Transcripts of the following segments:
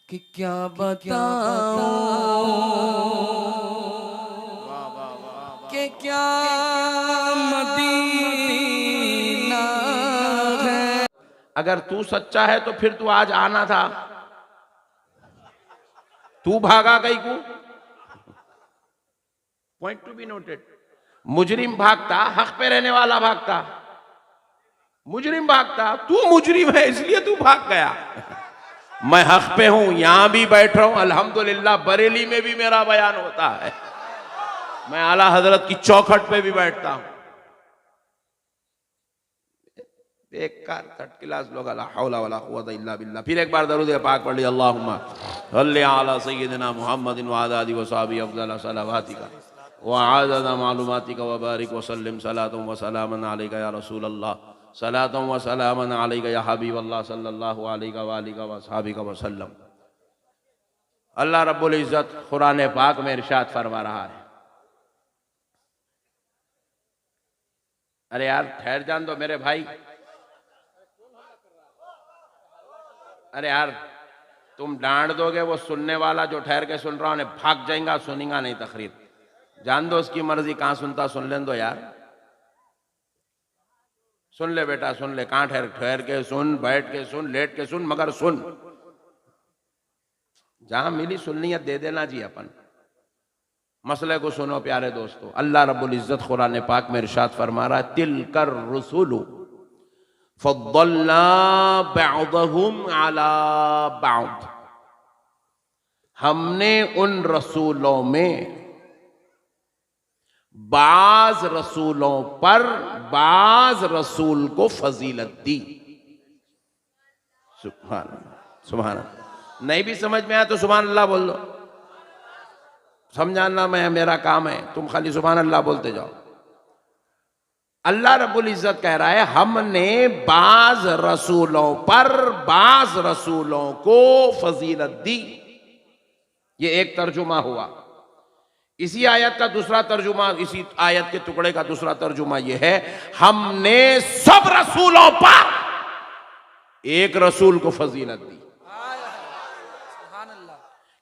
कि क्या बताऊं कि क्या मदीना है। अगर तू सच्चा है तो फिर तू आज आना था, तू भागा गई को। Point to be noted. मुजरिम भागता, हक पे रहने वाला भागता। मुजरिम भागता, तू मुजरिम है इसलिए तू भाग गया। मैं हक पे हूं, यहां भी बैठ रहा हूं अल्हम्दुलिल्लाह। बरेली में भी मेरा बयान होता है, मैं आला हजरत की चौखट पे भी बैठता हूं। एक कार थर्ड क्लास लोग अला हौला वला कुव्वता इल्ला बिल्लाह। फिर एक बार दरूद पाक पढ़ लिया, अल्लाहुम्मा सल्ली अला सय्यिदिना मुहम्मदिन व अला आलिहि व सहबिहि अफज़ल सलावातिका व आदद मालूमातिका व बारिक व सल्लिम सलातन व सलामन अलैका या रसूल अल्लाह, सलातन व सलामन अलैका या हबीब अल्लाह सल्लल्लाहु अलैहि व आलिहि व असहाबिका व सल्लम। अल्लाह रब्बुल इज्जत कुरान पाक में इरशाद फरमा रहा है। अरे यार ठहर जान दो मेरे भाई। अरे यार तुम डांट दोगे, वो सुनने वाला जो ठहर के सुन रहा है भाग जाएगा, सुनेगा नहीं तकरीर। जान दो उसकी मर्जी, कहां सुनता सुन लें दो यार। सुन ले बेटा सुन ले, कहां ठहर ठहर के सुन, बैठ के सुन, लेट के सुन, मगर सुन। जहां मिली सुन्नियत दे देना जी अपन। मसले को सुनो प्यारे दोस्तों। अल्लाह रब्बुल इज्जत कुरान पाक में इरशाद फरमा रहा है, तिलकर रुसुलु फद्दलना बअदहुम अला बअद। हमने उन रसूलों में बाज रसूलों पर बाज रसूल को फजीलत दी। सुभान अल्लाह, सुभान अल्लाह। नहीं भी समझ में आया तो सुभान अल्लाह बोल दो। समझाना मैं मेरा काम है, तुम खाली सुभान अल्लाह बोलते जाओ। अल्लाह रब्बुल इज्जत कह रहा है, हमने बाज रसूलों पर बाज रसूलों को फजीलत दी। ये एक तर्जुमा हुआ। इसी आयत का दूसरा तर्जुमा, इसी आयत के टुकड़े का दूसरा तर्जुमा यह है, हमने सब रसूलों पर एक रसूल को फजीलत दी।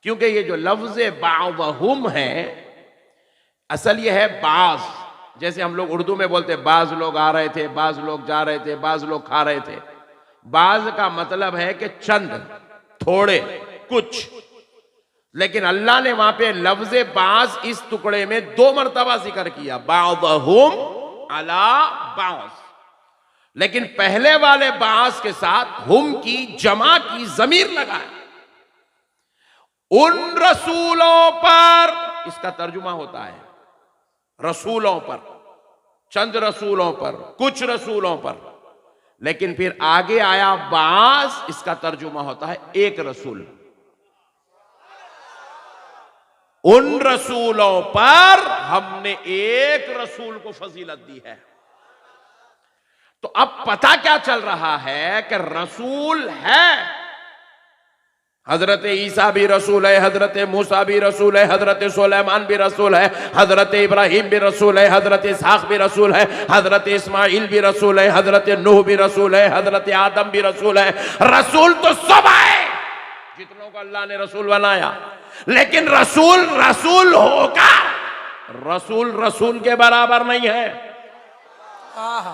क्योंकि ये जो लफ्ज बाज़हुम है, असल ये है बाज। जैसे हम लोग उर्दू में बोलते बाज लोग आ रहे थे, बाज लोग जा रहे थे, बाज लोग खा रहे थे। बाज का मतलब है कि चंद, थोड़े, कुछ। लेकिन अल्लाह ने वहां पे लफ्ज बाज इस टुकड़े में 2 मरतबा जिक्र किया, बाज़हुम अला बाज। लेकिन पहले वाले बाज के साथ हुम की जमा की जमीर लगाए। उन रसूलों पर, इसका तर्जुमा होता है रसूलों पर, चंद रसूलों पर, कुछ रसूलों पर। लेकिन फिर आगे आया बाज, इसका तर्जुमा होता है एक रसूल। उन रसूलों पर हमने एक रसूल को फजीलत दी है। तो अब पता क्या चल रहा है कि रसूल है। हजरत ईसा भी रसूल है, हजरत मूसा भी रसूल है, हजरत सुलेमान भी रसूल है, हजरत इब्राहिम भी रसूल है, हजरत इसहाक भी रसूल है, हजरत इस्माइल भी रसूल है, हजरत नूह भी रसूल है, हजरत आदम भी रसूल है। रसूल तो सब आए जितनों को अल्लाह ने रसूल बनाया। लेकिन रसूल रसूल होकर रसूल रसूल के बराबर नहीं है।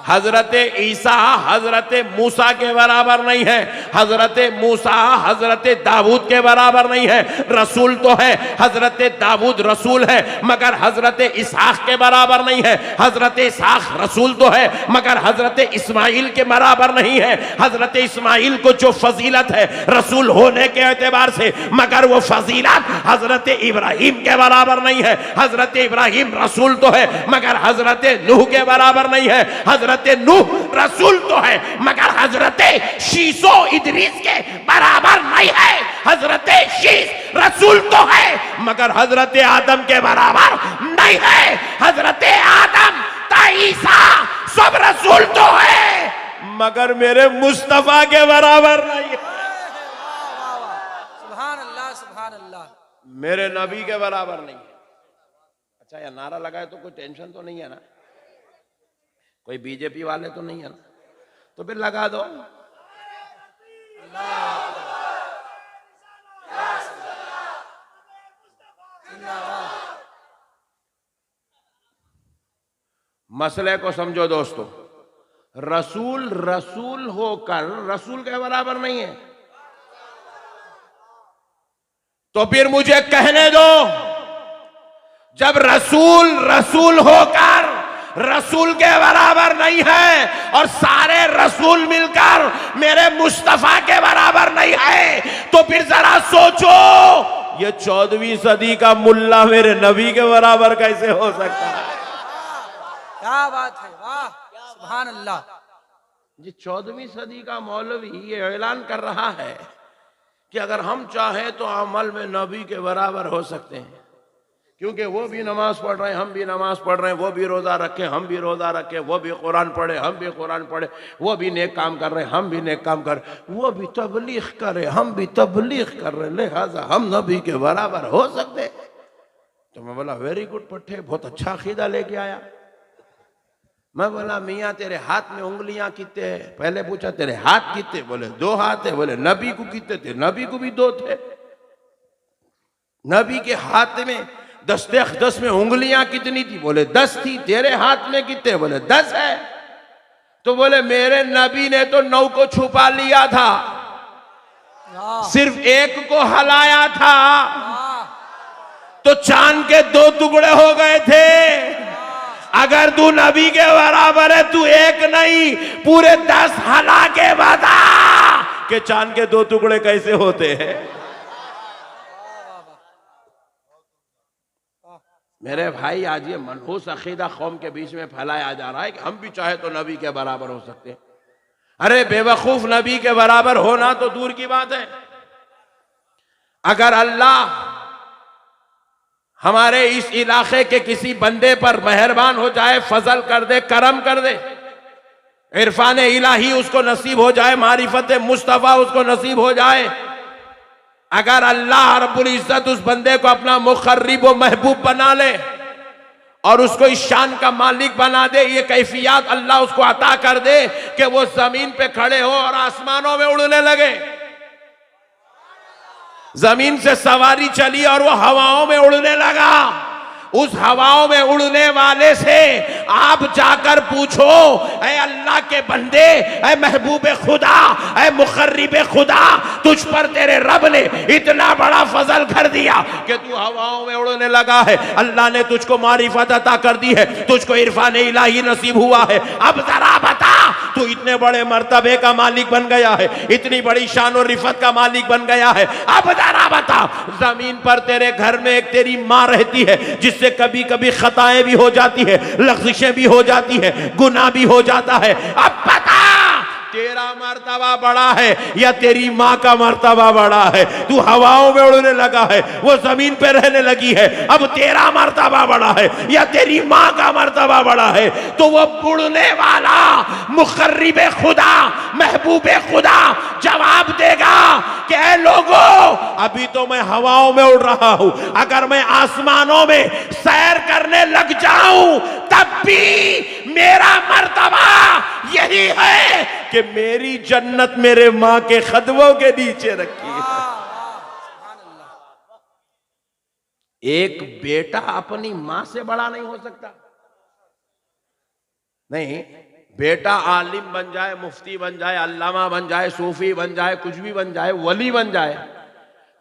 हजरत ईसा हजरत मूसा के बराबर नहीं है, हजरत मूसा हजरत दाऊद के बराबर नहीं है। रसूल तो है, हजरत दाऊद रसूल है, मगर हजरत इसहाक के बराबर नहीं है। हजरत इसहाक रसूल तो है, मगर हजरत इस्माइल के बराबर नहीं है। हजरत इस्माइल को जो फजीलत है रसूल होने के एतबार से, मगर वो फजीलत हजरत इब्राहिम के बराबर नहीं है। हजरत इब्राहिम रसूल तो है, मगर हजरत नूह के बराबर नहीं है। हजरत नूह रसूल तो है, मगर हजरत शीसो इदरीस के बराबर नहीं है। हजरत शीस रसूल तो है, मगर हजरत आदम के बराबर नहीं है। हजरत आदम ईसा सब रसूल तो है, मगर मेरे मुस्तफा के बराबर नहीं है। सुभान अल्लाह, सुभान अल्लाह। मेरे नबी के बराबर नहीं है। अच्छा यार नारा लगाए तो कोई टेंशन तो नहीं है ना? कोई बीजेपी वाले तो नहीं है ना? तो फिर लगा दो। मसले को समझो दोस्तों, रसूल रसूल होकर रसूल के बराबर नहीं है। तो फिर मुझे कहने दो, जब रसूल रसूल होकर रसूल के बराबर नहीं है और सारे रसूल मिलकर मेरे मुस्तफा के बराबर नहीं है, तो फिर जरा सोचो ये 14वीं सदी का मुल्ला मेरे नबी के बराबर कैसे हो सकता है? क्या बात है, वाह सुभान अल्लाह। जी 14वीं सदी का मौलवी ये ऐलान कर रहा है कि अगर हम चाहें तो अमल में नबी के बराबर हो सकते हैं, क्योंकि वो भी नमाज पढ़ रहे हैं, हम भी नमाज पढ़ रहे हैं, वो भी रोजा रखे, हम भी रोजा रखे, वो भी कुरान पढ़े, हम भी कुरान पढ़े, वो भी नेक काम कर रहे हैं, हम भी नेक काम कर, वो भी तबलीग करे, हम भी तबलीग कर रहे, लिहाजा हम नबी के बराबर हो सकते। तो मैं बोला वेरी गुड पट्टे, बहुत अच्छा अकीदा लेके आया। मैं बोला मियाँ तेरे हाथ में उंगलियां कितने हैं? पहले पूछा तेरे हाथ कितने? बोले 2 हाथ है। बोले नबी को कितने थे? नबी को भी 2 थे। नबी के हाथ में 10 में उंगलियां कितनी थी? बोले 10 थी। तेरे हाथ में कितने? बोले 10 है। तो बोले मेरे नबी ने तो 9 को छुपा लिया था, सिर्फ 1 को हलाया था, तो चांद के 2 टुकड़े हो गए थे। अगर तू नबी के बराबर है, तू 1 नहीं पूरे 10 हला के बता कि चांद के 2 टुकड़े कैसे होते हैं। मेरे भाई आज ये मनहूस अकीदा कौम के बीच में फैलाया जा रहा है कि हम भी चाहे तो नबी के बराबर हो सकते हैं। अरे बेवकूफ, नबी के बराबर होना तो दूर की बात है। अगर अल्लाह हमारे इस इलाके के किसी बंदे पर मेहरबान हो जाए, फजल कर दे, करम कर दे, इरफान इलाही उसको नसीब हो जाए, मारिफत मुस्तफा उसको नसीब हो जाए, अगर अल्लाह रब्बुल इज्जत उस बंदे को अपना मुखर्रिब व महबूब बना ले और उसको इस शान का मालिक बना दे, ये कैफियत अल्लाह उसको अता कर दे कि वो जमीन पे खड़े हो और आसमानों में उड़ने लगे। जमीन से सवारी चली और वो हवाओं में उड़ने लगा। उस हवाओं में उड़ने वाले से आप जाकर पूछो, ऐ अल्लाह के बंदे, ऐ महबूब खुदा, ऐ मुखर्रिब खुदा, तुझ पर तेरे रब ने इतना बड़ा फजल कर दिया कि तू हवाओं में उड़ने लगा है। अल्लाह ने तुझको मारिफत अता कर दी है, तुझको इरफान इलाही नसीब हुआ है। अब जरा बता, तू इतने बड़े मर्तबे का मालिक बन गया है, इतनी बड़ी शान और रिफत का मालिक बन गया है। अब जरा बता, जमीन पर तेरे घर में एक तेरी माँ रहती है जिससे कभी कभी खताएं भी हो जाती है, लग़्ज़िशें भी हो जाती है, गुनाह भी हो जाता है। अब बता, तेरा मर्तबा बड़ा है या तेरी माँ का मर्तबा बड़ा है? तू हवाओं में उड़ने लगा है, वो जमीन पे रहने लगी है। अब तेरा मर्तबा बड़ा है या तेरी माँ का मर्तबा बड़ा है? तो वो उड़ने वाला मुखर्रिब खुदा, महबूब खुदा जवाब देगा कि ऐ लोगों, अभी तो मैं हवाओं में उड़ रहा हूं, अगर मैं आसमानों में सैर करने लग जाऊं तब भी मेरा मर्तबा यही है कि मेरी जन्नत मेरे मां के कदमों के नीचे रखी है। एक बेटा अपनी मां से बड़ा नहीं हो सकता। नहीं, बेटा आलिम बन जाए, मुफ्ती बन जाए, अल्लामा बन जाए, सूफी बन जाए, कुछ भी बन जाए, वली बन जाए,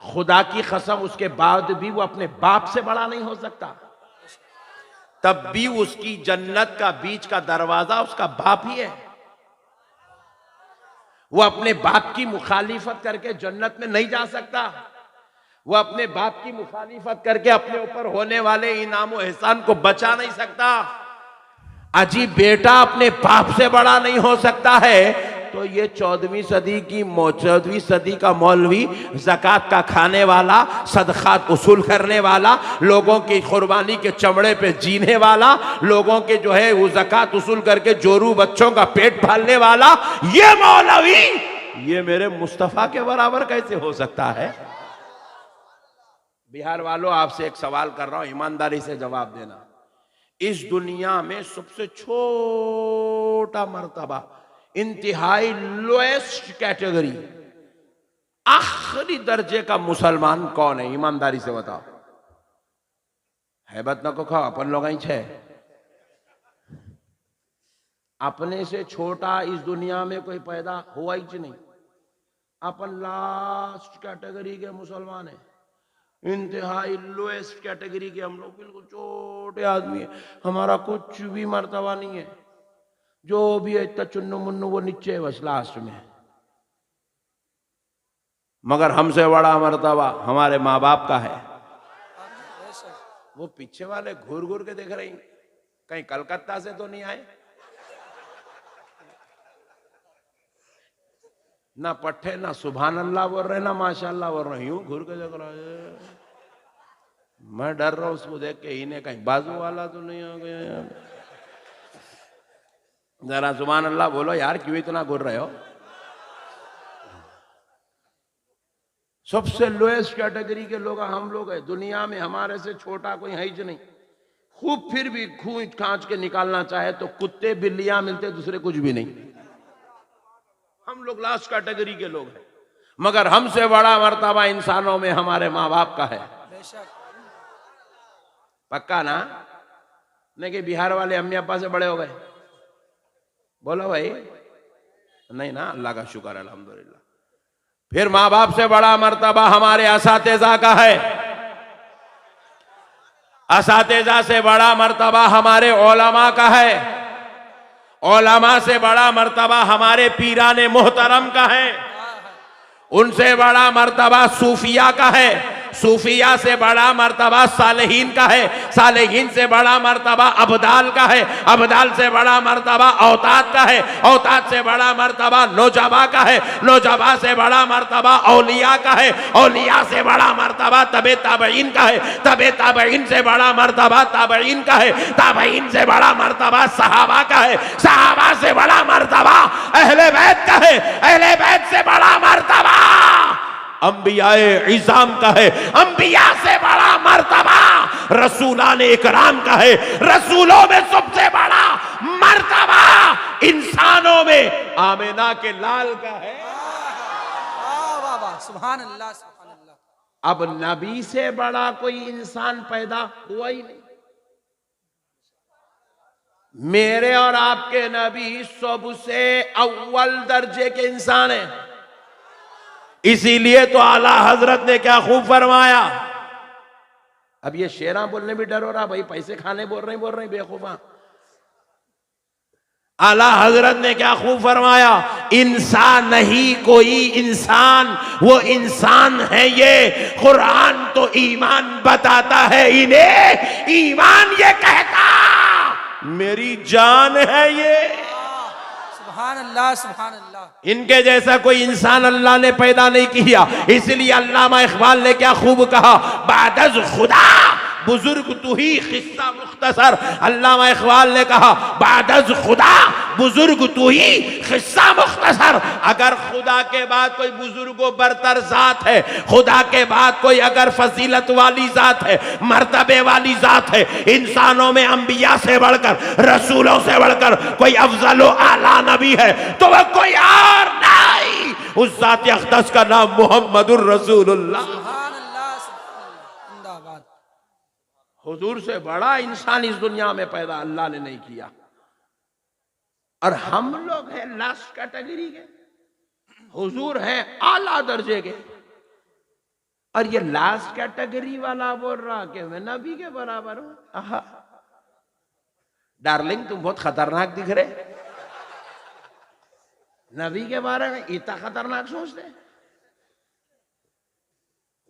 खुदा की कसम उसके बाद भी वो अपने बाप से बड़ा नहीं हो सकता। तब भी उसकी जन्नत का बीच का दरवाजा उसका बाप ही है। वो अपने बाप की मुखालिफत करके जन्नत में नहीं जा सकता। वो अपने बाप की मुखालिफत करके अपने ऊपर होने वाले इनाम और एहसान को बचा नहीं सकता। अजी बेटा अपने बाप से बड़ा नहीं हो सकता है, तो ये 14वीं सदी का मौलवी, ज़कात का खाने वाला, सदक़ात उसूल करने वाला, लोगों की कुर्बानी के चमड़े पे जीने वाला, लोगों के जो है वो ज़कात उसूल करके जोरू बच्चों का पेट पालने वाला, ये मौलवी ये मेरे मुस्तफ़ा के बराबर कैसे हो सकता है? बिहार वालों, आपसे एक सवाल कर रहा हूं, ईमानदारी से जवाब देना। इस दुनिया में सबसे छोटा मर्तबा, इंतहाई लोएस्ट कैटेगरी, आखिरी दर्जे का मुसलमान कौन है? ईमानदारी से बताओ। हैबत न को खाओ, अपन लोग ही छे। अपने से छोटा इस दुनिया में कोई पैदा हुआ ही नहीं। अपन लास्ट कैटेगरी के मुसलमान हैं, इंतहाई लोएस्ट कैटेगरी के हम लोग, बिल्कुल छोटे आदमी हैं, हमारा कुछ भी मर्तबा नहीं है। जो भी है इतना चुन्नू मुन्नू वो नीचे है बस लास्ट में। मगर हमसे बड़ा मर्तबा हमारे माँ बाप का है। वो पीछे वाले घूर घूर के देख रहे हैं, कहीं कलकत्ता से तो नहीं आए, ना पट्टे ना सुभान अल्लाह बोल रहे ना माशाअल्लाह बोल रहे, यूं घूर के देख रहा है। मैं डर रहा हूं उसको देख के, इन्हें कहीं बाजू वाला तो नहीं आ गया यार। जरा सुभान अल्लाह बोलो यार, क्यों इतना घूर रहे हो। सबसे लोएस्ट कैटेगरी के लोग हम लोग हैं दुनिया में, हमारे से छोटा कोई है ही नहीं। खूब फिर भी खूंच खांच के निकालना चाहे तो कुत्ते बिल्लियां मिलते, दूसरे कुछ भी नहीं। हम लोग लास्ट कैटेगरी के लोग हैं, मगर हमसे बड़ा मर्तबा इंसानों में हमारे माँ बाप का है। पक्का ना? नहीं कि बिहार वाले अम्मी अब्बा से बड़े हो गए? बोलो भाई, नहीं ना? अल्लाह का शुक्र है, अल्हम्दुलिल्लाह। फिर माँ बाप से बड़ा मर्तबा हमारे असातिज़ा का है। असातिज़ा से बड़ा मर्तबा हमारे उलमा का है। उलमा से बड़ा मर्तबा हमारे पीराने मोहतरम का है। उनसे बड़ा मर्तबा सूफिया का है। सूफिया से बड़ा मर्तबा सालेहीन का है। सालेहीन से बड़ा मर्तबा अबदाल का है। अबदाल से बड़ा मर्तबा औताद का है। औताद से बड़ा मर्तबा नौजबा का है। नौजबा से बड़ा मर्तबा औलिया का है। औलिया से बड़ा मर्तबा तबे ताबईन का है। तबे ताबईन से बड़ा मर्तबा ताबईन का है। ताबईन से बड़ा मर्तबा सहाबा का है। सहाबा से बड़ा मर्तबा अहले बैत का है। अहले बैत से बड़ा मर्तबा अंबियाए इज़ाम का है। अंबिया से बड़ा मर्तबा रसूलाने इकराम का है। रसूलों में सबसे बड़ा मर्तबा इंसानों में आमिना के लाल का है। सुभान अल्लाह, सुभान अल्लाह। अब नबी से बड़ा कोई इंसान पैदा हुआ ही नहीं। मेरे और आपके नबी सबसे अव्वल दर्जे के इंसान हैं। इसीलिए तो आला हजरत ने क्या खूब फरमाया। अब ये शेरा बोलने भी डर हो रहा भाई, पैसे खाने बोल रहे बेखूफा। आला हजरत ने क्या खूब फरमाया, इंसान नहीं कोई इंसान, वो इंसान है ये। कुरान तो ईमान बताता है इन्हें, ईमान ये कहता मेरी जान है ये। सुभान अल्लाह, सुभान अल्लाह। इनके जैसा कोई इंसान अल्लाह ने पैदा नहीं किया। इसलिए अल्लामा इकबाल ने क्या खूब कहा, बादज खुदा बुजुर्ग तू ही किस्सा मुख्तसर। अल्लामा इकबाल ने कहा बादज खुदा बुजुर्ग तू ही किस्सा मुख्तसर। अगर खुदा के बाद कोई बुजुर्ग बरतर जात है, खुदा के बाद कोई अगर फजीलत वाली जात है, मर्तबे वाली जात है, इंसानों में अंबिया से बढ़कर, रसूलों से बढ़कर कोई अफजल आला नबी है तो वह कोई और नहीं, उस जात अक़दस का नाम मुहम्मदुर रसूलुल्लाह। हुजूर से बड़ा इंसान इस दुनिया में पैदा अल्लाह ने नहीं किया। और हम लोग हैं लास्ट कैटेगरी के, हुजूर हैं आला दर्जे के। और ये लास्ट कैटेगरी वाला बोल रहा कि मैं नबी के बराबर हूं। आहा डार्लिंग, तुम बहुत खतरनाक दिख रहे। नबी के बारे में इतना खतरनाक सोचते।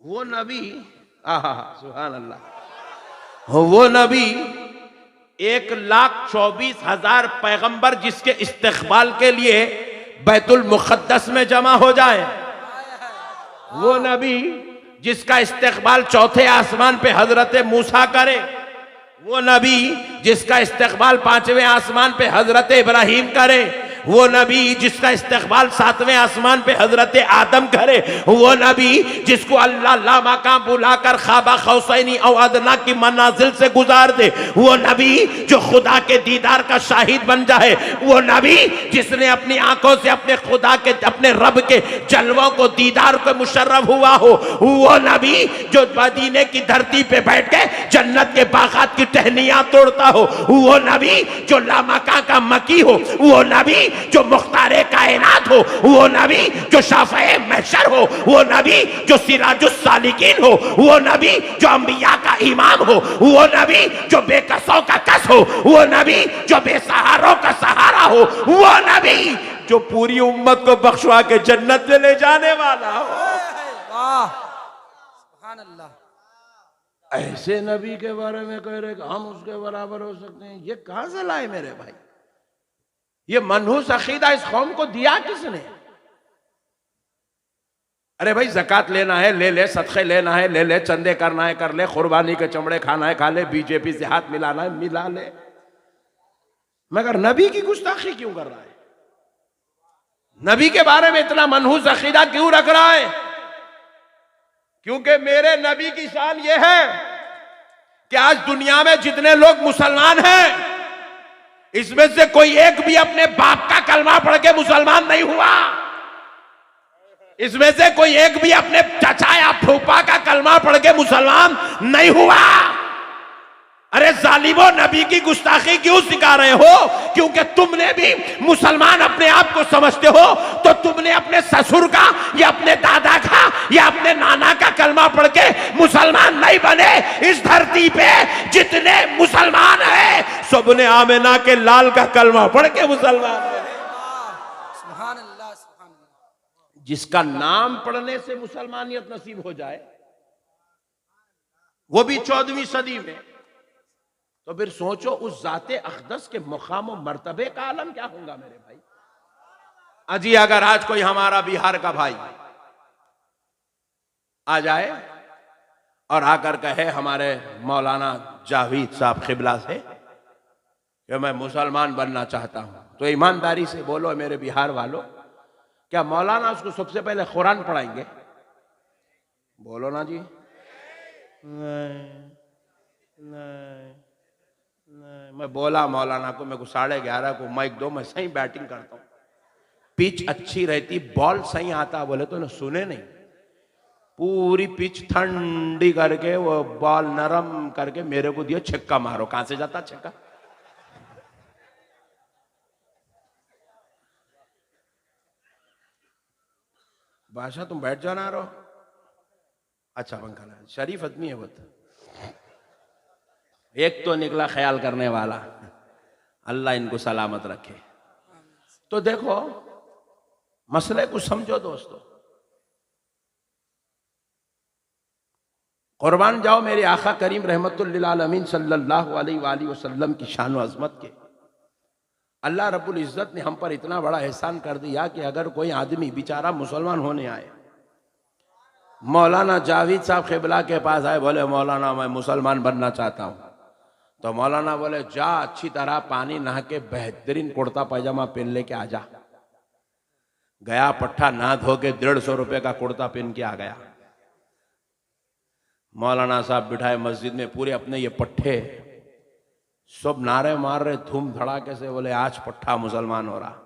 वो नबी, आहा सुभान अल्लाह, वो नबी 1,24,000 पैगंबर जिसके इस्तिक़बाल के लिए बैतुल मुक़द्दस में जमा हो जाए, वो नबी जिसका इस्तिक़बाल चौथे आसमान पे हजरत मूसा करे, वो नबी जिसका इस्तिक़बाल 5वें आसमान पे हजरत इब्राहिम करे, वो नबी जिसका इस्तकबाल 7वें आसमान पे हजरत आदम करे, वो नबी जिसको अल्लाह लामकाम बुलाकर खाबा खौसैनी और अदना की मनाजिल से गुजार दे, वो नबी जो खुदा के दीदार का शाहिद बन जाए, वो नबी जिसने अपनी आंखों से अपने खुदा के अपने रब के जलवों को दीदार को मुशर्रफ हुआ हो, वो नबी जो मदीने की धरती पे बैठ के जन्नत के बागात की टहनियां तोड़ता हो, वो नबी जो लामका का मकी हो, वो नबी जो मुख्तारे कायनात हो, वो नबी जो शाफ़े महशर हो, वो नबी जो सिराजुस सालिकीन हो, वो नबी जो अंबिया का इमाम हो, वो नबी जो बेकसों का कस हो, वो नबी जो बेसहारों का सहारा हो, वो नबी जो पूरी उम्मत को बख्शवा के जन्नत में ले जाने वाला हो। वाह सुभान अल्लाह। ऐसे नबी के बारे में कह रहे कि हम उसके बराबर हो सकते हैं, ये कहां से लाए मेरे भाई? ये मनहूस अकीदा इस कौम को दिया किसने? अरे भाई ज़कात लेना है ले ले, सदक़े लेना है ले ले, चंदे करना है कर ले, कुर्बानी के चमड़े खाना है खा ले, बीजेपी से हाथ मिलाना है मिला ले, मगर नबी की गुस्ताखी क्यों कर रहा है? नबी के बारे में इतना मनहूस अकीदा क्यों रख रहा है? क्योंकि मेरे नबी की शान यह है कि आज दुनिया में जितने लोग मुसलमान हैं, इसमें से कोई एक भी अपने बाप का कलमा पढ़ के मुसलमान नहीं हुआ। इसमें से कोई एक भी अपने चाचा या फूफा का कलमा पढ़ के मुसलमान नहीं हुआ। अरे जालिमो, नबी की गुस्ताखी क्यों सिखा रहे हो? क्योंकि तुमने भी मुसलमान अपने आप को समझते हो, तो तुमने अपने ससुर का या अपने दादा का या अपने नाना का कलमा पढ़ के मुसलमान नहीं बने। इस धरती पे जितने मुसलमान हैं, सबने आमिना के लाल का कलमा पढ़ के मुसलमान बने। सुभान अल्लाह सुभान अल्लाह। जिसका नाम पढ़ने से मुसलमानियत नसीब हो जाए, वो भी 14वीं सदी में, तो फिर सोचो उस जाते अक़दस के मुकाम और मर्तबे का आलम क्या होगा मेरे भाई। अजी अगर आज कोई हमारा बिहार का भाई आ जाए और आकर कहे हमारे मौलाना जावेद साहब क़िबला से कि मैं मुसलमान बनना चाहता हूं, तो ईमानदारी से बोलो मेरे बिहार वालों, क्या मौलाना उसको सबसे पहले कुरान पढ़ाएंगे? बोलो ना जी। नहीं, मैं बोला मौलाना को, मेरे को 11:30 को माइक दो, मैं सही बैटिंग करता हूँ, पिच अच्छी रहती, बॉल सही आता, बोले तो ना सुने नहीं, पूरी पिच ठंडी करके वो बॉल नरम करके मेरे को दिया, छक्का मारो। कहां से जाता छक्का? बादशाह तुम बैठ जाना रहो। अच्छा पंखा लगा, शरीफ आदमी है वो तो। एक तो निकला ख्याल करने वाला, अल्लाह इनको सलामत रखे। तो देखो मसले को समझो दोस्तों, कुर्बान जाओ मेरे आका करीम रहमतुल लिल आलमीन सल्लल्लाहु अलैहि वसल्लम की शान व अज़मत के। अल्लाह रब्बुल इज़्ज़त ने हम पर इतना बड़ा एहसान कर दिया कि अगर कोई आदमी बेचारा मुसलमान होने आए, मौलाना जावेद साहब क़िबला के पास आए, बोले मौलाना मैं मुसलमान बनना चाहता हूँ, तो मौलाना बोले जा अच्छी तरह पानी नहा के बेहतरीन कुर्ता पैजामा पहन लेके आ जा। गया पट्ठा नहा धो के 150 रुपये का कुर्ता पहन के आ गया। मौलाना साहब बिठाए मस्जिद में, पूरे अपने ये पट्ठे सब नारे मार रहे धूम धड़ाके से, बोले आज पट्ठा मुसलमान हो रहा।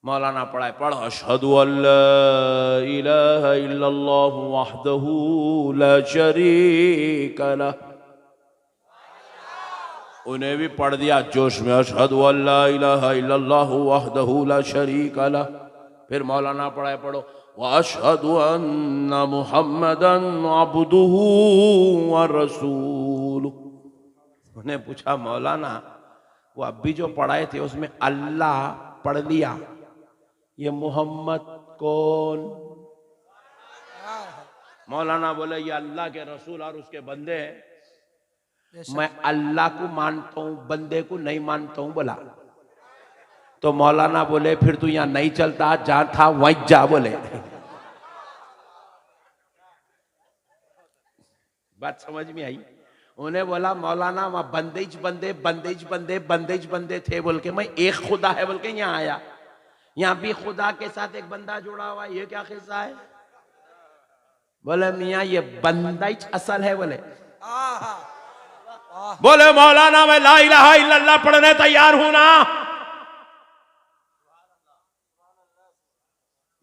मौलाना पढ़ाए, पढ़ अशहदु अल्ला इलाहा इल्लल्लाहु वहदहू ला शरीका लह। उन्हें भी पढ़ दिया जोश में, अशहदु अल्ला इलाहा इल्लल्लाहु वहदहू ला शरीका लह। फिर मौलाना पढ़ाए, पढ़ो वअशहदु अन्ना मुहम्मदन अब्दुहू व रसूलुहू। उन्हें पूछा मौलाना वो अभी जो पढ़ाए थे उसमें अल्लाह पढ़ लिया, ये मोहम्मद कौन? मौलाना बोले ये अल्लाह के रसूल और उसके बंदे हैं। मैं अल्लाह को मानता हूं, बंदे को नहीं मानता हूं बोला। तो मौलाना बोले फिर तू यहां नहीं चलता, जहां था वहीं जा। बोले बात समझ में आई? उन्हें बोला मौलाना वहां बंदेज बंदे बंदेज बंदे बंदेज बंदे थे बोल के, मैं एक खुदा है बोल के यहाँ आया, यहाँ भी खुदा के साथ एक बंदा जुड़ा हुआ, ये क्या किस्सा है? बोले मियाँ ये बंदेज असल है। बोले बोले मौलाना मैं ला इलाहा इल्लल्लाह पढ़ने तैयार हूं ना।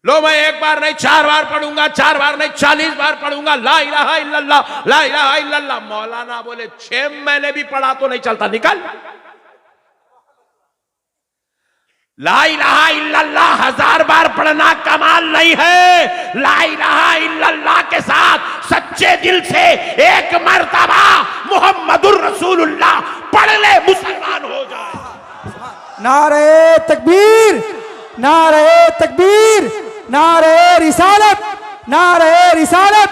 लो मैं एक बार नहीं 4 बार पढ़ूंगा, 4 बार नहीं 40 बार पढ़ूंगा ला इलाहा इल्लल्लाह ला इलाहा इल्लल्लाह। मौलाना बोले 6 महीने भी पढ़ा तो नहीं चलता, निकल। ला इलाहा इल्लल्लाह 1000 बार पढ़ना कमाल नहीं है, ला इलाहा इल्लल्लाह के साथ सच्चे दिल से एक मर्तबा मुहम्मदुर रसूलुल्लाह पढ़ ले, मुसलमान हो जाए। नारे तकबीर, नारे तकबीर, नारे रिसालत, नारे रिसालत,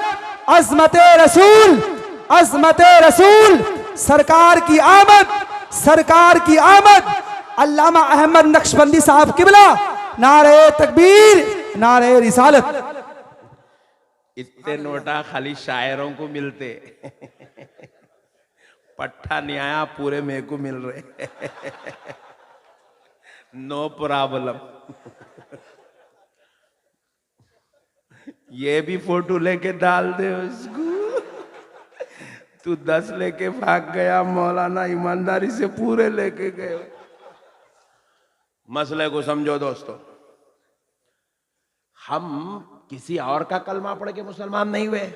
अज़मते रसूल, अज़मते रसूल, सरकार की आमद, सरकार की आमद, अल्लामा अहमद नक्शबंदी साहब किबला, नारे तकबीर, नारे रिसालत। इतने नोटा खाली शायरों को मिलते, पट्टा नहीं आया, पूरे मेरे को मिल रहे। No problem. ये भी फोटो लेके डाल दे उसको। तू 10 लेके भाग गया, मौलाना ईमानदारी से पूरे लेके गए। मसले को समझो दोस्तों, हम किसी और का कलमा पढ़ के मुसलमान नहीं हुए,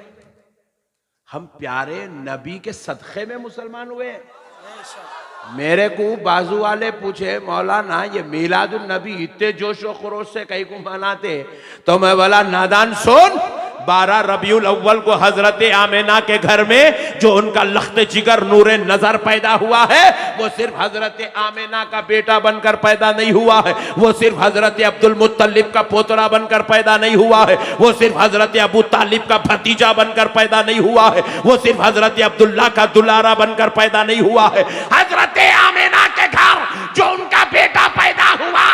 हम प्यारे नबी के सदक़े में मुसलमान हुए। मेरे को बाजू वाले पूछे मौलाना ये मिलादुन नबी इतने जोश और खरोश से कहीं को मनाते, तो मैं बोला नादान सुन, 12 रबीउल अव्वल को हजरत आमिना के घर में जो उनका लख्त जिगर नूरे नजर पैदा हुआ है, वो सिर्फ हजरत आमिना का बेटा बनकर पैदा नहीं हुआ है, वो सिर्फ हजरत अब्दुल मुत्तलिब का पोतरा बनकर पैदा नहीं हुआ है, वो सिर्फ हजरत अबू तालिब का भतीजा बनकर पैदा नहीं हुआ है, वो सिर्फ हजरत अब्दुल्ला का दुलारा बनकर पैदा नहीं हुआ है। हजरत आमिना के घर जो उनका बेटा पैदा हुआ,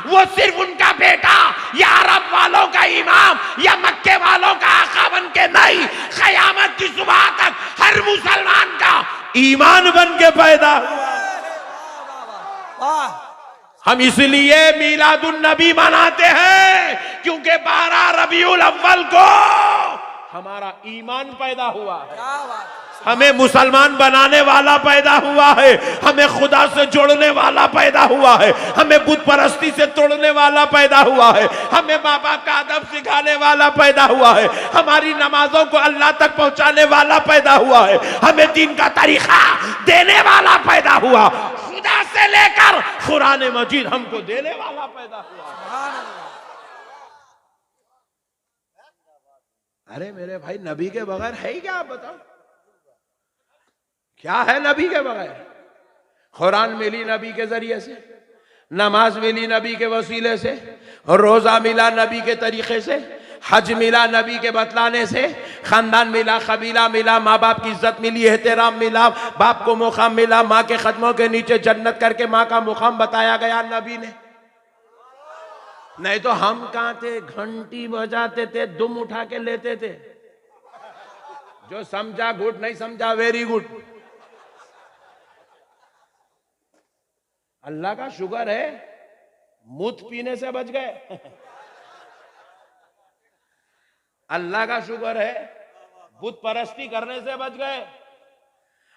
वो सिर्फ उनका बेटा या अरब वालों का इमाम या मक्के वालों का आका बन के नहीं, क़यामत की सुबह तक हर मुसलमान का ईमान बन के पैदा हुआ। हम इसलिए मिलादुन नबी मनाते हैं क्योंकि 12 रबीउल अव्वल को हमारा ईमान पैदा हुआ है, हमें मुसलमान बनाने वाला पैदा हुआ है, हमें खुदा से जोड़ने वाला पैदा हुआ है, हमें बुत परस्ती से तोड़ने वाला पैदा हुआ है, हमें माँ बाप का अदब सिखाने वाला पैदा हुआ है, हमारी नमाजों को अल्लाह तक पहुंचाने वाला पैदा हुआ है, हमें दीन का तरीका देने वाला पैदा हुआ, खुदा से लेकर कुरान मजीद हमको देने वाला पैदा हुआ। अरे मेरे भाई, नबी के बगैर है ही क्या? आप बताओ क्या है नबी के बगैर? कुरान मिली नबी के जरिए से, नमाज मिली नबी के वसीले से, रोजा मिला नबी के तरीके से, हज मिला नबी के बतलाने से, खानदान मिला, कबीला मिला, माँ बाप की इज्जत मिली, एहतराम मिला, बाप को मुकाम मिला, माँ के कदमों के नीचे जन्नत करके माँ का मुकाम बताया गया नबी ने। नहीं तो हम कहाँ थे, घंटी बजाते थे, दुम उठा के लेते थे। जो समझा गुड, नहीं समझा वेरी गुड। अल्लाह का शुक्र है मूत पीने से बच गए। अल्लाह का शुक्र है बुत परस्ती करने से बच गए।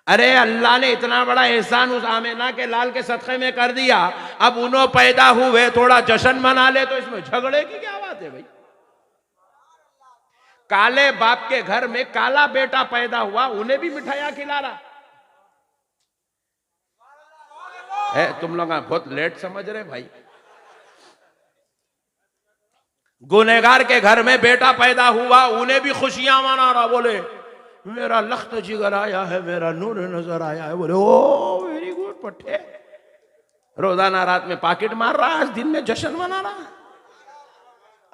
अरे अल्लाह ने इतना बड़ा एहसान उस आमिना के लाल के सदक़े में कर दिया, अब उन्हों पैदा हुए, थोड़ा जश्न मना ले तो इसमें झगड़े की क्या बात है भाई? काले बाप के घर में काला बेटा पैदा हुआ, उन्हें भी मिठाइयां खिला रहा है। तुम लोग बहुत लेट समझ रहे भाई। गुनहगार के घर में बेटा पैदा हुआ, उन्हें भी खुशियां मना रहा, बोले मेरा लख्त जिगर आया है, मेरा नूर नजर आया है। बोले ओ वेरी गुड पट्टे। रोजाना रात में पॉकेट मार रहा, आज दिन में जश्न मना रहा।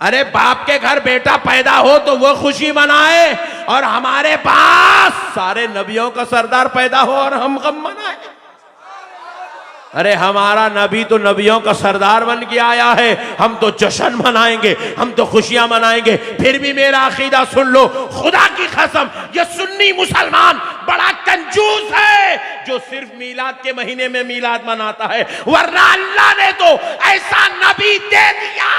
अरे बाप के घर बेटा पैदा हो तो वो खुशी मनाए, और हमारे पास सारे नबियों का सरदार पैदा हो और हम गम मनाए। अरे हमारा नबी तो नबियों का सरदार बन के आया है, हम तो जश्न मनाएंगे, हम तो खुशियां मनाएंगे। फिर भी मेरा अकीदा सुन लो, खुदा की कसम ये सुन्नी मुसलमान बड़ा कंजूस है जो सिर्फ मीलाद के महीने में मीलाद मनाता है, वरना अल्लाह ने तो ऐसा नबी दे दिया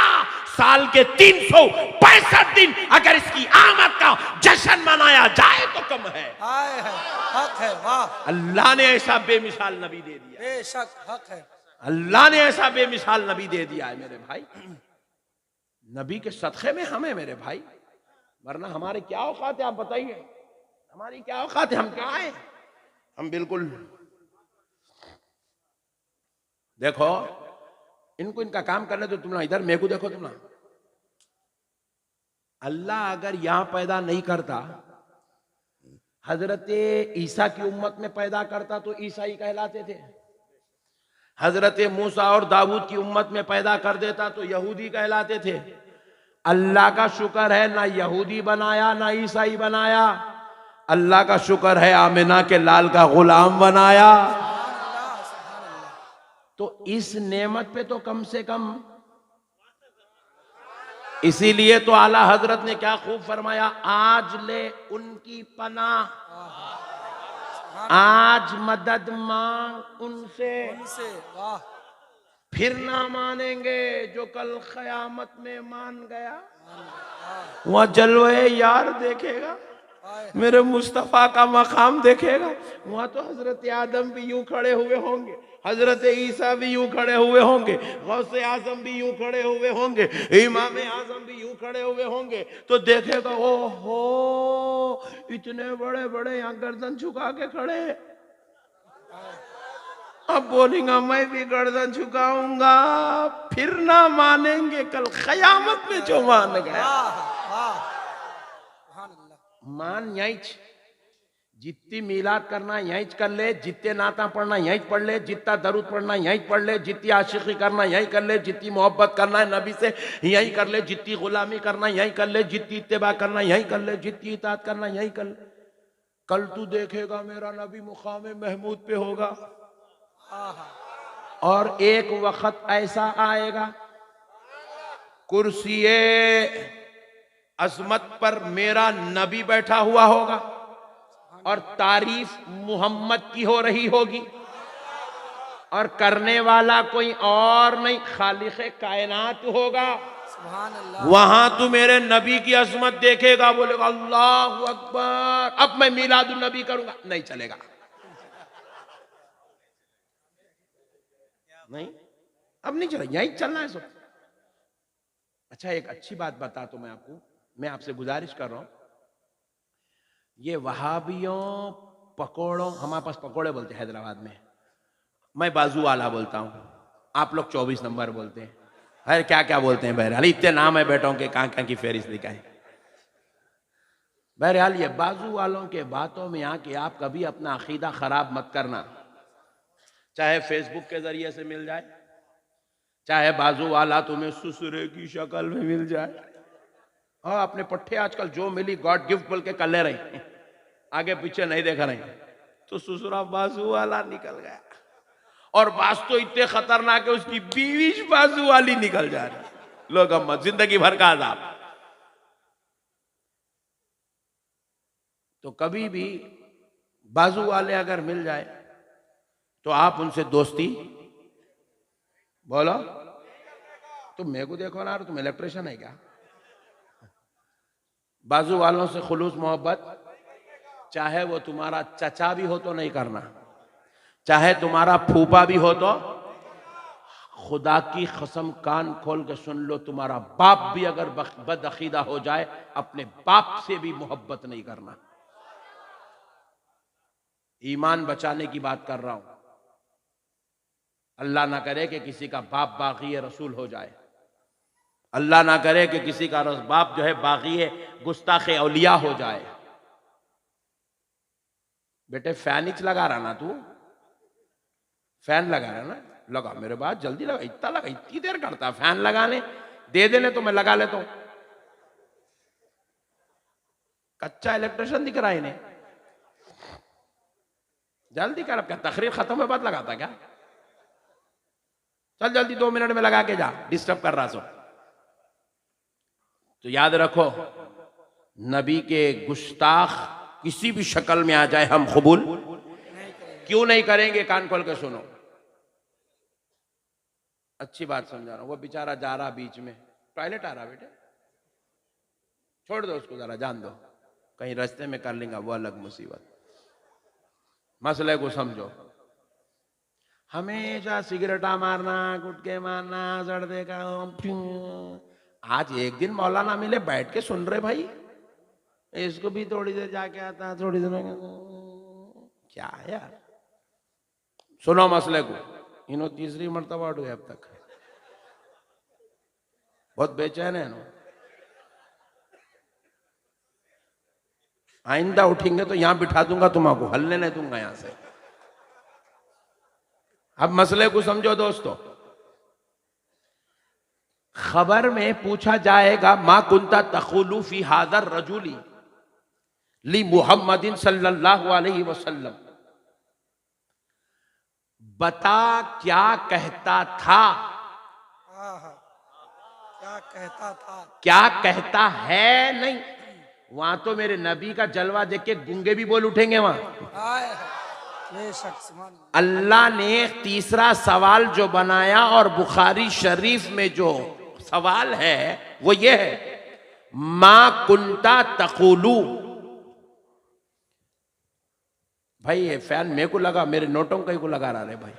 साल के 365 दिन अगर इसकी आमद का जश्न मनाया जाए तो कम है। हाय है, हक है, वाह। अल्लाह ने ऐसा बेमिसाल नबी दे दिया, बेशक हक है। अल्लाह ने ऐसा बेमिसाल नबी दे दिया है मेरे भाई। नबी के सदक़े में हमें मेरे भाई, वरना हमारे क्या औकात है आप बताइए, हमारी क्या औकात है, हम क्या है, हम बिल्कुल। देखो इनको इनका काम करने तो तुम ना, इधर मेरे को देखो तुम ना। अल्लाह अगर यहां पैदा नहीं करता, हजरत ईसा की उम्मत में पैदा करता तो ईसाई कहलाते थे। हजरत मूसा और दाऊद की उम्मत में पैदा कर देता तो यहूदी कहलाते थे। अल्लाह का शुक्र है ना यहूदी बनाया ना ईसाई बनाया, अल्लाह का शुक्र है आमिना के लाल का गुलाम बनाया। तो इस नेमत पे तो कम से कम, इसीलिए तो आला हजरत ने क्या खूब फरमाया, आज ले उनकी पनाह, आज मदद मांग उनसे, वाह। फिर ना मानेंगे जो कल क़यामत में मान गया। वहां जलवे यार देखेगा, मेरे मुस्तफा का मकाम देखेगा। वहां तो हजरत आदम भी यूं खड़े हुए होंगे, हजरत ईसा भी यूं खड़े हुए होंगे, गौसे आजम भी यूं खड़े हुए होंगे, इमाम आजम भी यूं खड़े हुए होंगे। तो देखेगा ओहो इतने बड़े बड़े यहाँ गर्दन झुका के खड़े हैं। अब बोलेगा मैं भी गर्दन झुकाऊंगा, फिर ना मानेंगे कल क़यामत में जो मान गया। मान यहीं, जितनी मीलाद करना यहीं कर ले, जितने नाता पढ़ना यहीं पढ़ ले, जितना दरूद पढ़ना यहीं पढ़ ले, जितनी आशिकी करना यहीं कर ले, जितनी मोहब्बत करना है नबी से यहीं कर ले, जितनी गुलामी करना यहीं कर ले, जितनी इत्तिबा करना यहीं कर ले, जितनी इताअत करना यहीं कर ले। कल तू देखेगा मेरा नबी मुकाम महमूद पे होगा। और एक वक्त ऐसा आएगा कुर्सी अजमत पर मेरा नबी बैठा हुआ होगा और तारीफ मोहम्मद की हो रही होगी, और करने वाला कोई और नहीं खालिक़े कायनात होगा। सुभान अल्लाह। वहां तू मेरे नबी की अजमत देखेगा, बोलेगा अल्लाहु अकबर, अब मैं मीलादुन नबी करूंगा, नहीं चलेगा, नहीं अब नहीं चलेगा, यही चलना है सब। अच्छा एक अच्छी बात बता तो मैं आपको, मैं आपसे गुजारिश कर रहा हूं, ये वहाबियों पकोड़ों, हमारे पास पकोड़े बोलते हैं हैदराबाद में, मैं बाजू वाला बोलता हूं, आप लोग 24 नंबर बोलते हैं, अरे क्या क्या बोलते हैं, बहरहाल इतने नाम है बेटों के, कहां कहां की फेरिस्त लिखा है। बहरहाल ये बाजू वालों के बातों में आके आप कभी अपना अकीदा खराब मत करना, चाहे फेसबुक के जरिए से मिल जाए, चाहे बाजू वाला तुम्हें ससुरे की शक्ल में मिल जाए। और अपने पट्टे आजकल जो मिली गॉड गिफ्ट बोल के कर ले रहे, आगे पीछे नहीं देख रहे, तो ससुरा बाजू वाला निकल गया। और बास तो इतने खतरनाक है उसकी बीवी बाजू वाली निकल जा रही। लोग अम्मत जिंदगी भर का अज़ाब। तो कभी भी बाजू वाले अगर मिल जाए तो आप उनसे दोस्ती, बोलो तुम मेरे को देखो ना, तुम इलेक्ट्रिशियन है क्या? बाजू वालों से खुलूस मोहब्बत, चाहे वो तुम्हारा चचा भी हो तो नहीं करना, चाहे तुम्हारा फूफा भी हो तो, खुदा की कसम कान खोल के सुन लो, तुम्हारा बाप भी अगर बदअकीदा हो जाए, अपने बाप से भी मोहब्बत नहीं करना। ईमान बचाने की बात कर रहा हूं। अल्लाह ना करे कि किसी का बाप बागी रसूल हो जाए, अल्लाह ना करे कि किसी का बाप जो है बागी गुस्ताखे औलिया हो जाए। बेटे फैनिक्स लगा रहा ना, तू फैन लगा रहा ना, लगा मेरे बात जल्दी लगा, इतना लगा, इतनी देर करता फैन लगाने, दे देने तो मैं लगा लेता हूं। कच्चा इलेक्ट्रिशियन दिख रहा है इन्हें, जल्दी कर, अब क्या तकरीर खत्म है बात लगाता क्या? चल जल्दी 2 मिनट में लगा के जा, डिस्टर्ब कर रहा सो। तो याद रखो, नबी के गुस्ताख किसी भी शक्ल में आ जाए हम कबूल क्यों नहीं करेंगे? कान खोल के सुनो, अच्छी बात समझा रहा हूं। वो बेचारा जा रहा बीच में, टॉयलेट आ रहा बेटे, छोड़ दो उसको, जरा जान दो, कहीं रास्ते में कर लेंगे वो अलग मुसीबत। मसले को समझो। हमेशा सिगरेटा मारना, गुटके मारना, सड़दे का, आज एक दिन मौलाना मिले, बैठ के सुन रहे भाई, इसको भी थोड़ी देर जाके आता, थोड़ी देर क्या है यार। सुनो मसले को, इन्हों तीसरी मर्तबा उठ गए अब तक, बहुत बेचैन है ना। आइंदा उठेंगे तो यहां बिठा दूंगा, तुम्हारा हलने नहीं दूंगा यहां से। अब मसले को समझो दोस्तों। खबर में पूछा जाएगा, मा कुंता तखुलु फी हादर रजुली ली मुहम्मदिन सल्लल्लाहु अलैहि वसल्लम, बता क्या कहता था। क्या कहता था, क्या कहता है नहीं। वहां तो मेरे नबी का जलवा देख के गूंगे भी बोल उठेंगे वहां। अल्लाह ने तीसरा सवाल जो बनाया और बुखारी शरीफ में जो सवाल है वो ये है, मा कुंता तकुलू। भाई ये फैन मेरे को लगा, मेरे नोटों कहीं को लगा रहा है भाई।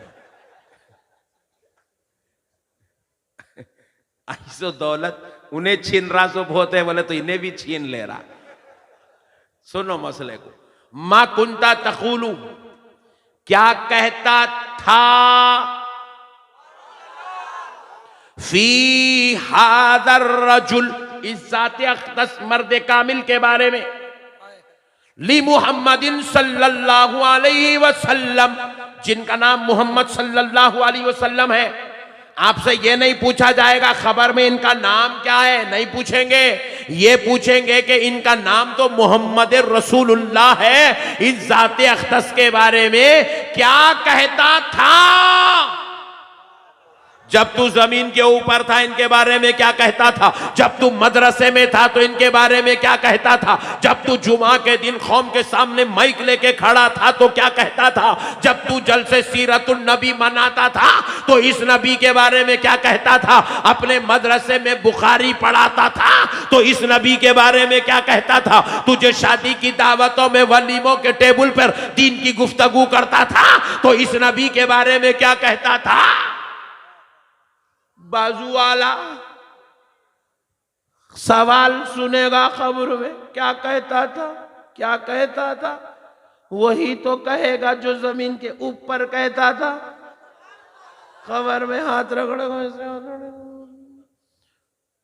ऐसो दौलत उन्हें छीन रहा सो बहुत है, बोले तो इन्हें भी छीन ले रहा। सुनो मसले को, मा कुंता तकुलू, क्या कहता था, फी हादर रजुल, इस जाते अख्तस मर्द कामिल के बारे में, ली मुहम्मदिन सल्लल्लाहु अलैहि वसल्लम, जिनका नाम मोहम्मद सल्लल्लाहु अलैहि वसल्लम है। आपसे ये नहीं पूछा जाएगा खबर में इनका नाम क्या है, नहीं पूछेंगे। ये पूछेंगे कि इनका नाम तो मोहम्मद रसूलुल्लाह है, इस जाते अख्तस के बारे में क्या कहता था। जब तू जमीन के ऊपर था इनके बारे में क्या कहता था, जब तू मदरसे में था तो इनके बारे में क्या कहता था, जब तू जुमा के दिन कौम के सामने माइक लेके खड़ा था तो क्या कहता था, जब तू जलसे सीरतुन नबी मनाता था तो इस नबी के बारे में क्या कहता था, अपने मदरसे में बुखारी पढ़ाता था तो इस नबी के बारे में क्या कहता था, तुझे शादी की दावतों में वलीमों के टेबल पर दीन की गुफ्तगू करता था तो इस नबी के बारे में क्या कहता था। बाजू वाला सवाल सुनेगा खबर में, क्या कहता था, क्या कहता था, वही तो कहेगा जो जमीन के ऊपर कहता था। खबर में हाथ रगड़ेगा,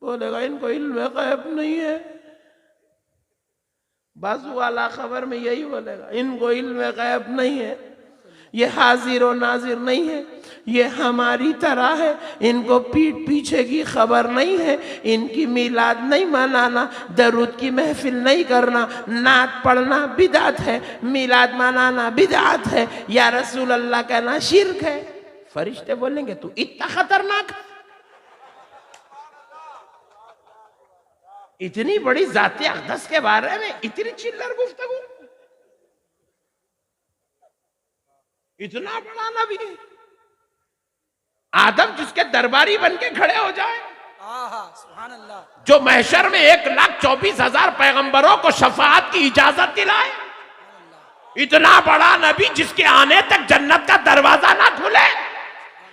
बोलेगा इनको इल्म गैब नहीं है। बाजू वाला खबर में यही बोलेगा, इनको इल्म गैब नहीं है, ये हाजिर और नाजिर नहीं है, ये हमारी तरह है, इनको पीठ पीछे की खबर नहीं है, इनकी मिलाद नहीं मनाना, दरूद की महफिल नहीं करना, नात पढ़ना बिदात है, मिलाद मनाना बिदात है, या रसूल अल्लाह कहना शिर्क है। फरिश्ते बोलेंगे तू इतना खतरनाक, इतनी बड़ी जाते अक़दस के बारे में इतनी चिल्लर गुफ्तगू, इतना बड़ा नबी, आदम जिसके दरबारी बन के खड़े हो जाए, सुभान अल्लाह, जो महशर में 1,24,000 पैगंबरों को शफाअत की इजाजत दिलाए, इतना बड़ा नबी जिसके आने तक जन्नत का दरवाजा ना खुले,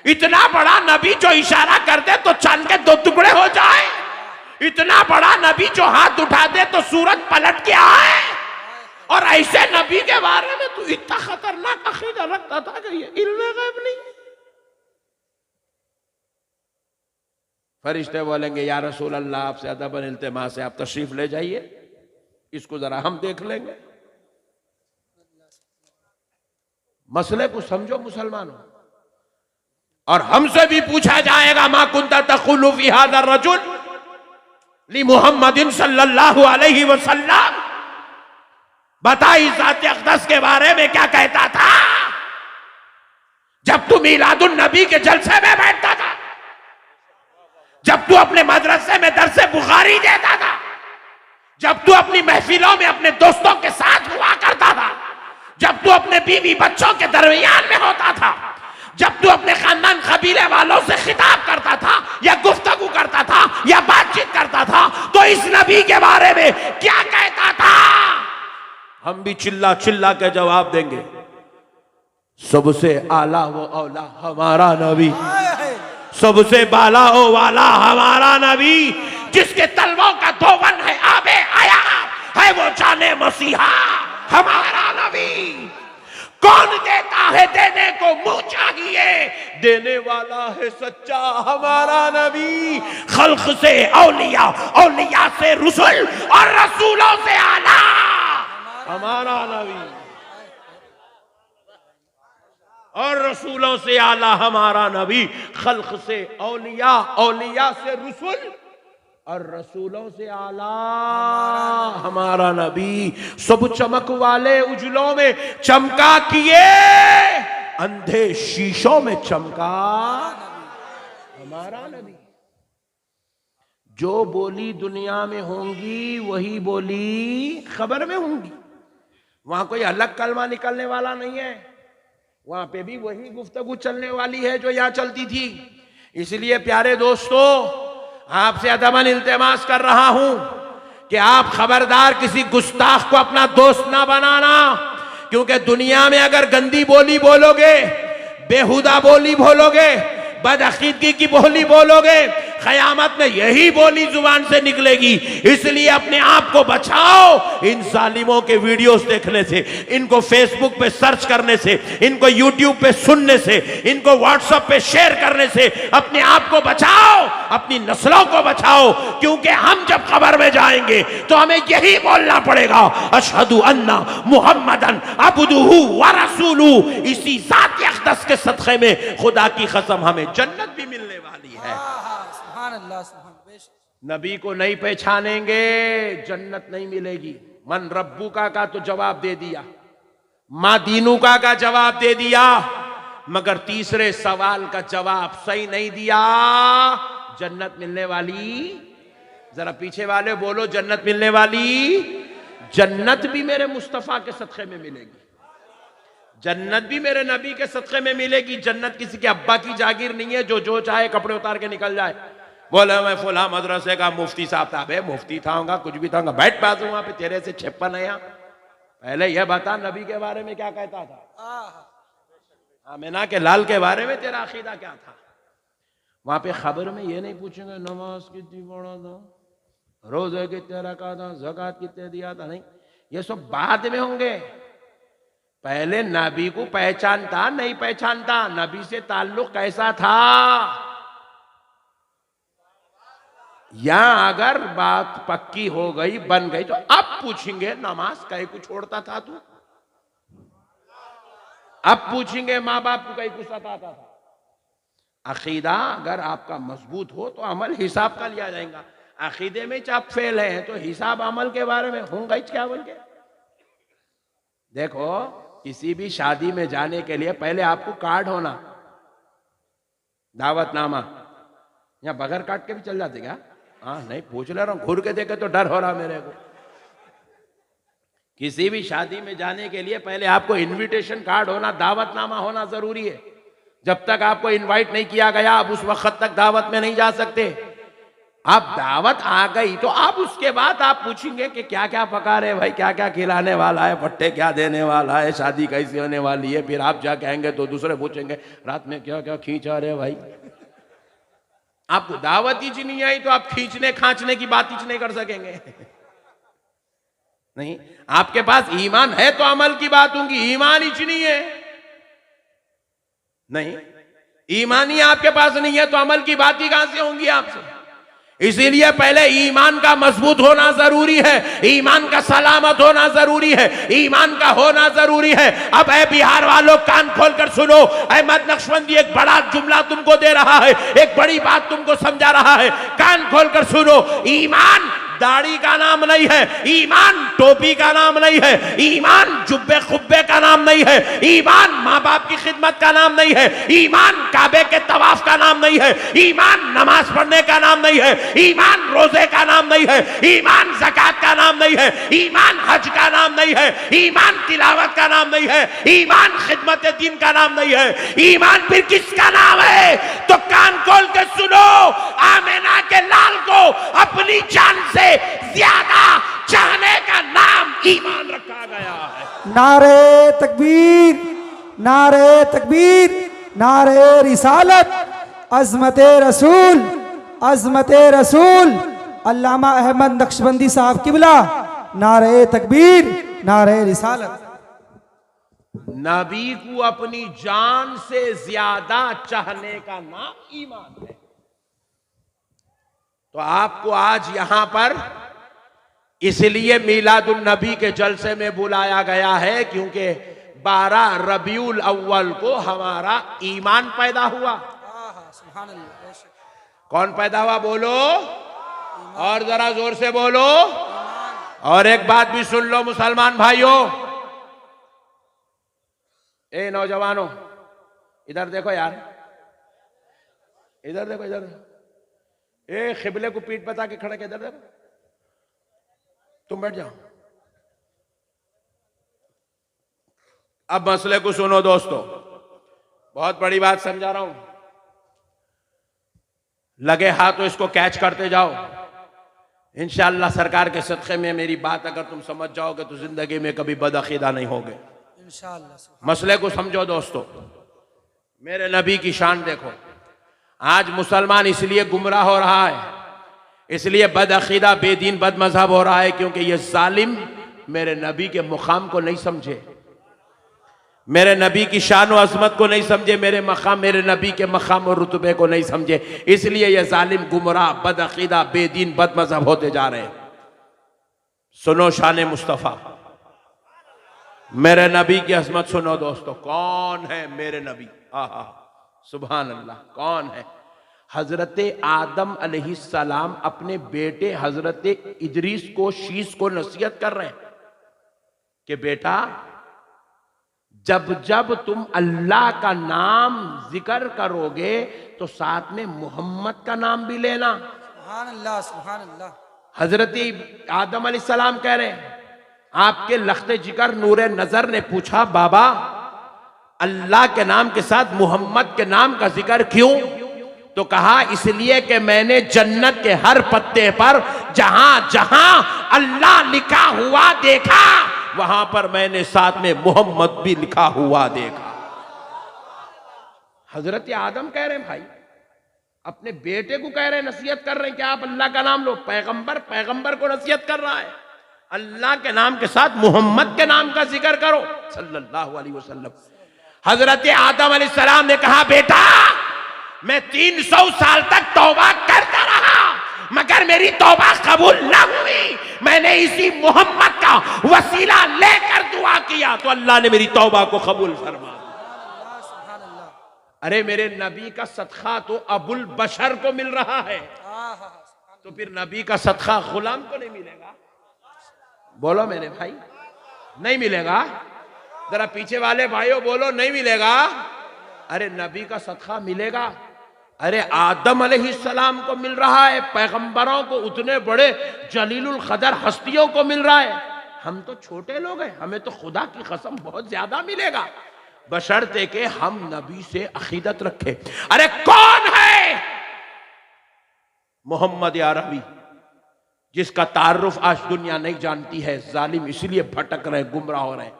इतना बड़ा नबी जो इशारा कर दे तो चांद के 2 टुकड़े हो जाए, इतना बड़ा नबी जो हाथ उठा दे तो सूरज पलट के आए, और ऐसे नबी के बारे में तू इतना खतरनाक अकीदा रखता था कि ये इल्म गैब नहीं। फरिश्ते बोलेंगे या रसूल अल्लाह, आपसे अदबन इल्तिमा से आप तशरीफ ले जाइए, इसको जरा हम देख लेंगे। मसले को समझो मुसलमानों। और हमसे भी पूछा जाएगा, मा कुंता तकुलु फी हादर रजुल ली मुहम्मदिन सल्लल्लाहु अलैहि वसल्लम, बता इस जाते अक़दस के बारे में क्या कहता था जब तू मीलादुन नबी के जलसे में बैठता था। अपने मदरसे में दरसे बुखारी देता था, जब तू अपनी महफिलों में अपने दोस्तों के साथ हुआ करता था, जब तू अपने बीवी बच्चों के दरमियान में होता था, जब तू अपने खानदान कबीले वालों से खिताब करता था या गुफ्तगू करता था या बातचीत करता था, तो इस नबी के बारे में क्या कहता था? हम भी चिल्ला चिल्ला के जवाब देंगे, सबसे आला वो औला हमारा नबी, सबसे बाला ओ वाला हमारा नबी, जिसके तलवों का धोवन है आबे आया है, वो जाने मसीहा हमारा नबी। कौन देता है देने को मुंह चाहिए, देने वाला है सच्चा हमारा नबी। खल्क से औलिया, औलिया से रसूल और रसूलों से आला हमारा नबी, और रसूलों से आला हमारा नबी। खल्क से औलिया, औलिया से रसूल और रसूलों से आला हमारा नबी। सब चमक वाले उजलों में चमका किए, अंधे शीशों में चमका हमारा नबी। जो बोली दुनिया में होंगी वही बोली खबर में होंगी। वहां कोई अलग कलमा निकलने वाला नहीं है, वहां पे भी वही गुफ्तगू चलने वाली है जो यहां चलती थी। इसलिए प्यारे दोस्तों, आपसे अदबन इल्तिमास कर रहा हूं कि आप खबरदार किसी गुस्ताख को अपना दोस्त ना बनाना, क्योंकि दुनिया में अगर गंदी बोली बोलोगे, बेहुदा बोली बोलोगे, बदअकीदगी की बोली बोलोगे, क़यामत में यही बोली जुबान से निकलेगी। इसलिए अपने आप को बचाओ इन जालिमों के वीडियोस देखने से, इनको फेसबुक पे सर्च करने से, इनको यूट्यूब पे सुनने से, इनको व्हाट्सएप पे शेयर करने से अपने आप को बचाओ, अपनी नस्लों को बचाओ। क्योंकि हम जब कब्र में जाएंगे तो हमें यही बोलना पड़ेगा, अशहदु अन्ना मुहम्मदन अब्दुहु व रसूलुहु। इसी ज़ात अक़दस के सदक़े में खुदा की कसम हमें जन्नत भी मिलने वाली है। नबी को नहीं पहचानेंगे जन्नत नहीं मिलेगी। मन रब्बू का तो जवाब दे दिया, मां दीनू का जवाब दे दिया, मगर तीसरे सवाल का जवाब सही नहीं दिया। जन्नत मिलने वाली, जरा पीछे वाले बोलो, जन्नत मिलने वाली। जन्नत भी मेरे मुस्तफा के सदक़े में मिलेगी, जन्नत भी मेरे नबी के सदक़े में मिलेगी। जन्नत किसी के अब्बा की जागीर नहीं है जो चाहे कपड़े उतार के निकल जाए, बोले मैं फुला मदरसे का मुफ्ती साहब था। बे मुफ्ती था होगा, कुछ भी था होगा, बैठ पास वहां पे तेरे से 56 आया। पहले यह बता नबी के बारे में क्या कहता था, आमिना के लाल के बारे में तेरा अकीदा क्या था। वहां पे खबर में ये नहीं पूछेंगे नमाज कितनी पढ़ा था, रोजे कितने रखा था, ज़कात कितने दिया था, नहीं, ये सब बाद में होंगे। पहले नबी को पहचानता नहीं पहचानता, नबी से ताल्लुक कैसा था। या अगर बात पक्की हो गई, बन गई, तो अब पूछेंगे नमाज कहीं को छोड़ता था तू, अब पूछेंगे माँ बाप को कहीं को सताता था। अकीदा अगर आपका मजबूत हो तो अमल हिसाब का लिया जाएगा। अकीदे में आप फेल है तो हिसाब अमल के बारे में होंगे क्या बोल के। देखो, किसी भी शादी में जाने के लिए पहले आपको कार्ड होना, दावतनामा। यहाँ बगैर कार्ड के भी चल जाते क्या? हाँ, नहीं पूछ ले रहा हूं, घूर के देखे तो डर हो रहा मेरे को। किसी भी शादी में जाने के लिए पहले आपको इनविटेशन कार्ड होना, दावतनामा होना जरूरी है। जब तक आपको इनवाइट नहीं किया गया, आप उस वक्त तक दावत में नहीं जा सकते। आप दावत आ गई तो आप उसके बाद आप पूछेंगे कि क्या क्या पका रहे भाई, क्या क्या खिलाने वाला है, पट्टे क्या देने वाला है, शादी कैसी होने वाली है। फिर आप जा कहेंगे तो दूसरे पूछेंगे रात में क्या क्या खींचा रहे भाई। आपको दावत ही नहीं आई तो आप खींचने खांचने की बात ही नहीं कर सकेंगे। नहीं, आपके पास ईमान है तो अमल की बात होगी। ईमान ही नहीं है, नहीं, ईमान ही आपके पास नहीं है तो अमल की बात ही कहां से होंगी आपसे। इसीलिए पहले ईमान का मजबूत होना जरूरी है, ईमान का सलामत होना जरूरी है, ईमान का होना जरूरी है। अब ऐ बिहार वालों, कान खोलकर सुनो, अहमद नक्शबंदी एक बड़ा जुमला तुमको दे रहा है, एक बड़ी बात तुमको समझा रहा है। कान खोलकर सुनो, ईमान दाढ़ी का नाम नहीं है, ईमान टोपी का नाम नहीं है, ईमान जुब्बे खुब्बे का नाम नहीं है, ईमान माँ बाप की खिदमत का नाम नहीं है, ईमान काबे के तवाफ का नाम नहीं है, ईमान नमाज पढ़ने का नाम नहीं है, ईमान रोजे का नाम नहीं है, ईमान ज़कात का नाम नहीं है, ईमान हज का नाम नहीं है, ईमान तिलावत का नाम नहीं है, ईमान खिदमत दीन का नाम नहीं है। ईमान फिर किसका नाम है? तो कान खोल के सुनो, आमिना के लाल को अपनी जान से ज्यादा चाहने का नाम ईमान रखा गया है। नारे तकबीर, नारे तकबीर, नारे रिसालत, अज़मत रसूल, अज़मत रसूल। अल्लामा अहमद नक्शबंदी साहब किबला, नारे तकबीर, नारे रिसालत। नबी को अपनी जान से ज्यादा चाहने का नाम ईमान है। तो आपको आज यहां पर इसलिए मीलादुन नबी के जलसे में बुलाया गया है क्योंकि 12 रबीउल अव्वल को हमारा ईमान पैदा हुआ। सुभान अल्लाह। कौन पैदा हुआ बोलो, और जरा जोर से बोलो। और एक बात भी सुन लो मुसलमान भाइयों, ए नौजवानों, इधर देखो यार, इधर देखो, इधर। ए खिबले को पीठ बता के खड़े के इधर देखो। तुम बैठ जाओ। अब मसले को सुनो दोस्तों, बहुत बड़ी बात समझा रहा हूं। लगे हाथों इसको कैच करते जाओ। इंशाअल्लाह सरकार के सदक़े में मेरी बात अगर तुम समझ जाओगे तो जिंदगी में कभी बदअकीदा नहीं होगे इंशाअल्लाह। मसले को समझो दोस्तों, मेरे नबी की शान देखो। आज मुसलमान इसलिए गुमराह हो रहा है, इसलिए बदअकीदा बेदीन बदमज़हब हो रहा है क्योंकि ये जालिम मेरे नबी के मुकाम को नहीं समझे, मेरे नबी की शान और अज़मत को नहीं समझे, मेरे नबी के मकाम और रुतबे को नहीं समझे। इसलिए ये जालिम गुमराह बदअकीदा बेदीन बदमज़हब होते जा रहे हैं। सुनो शान मुस्तफ़ा, मेरे नबी की अज़मत सुनो दोस्तों। कौन है मेरे नबी? आहा सुभान अल्लाह। कौन है? हजरत आदम अलैहिस्सलाम अपने बेटे हजरत इदरीस को, शीश को नसीहत कर रहे हैं कि बेटा जब जब तुम अल्लाह का नाम जिक्र करोगे तो साथ में मोहम्मद का नाम भी लेना। सुभान अल्लाह, सुभान अल्लाह। हजरत आदम अलैहिस्सलाम कह रहे हैं, आपके लख्ते जिगर नूरे नजर ने पूछा बाबा अल्लाह के नाम के साथ मोहम्मद के नाम का जिक्र क्यों? तो कहा इसलिए कि मैंने जन्नत के हर पत्ते पर जहां जहां अल्लाह लिखा हुआ देखा वहां पर मैंने साथ में मोहम्मद भी लिखा हुआ देखा। हजरत आदम कह रहे हैं भाई, अपने बेटे को कह रहे हैं, नसीहत कर रहे हैं कि आप अल्लाह का नाम लो। पैगंबर को नसीहत कर रहा है, अल्लाह के नाम के साथ मोहम्मद के नाम का जिक्र करो सल्लल्लाहु अलैहि वसल्लम। हजरत आदम अलैहिस्सलाम ने कहा बेटा मैं 300 साल तक तौबा करता रहा मगर मेरी तौबा कबूल न हुई। मैंने इसी मोहम्मद का वसीला लेकर दुआ किया तो अल्लाह ने मेरी तौबा को कबूल फरमा। अरे मेरे नबी का सदका तो अबुल बशर को मिल रहा है, तो फिर नबी का सदका गुलाम को नहीं मिलेगा? बोलो मेरे भाई, नहीं मिलेगा? जरा पीछे वाले भाइयों बोलो, नहीं मिलेगा? अरे नबी का सदका मिलेगा। अरे आदम अलैहिस्सलाम को मिल रहा है, पैगंबरों को, उतने बड़े जलीलुल कदर हस्तियों को मिल रहा है। हम तो छोटे लोग हैं, हमें तो खुदा की कसम बहुत ज्यादा मिलेगा, बशर्ते के हम नबी से अकीदत रखें। अरे कौन है मोहम्मद अरबी जिसका तारुफ आज दुनिया नहीं जानती है? जालिम इसलिए भटक रहे, गुमराह हो रहे।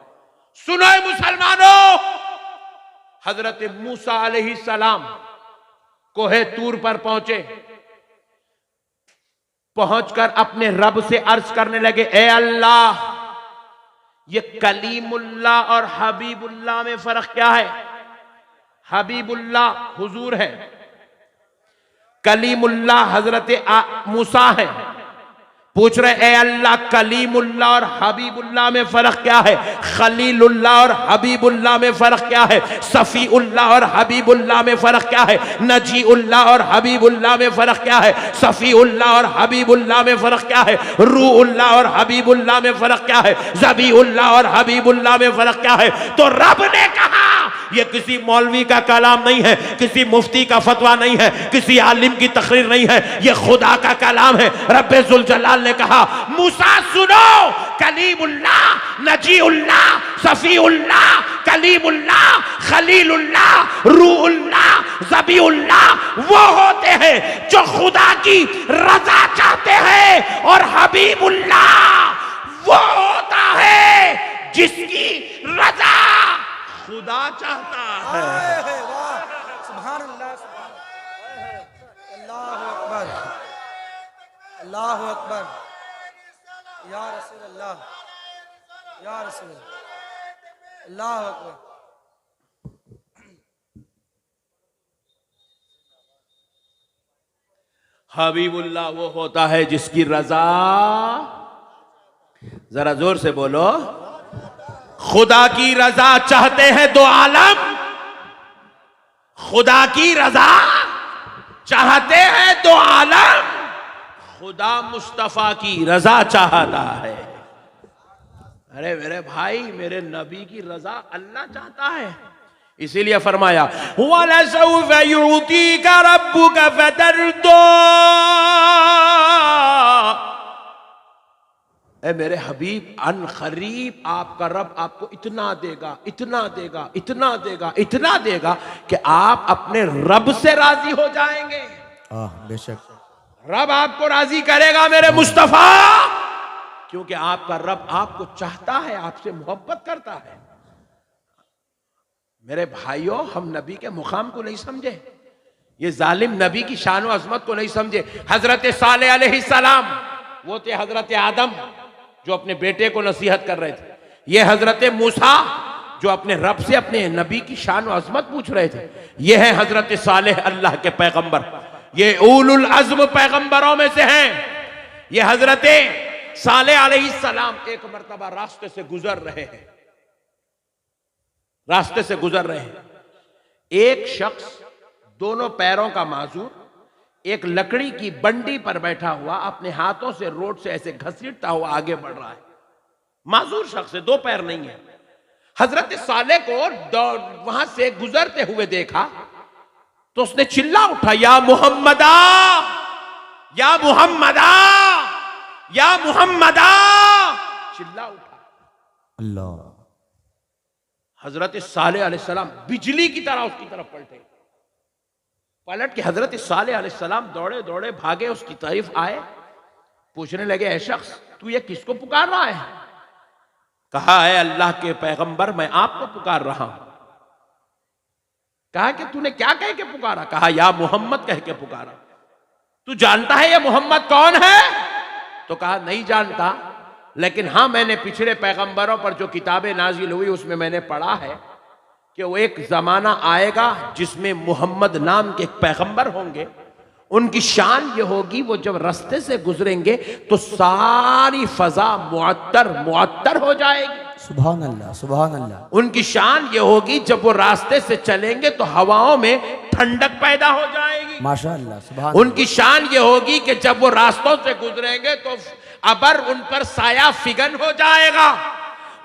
सुनो मुसलमानों, हजरत मूसा अलैहिस्सलाम कोहे तूर पर पहुंचे, पहुंचकर अपने रब से अर्ज करने लगे, ए अल्लाह ये कलीमुल्लाह और हबीबुल्लाह में फर्क क्या है? हबीबुल्लाह हुजूर है, कलीमुल्लाह हजरत मूसा है। पूछ रहे ए अल्लाह कलीमुल्लाह और हबीबुल्लाह में फर्क क्या है? खलीलुल्लाह और हबीबुल्लाह में फर्क क्या है? सफीउल्लाह और हबीबुल्लाह में फर्क क्या है? नजीउल्लाह और हबीबुल्लाह में फर्क क्या है? सफीउल्लाह और हबीबुल्लाह में फर्क क्या है? रूउल्लाह और हबीबुल्लाह में फर्क क्या है? ज़बीउल्लाह और हबीबुल्लाह में फर्क क्या है? तो रब ने कहा, ये किसी मौलवी का कलाम नहीं है, किसी मुफ्ती का फतवा नहीं है, किसी आलिम की तकरीर नहीं है, ये खुदा का कलाम है। रब्बे जुल जलाल ने कहा मूसा सुनो, कलीमुल्लाह, नजीउल्लाह, सफीउल्लाह, कलीमुल्लाह, खलीलुल्लाह, रूहुल्लाह, ज़बीउल्लाह वो होते हैं जो खुदा की रजा चाहते हैं, और हबीबुल्लाह वो होता है जिसकी रजा खुदा चाहता है। वाह सुभान अल्लाह, अल्लाहु अकबर, अल्लाहु अकबर, या रसूल अल्लाह, या रसूल अल्लाहु अकबर। हबीबुल्लाह वो होता है जिसकी रजा, जरा जोर से बोलो, खुदा की रजा चाहते हैं दो आलम, खुदा की रजा चाहते हैं दो आलम, खुदा मुस्तफा की रजा चाहता है। अरे मेरे भाई, मेरे नबी की रजा अल्लाह चाहता है, इसीलिए फरमाया वलसौफ युतीका रब्बुका फतरदा, ए मेरे हबीब अन खरीब आपका रब आपको इतना देगा, इतना देगा, इतना देगा, इतना देगा कि आप अपने रब से राजी हो जाएंगे। बेशक रब आपको राजी करेगा मेरे मुस्तफा, क्योंकि आपका रब आपको चाहता है, आपसे मोहब्बत करता है। मेरे भाइयों, हम नबी के मुकाम को नहीं समझे, ये जालिम नबी की शान व अजमत को नहीं समझे। हजरत सालेह अलैहिस्सलाम वो थे हजरत आदम जो अपने बेटे को नसीहत कर रहे थे, ये हजरत मूसा जो अपने रब से अपने नबी की शान व अजमत पूछ रहे थे, ये है हजरत सालेह अल्लाह के पैगंबर, ये उलुल अज़्म पैगंबरों में से हैं। ये हजरत सालेह अलैहिस्सलाम एक मर्तबा रास्ते से गुजर रहे हैं, रास्ते से गुजर रहे हैं, एक शख्स दोनों पैरों का माजूर एक लकड़ी की बंडी पर बैठा हुआ अपने हाथों से रोड से ऐसे घसीटता हुआ आगे बढ़ रहा है। माजूर शख्स है, दो पैर नहीं है। हजरत सालेह को वहां से गुजरते हुए देखा तो उसने चिल्ला उठा, या मुहम्मदा, या मुहम्मदा, या मुहम्मदा, चिल्ला उठा। अल्लाह। हजरत सालेह अलैहिस्सलाम बिजली की तरह उसकी तरफ पलटे, पलट के हजरत सालेह अलैहिस्सलाम दौड़े दौड़े भागे, उसकी तरफ आए, पूछने लगे ऐ शख्स तू ये किसको पुकार रहा है? कहा है अल्लाह के पैगंबर मैं आपको पुकार रहा हूं। कहा कि तूने क्या कह के पुकारा? कहा या मोहम्मद कह के पुकारा। तू जानता है ये मोहम्मद कौन है? तो कहा नहीं जानता, लेकिन हाँ मैंने पिछले पैगंबरों पर जो किताबें नाजिल हुई उसमें मैंने पढ़ा है कि वो एक जमाना आएगा जिसमें मोहम्मद नाम के एक पैगंबर होंगे, उनकी शान ये होगी वो जब रास्ते से गुजरेंगे तो सारी फजा मुअत्तर मुअत्तर हो जाएगी। सुभान अल्लाह, सुभान अल्लाह। उनकी शान ये होगी जब वो रास्ते से चलेंगे तो हवाओं में ठंडक पैदा हो जाएगी। माशाअल्लाह, सुभान। उनकी शान ये होगी कि जब वो रास्तों से गुजरेंगे तो अबर उन पर साया फिगन हो जाएगा।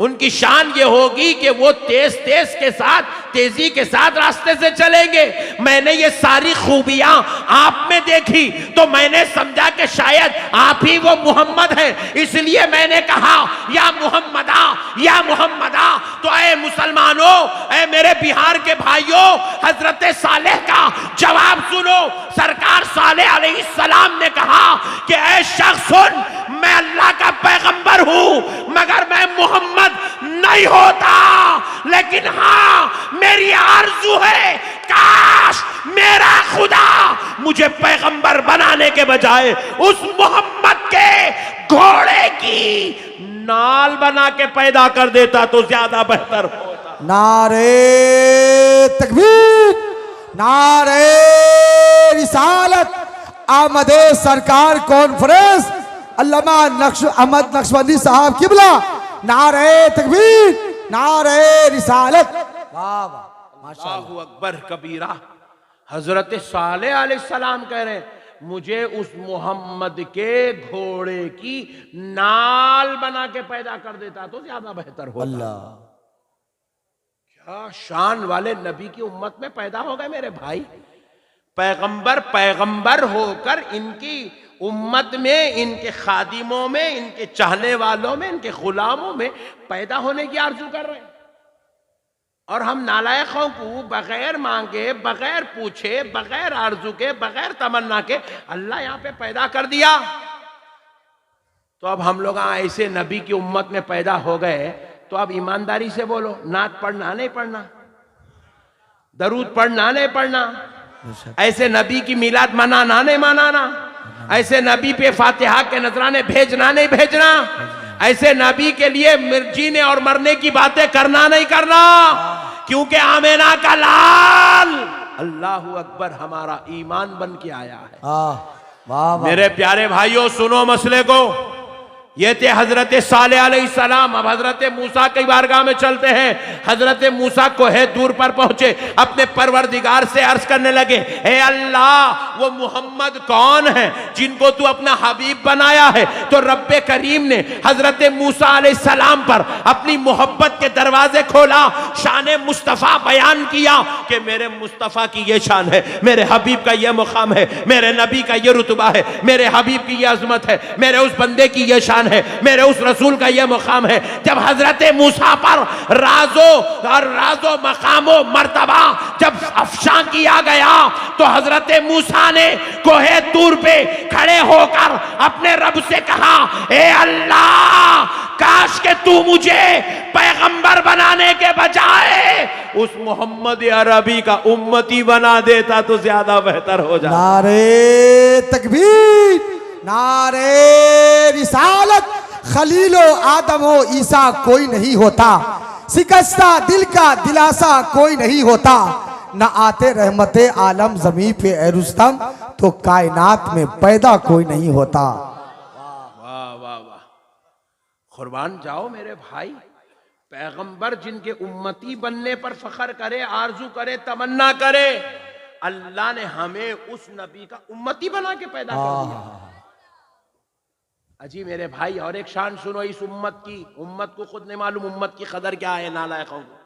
उनकी शान ये होगी कि वो तेजी के साथ रास्ते से चलेंगे। मैंने ये सारी खूबियां आप में देखी तो मैंने समझा कि शायद आप ही वो मोहम्मद हैं, इसलिए मैंने कहा या मुहम्मदा, या मुहम्मदा। तो ऐ मुसलमानों, ऐ मेरे बिहार के भाइयों, हजरत सालेह का जवाब सुनो। सरकार सालेह अलैहिस्सलाम ने कहा कि ऐ शख्स सुन, मैं अल्लाह का पैगंबर हूं मगर मैं मोहम्मद नहीं होता, लेकिन हाँ मेरी आरज़ू है काश मेरा खुदा मुझे पैगंबर बनाने के बजाय उस मोहम्मद के घोड़े की नाल बना के पैदा कर देता तो ज्यादा बेहतर होता। नारे तकबीर, नारे रिसालत, आमदे सरकार कॉन्फ्रेंस, अल्लामा नक्श अहमद नक्शबंदी साहब किबला, नारे तकबीर, नारे रिसालत। वाह वाह, माशाअल्लाह। अल्लाहु अकबर कबीरा। हजरत सालेह अलैहिस्सलाम कह रहे हैं, मुझे उस मोहम्मद के घोड़े की नाल बना के पैदा कर देता तो ज्यादा बेहतर होता। अल्लाह, क्या शान वाले नबी की उम्मत में पैदा हो गए मेरे भाई। पैगंबर होकर इनकी उम्मत में, इनके खादिमों में, इनके चाहने वालों में, इनके गुलामों में पैदा होने की आरजू कर रहे हैं। और हम नालायकों को बगैर मांगे, बगैर पूछे, बगैर आरजू के, बगैर तमन्ना के अल्लाह यहां पे पैदा कर दिया। तो अब हम लोग ऐसे नबी की उम्मत में पैदा हो गए, तो अब ईमानदारी से बोलो, नात पढ़ना नहीं पढ़ना, दरूद पढ़ना नहीं पढ़ना, ऐसे नबी की मिलाद मनाना नहीं मनाना, ऐसे नबी पे फातिहा के नजराने भेजना नहीं भेजना, ऐसे नबी के लिए जीने और मरने की बातें करना नहीं करना, क्योंकि आमेना का लाल अल्लाहु अकबर हमारा ईमान बन के आया है। वाह वाह। मेरे प्यारे भाइयों, सुनो मसले को। ये थे हजरत सालेह अलैहिस्सलाम। अब हजरत मूसा की बारगाह में चलते हैं। हजरत मूसा कोहे दूर पर पहुंचे, अपने परवरदिगार से अर्ज करने लगे, हे अल्लाह, वो मोहम्मद कौन है जिनको तू अपना हबीब बनाया है? तो रब्बे करीम ने हजरत मूसा अलैहिस्सलाम पर अपनी मोहब्बत के दरवाजे खोला, शान मुस्तफ़ा बयान किया कि मेरे मुस्तफ़ा की ये शान है, मेरे हबीब का ये मुकाम है, मेरे नबी का ये रुतबा है, मेरे हबीब की ये अजमत है, मेरे उस बंदे की ये शान है, मेरे उस रसूल का यह मुकाम है। जब हजरत मूसा पर राजो मकामो मर्तबा जब अफशा किया गया, तो हजरत मूसा ने कोहे तूर पे खड़े होकर अपने रब से कहा, ए अल्लाह, काश के तू मुझे पैगंबर बनाने के बजाय उस मोहम्मद अरबी का उम्मती बना देता तो ज्यादा बेहतर हो जाता। नारे तकबीर, नारे रिसालत। खलीलो आदमो ईसा कोई नहीं होता, शिकस्ता दिल का दिलासा कोई नहीं होता, न आते रहमते आलम जमी पे ए रुस्तम, तो कायनात में पैदा कोई नहीं होता। वाह वाह वाह, कुर्बान जाओ मेरे भाई। पैगंबर जिनके उम्मती बनने पर फख्र करे, आरजू करे, तमन्ना करे, अल्लाह ने हमें उस नबी का उम्मती बना के पैदा कर दिया। अजी मेरे भाई, और एक शान सुनो इस उम्मत की। उम्मत को खुद नहीं मालूम उम्मत की कदर क्या है, नालायकों को।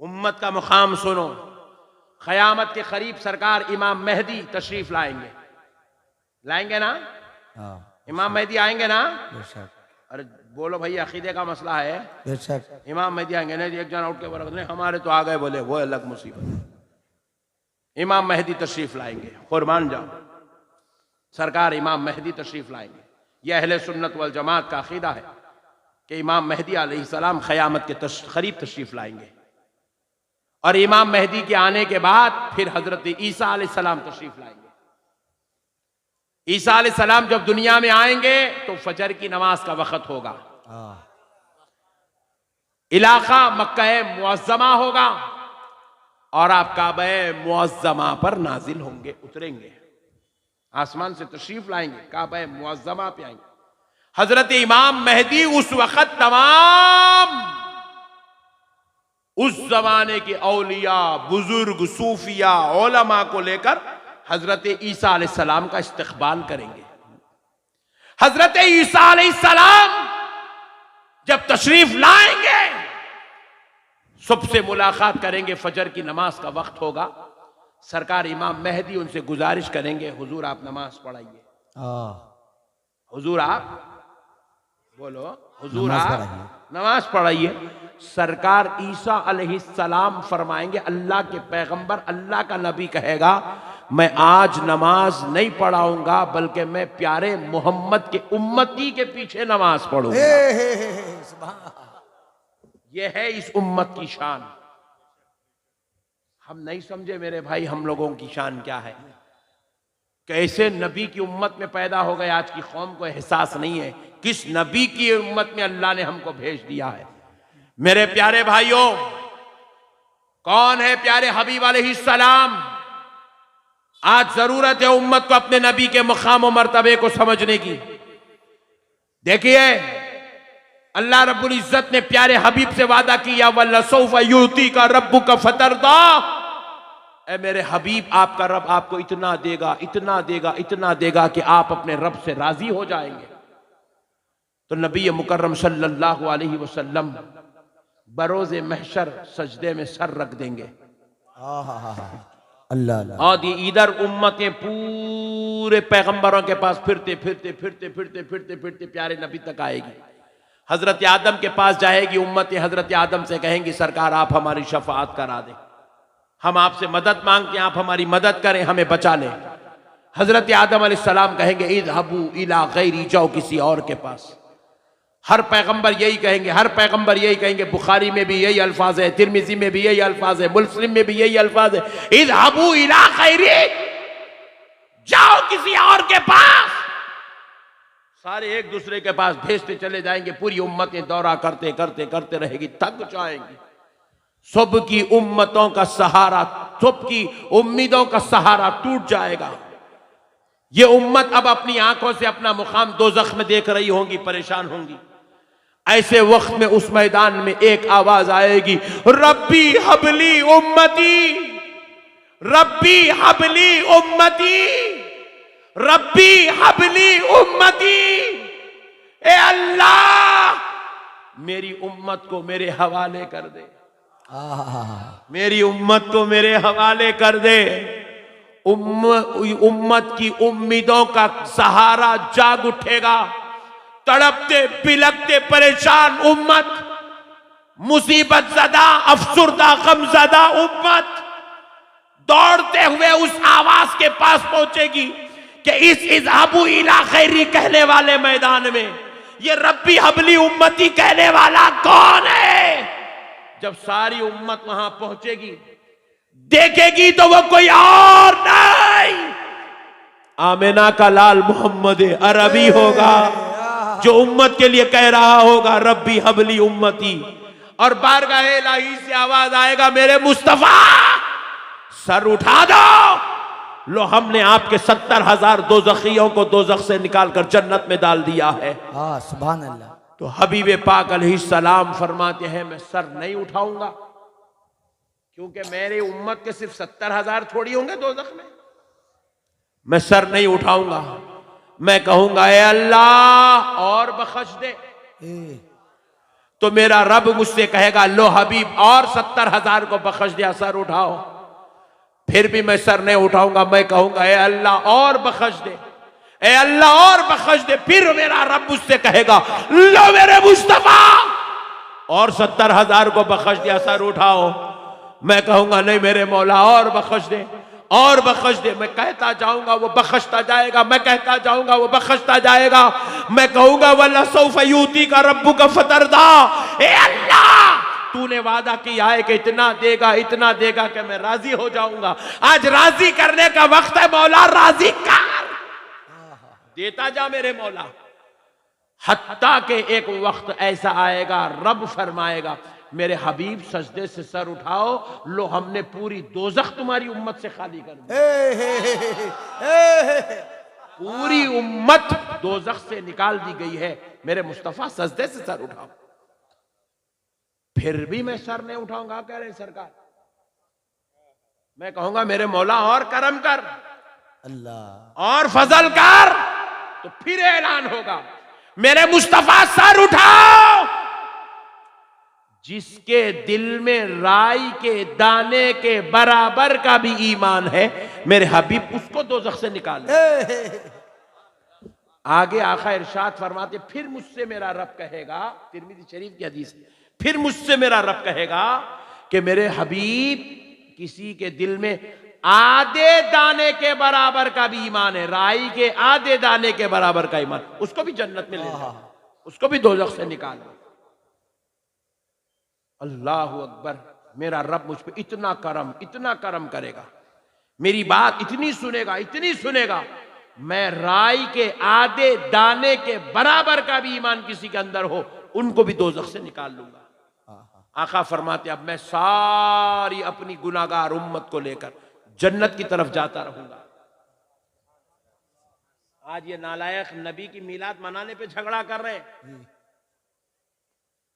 उम्मत का मुकाम सुनो। क़यामत के करीब सरकार इमाम मेहदी तशरीफ लाएंगे, लाएंगे ना? इमाम मेहदी आएंगे ना? अरे बोलो भाई, अकीदे का मसला है। बेशक इमाम मेहदी आएंगे ना? एक जना उठ के बोला, नहीं हमारे तो आ गए, बोले वो अलग मुसीबत। इमाम मेहदी तशरीफ लाएंगे, कुर्बान जाओ। सरकार इमाम मेहदी तशरीफ लाएंगे। यह अहले सुन्नत वल जमात का अकीदा है कि इमाम मेहदी अलैहिस्सलाम क़यामत के करीब तशरीफ लाएंगे, और इमाम मेहदी के आने के बाद फिर हजरत ईसा अलैहिस्सलाम तशरीफ लाएंगे। ईसा अलैहिस्सलाम जब दुनिया में आएंगे तो फजर की नमाज का वक्त होगा, इलाका मक्का मुअज़्ज़मा होगा, और आप काबा मुअज़्ज़मा पर नाजिल होंगे, उतरेंगे, आसमान से तशरीफ लाएंगे, काबा मुअज़्ज़मा पे आएंगे। हजरत इमाम मेहदी उस वक्त तमाम उस जमाने के औलिया, बुजुर्ग, सूफिया, उलमा को लेकर हजरत ईसा अलैहिस्सलाम का इस्तकबाल करेंगे। हजरत ईसा अलैहिस्सलाम जब तशरीफ लाएंगे, सबसे मुलाकात करेंगे, फजर की नमाज का वक्त होगा। सरकार इमाम मेहदी उनसे गुजारिश करेंगे, हुजूर आप नमाज पढ़ाइए, हुजूर आप बोलो, हुजूर आप नमाज पढ़ाइए। सरकार ईसा अलैहिस्सलाम फरमाएंगे, अल्लाह के पैगंबर, अल्लाह का नबी कहेगा, मैं आज नमाज नहीं पढ़ाऊंगा, बल्कि मैं प्यारे मोहम्मद के उम्मती के पीछे नमाज पढ़ूंगा। यह है इस उम्मत की शान। हम नहीं समझे मेरे भाई, हम लोगों की शान क्या है। कैसे नबी की उम्मत में पैदा हो गए, आज की कौम को एहसास नहीं है किस नबी की उम्मत में अल्लाह ने हमको भेज दिया है। मेरे प्यारे भाइयों, कौन है प्यारे हबीब अलैहिस्सलाम? आज जरूरत है उम्मत को अपने नबी के मुकाम और मर्तबे को समझने की। देखिए अल्लाह रब्बुल इज्जत ने प्यारे हबीब से वादा किया, वल्लसौफ युती का रब्बु का फतरदा, ए मेरे हबीब आपका रब आपको इतना देगा, इतना देगा, इतना देगा कि आप अपने रब से राजी हो जाएंगे। तो नबी मुकर्रम सल्लल्लाहु अलैहि वसल्लम बरोज़े महशर सजदे में सर रख देंगे। अल्लाह और इधर उम्मतें पूरे पैगंबरों के पास फिरते फिरते फिरते फिरते फिरते फिरते प्यारे नबी तक आएगी। हजरत आदम के पास जाएगी उम्मतें, हजरत आदम से कहेंगी सरकार आप हमारी शफाअत करा दें, हम आपसे मदद मांगते हैं, आप हमारी मदद करें, हमें बचा लें। हजरत आदम अलैहिस्सलाम कहेंगे इज़हबू इला गैरी, जाओ किसी और के पास। हर पैगंबर यही कहेंगे, हर पैगंबर यही कहेंगे। बुखारी में भी यही अल्फाज है, तिरमिजी में भी यही अल्फाज है, मुस्लिम में भी यही अल्फाज है, इज़हबू इला गैरी, जाओ किसी और के पास। सारे एक दूसरे के पास भेजते चले जाएंगे, पूरी उम्मतें दौरा करते करते करते रहेगी, थक जाएंगी। सबकी उम्मतों का सहारा, सबकी उम्मीदों का सहारा टूट जाएगा। ये उम्मत अब अपनी आंखों से अपना मुकाम दोज़ख में देख रही होंगी, परेशान होंगी। ऐसे वक्त में उस मैदान में एक आवाज आएगी, रब्बी हबली उम्मती, रब्बी हबली उम्मती, रब्बी हबली उम्मती। ए अल्लाह मेरी उम्मत को मेरे हवाले कर दे, मेरी उम्मत को मेरे हवाले कर दे। उम्मत की उम्मीदों का सहारा जाग उठेगा। तड़पते बिलकते परेशान उम्मत, मुसीबत ज़दा अफसुर्दा गमज़दा उम्मत दौड़ते हुए उस आवाज के पास पहुंचेगी कि इस इज़हबू इला खैरी कहने वाले मैदान में ये रब्बी हबली उम्मती कहने वाला कौन है। जब सारी उम्मत वहां पहुंचेगी, देखेगी तो वो कोई और नहीं, आमिना का लाल मोहम्मद अरबी होगा, जो उम्मत के लिए कह रहा होगा रब्बी हबली उम्मती। और बारगाह इलाही से आवाज आएगा, मेरे मुस्तफा सर उठा दो, लो हमने आपके 70,000 दोज़खियों को दोज़ख से निकालकर जन्नत में डाल दिया है। सुभान अल्लाह। तो हबीब पाक अलैहिस्सलाम फरमाते हैं मैं सर नहीं उठाऊंगा, क्योंकि मेरी उम्मत के सिर्फ 70,000 थोड़ी होंगे दोज़ख में। मैं सर नहीं उठाऊंगा, मैं कहूंगा ए अल्लाह और बख्श दे। तो मेरा रब मुझसे कहेगा लो हबीब और 70,000 को बख्श दिया, सर उठाओ। फिर भी मैं सर नहीं उठाऊंगा, मैं कहूंगा ए अल्लाह और बख्श दे, ए अल्लाह और बख्श दे। फिर मेरा रब मुझसे कहेगा लो मेरे मुस्तफा और 70,000 को बख्श दिया, सर उठाओ। मैं कहूंगा नहीं मेरे मौला और बख्श दे, और बख्श दे। मैं कहता जाऊंगा वो बख्शता जाएगा, मैं कहता जाऊंगा वो बख्शता जाएगा। मैं कहूंगा वल्ला सौफ यूती का रब्बु का फतरदा, ए अल्लाह तूने वादा किया है कि इतना देगा, इतना देगा कि मैं राजी हो जाऊंगा। आज राजी करने का वक्त है मौला, राजी कर, देता जा मेरे मौला। हत्ता के एक वक्त ऐसा आएगा रब फरमाएगा मेरे हबीब सजदे से सर उठाओ, लो हमने पूरी दोज़ख तुम्हारी उम्मत से खाली कर दी। पूरी उम्मत दोज़ख से निकाल दी गई है, मेरे मुस्तफा सजदे से सर उठाओ। फिर भी मैं सर नहीं उठाऊंगा, कह रहे सरकार। मैं कहूंगा मेरे मौला और करम कर, अल्लाह और फजल कर। तो फिर ऐलान होगा मेरे मुस्तफा सर उठाओ। जिसके दिल में राई के दाने के बराबर का भी ईमान है मेरे हबीब उसको दोज़ख से निकाल। आगे आका इरशाद फरमाते फिर मुझसे मेरा रब कहेगा, तिरमिज़ी शरीफ की हदीस, फिर मुझसे मेरा रब कहेगा कि मेरे हबीब किसी के दिल में आधे दाने के बराबर का भी ईमान है, राई के आधे दाने के बराबर का ईमान, उसको भी जन्नत में ले जाओ, उसको भी दोज़ख से निकाल। अल्लाहु अकबर। मेरा रब मुझ पे इतना करम करेगा, मेरी बात इतनी सुनेगा, इतनी सुनेगा, मैं राई के आधे दाने के बराबर का भी ईमान किसी के अंदर हो उनको भी दोज़ख से निकाल लूंगा। आका फरमाते अब मैं सारी अपनी गुनाहगार उम्मत को लेकर जन्नत की तरफ जाता रहूंगा। आज ये नालायक नबी की मीलाद मनाने पे झगड़ा कर रहे हैं,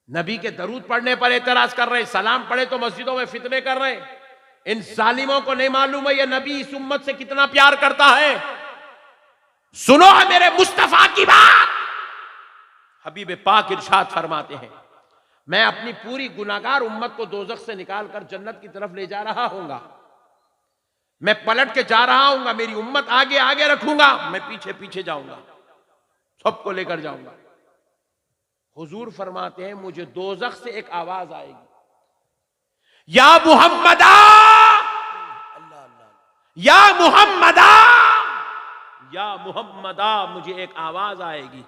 नबी के दरूद पढ़ने पर एतराज कर रहे हैं, सलाम पढ़े तो मस्जिदों में फितने कर रहे हैं। इन जालिमों को नहीं मालूम है ये नबी इस उम्मत से कितना प्यार करता है। सुनो मेरे मुस्तफा की बात। हबीब पाक इरशाद फरमाते हैं, मैं अपनी पूरी गुनाहगार उम्मत को दोजख से निकालकर जन्नत की तरफ ले जा रहा हूंगा। मैं पलट के जा रहा हूंगा, मेरी उम्मत आगे आगे रखूंगा, मैं पीछे पीछे जाऊंगा, सबको लेकर जाऊंगा। हुजूर फरमाते हैं मुझे दोजख से एक आवाज आएगी, या मुहम्मदा, या मुहम्मदा, या मुहम्मदा, मुझे एक आवाज आएगी।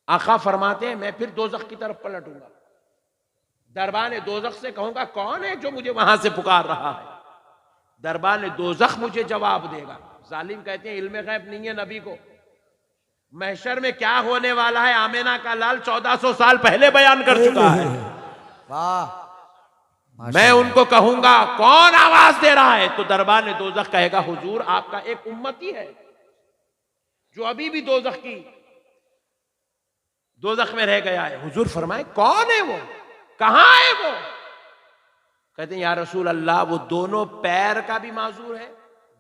आका फरमाते हैं मैं फिर दोजख की तरफ पलटूंगा, दरबान दोजख से कहूंगा कौन है जो मुझे वहां से पुकार रहा है। दरबान दोजख मुझे जवाब देगा। जालिम कहते हैं इल्मे गैब नहीं है नबी को, महशर में क्या होने वाला है आमेना का लाल 1400 साल पहले बयान कर चुका है। वाह, मैं उनको कहूंगा कौन आवाज दे रहा है, तो दरबार दोजख कहेगा हुजूर आपका एक उम्मती है जो अभी भी दोजख में रह गया है। हुजूर फरमाए कौन है वो, कहां है वो? कहते हैं या रसूल अल्लाह वो दोनों पैर का भी माजूर है,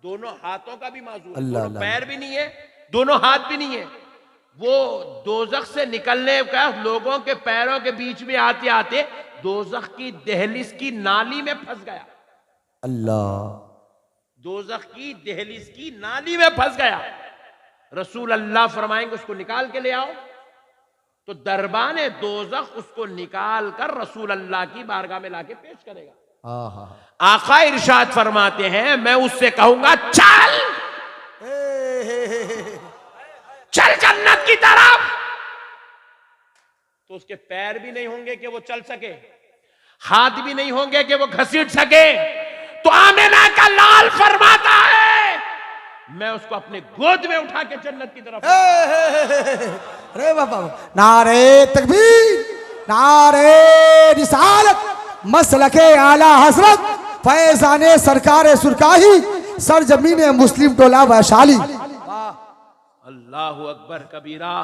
दोनों हाथों का भी माजूर है। दोनों पैर भी नहीं है, दोनों हाथ भी नहीं है। वो दोजख से निकलने का लोगों के पैरों के बीच में आते आते दोजख की दहलीज की नाली में फंस गया। अल्लाह, दोजख की दहलीज की नाली में फंस गया। रसूल अल्लाह फरमाएंगे उसको निकाल के ले आओ, तो दरबाने दोजख उसको निकाल कर रसूल अल्लाह की बारगाह में लाके पेश करेगा। आका इरशाद फरमाते हैं मैं उससे कहूंगा चल चल जन्नत की तरफ, तो उसके पैर भी नहीं होंगे कि वो चल सके, हाथ भी नहीं होंगे कि वो घसीट सके। तो आमिना का लाल फरमाता है मैं उसको अपने गोद में उठा के जन्नत की तरफ। अरे बाबा, नारे तकबीर, नारे रिसालत, मसलके आला हजरत, फैजाने सरकारे सुरकाही, सरजमीने मुस्लिम टोला वैशाली। अल्लाहु अकबर कबीरा।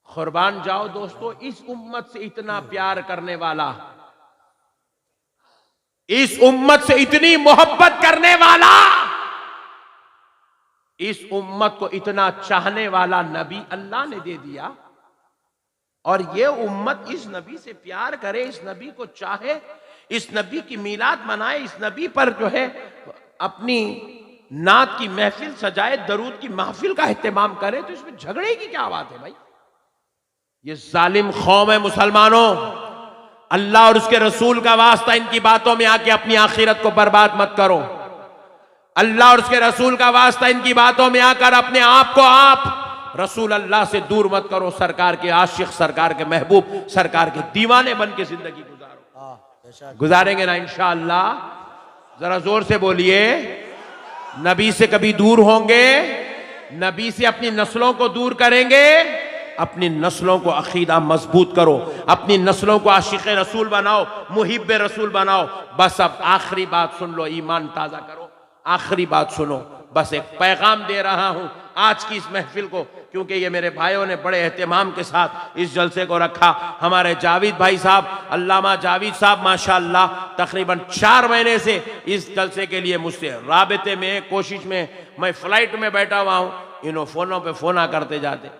कुर्बान जाओ दोस्तों, इस उम्मत से इतना प्यार करने वाला, इस उम्मत से इतनी मोहब्बत करने वाला, इस उम्मत को इतना चाहने वाला नबी अल्लाह ने दे दिया। और ये उम्मत इस नबी से प्यार करे, इस नबी को चाहे, इस नबी की मीलाद मनाए, इस नबी पर जो है अपनी नात की महफिल सजाए, दरूद की महफिल का एहतमाम करे, तो इसमें झगड़े की क्या बात है भाई? ये जालिम कौम है मुसलमानों, अल्लाह और उसके रसूल का वास्ता इनकी बातों में आके अपनी आखिरत को बर्बाद मत करो। अल्लाह और उसके रसूल का वास्ता इनकी बातों में आकर अपने आप को आप रसूल अल्लाह से दूर मत करो। सरकार के आशिक, सरकार के महबूब, सरकार के दीवाने बन के जिंदगी गुजारो। गुजारेंगे ना इंशाअल्लाह? जरा जोर से बोलिए, नबी से कभी दूर होंगे? नबी से अपनी नस्लों को दूर करेंगे? अपनी नस्लों को अकीदा मजबूत करो, अपनी नस्लों को आशिक रसूल बनाओ, मुहिब रसूल बनाओ। बस अब आखिरी बात सुन लो, ईमान ताजा करो। आखिरी बात सुनो, बस एक पैगाम दे रहा हूं आज की इस महफिल को, क्योंकि ये मेरे भाइयों ने बड़े एहतमाम के साथ इस जलसे को रखा। हमारे जावेद भाई साहब, अल्लामा जावेद साहब माशाअल्लाह तकरीबन 4 महीने से इस जलसे के लिए मुझसे राबते में, कोशिश में, मैं फ्लाइट में बैठा हुआ हूँ, इन्हों फोनों पे फोना करते जाते।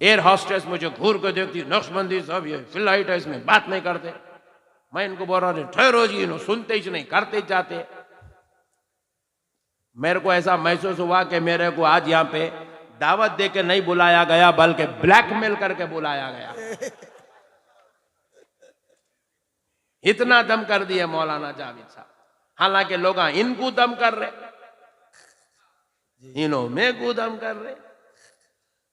एयर हॉस्टेस मुझे घूर के देखती, नक्शबंदी साहब ये फ्लाइट है, इसमें बात नहीं करते। मैं इनको बोल रहा था ठहरो जी, इन्हों सुनते ही नहीं, करते जाते। मेरे को ऐसा महसूस हुआ कि मेरे को आज यहाँ पे दावत दे के नहीं बुलाया गया, बल्कि ब्लैकमेल करके बुलाया गया। इतना दम कर दिए मौलाना जावेद साहब। हालांकि लोग इनको दम कर रहे, इन्हों में को दम कर रहे।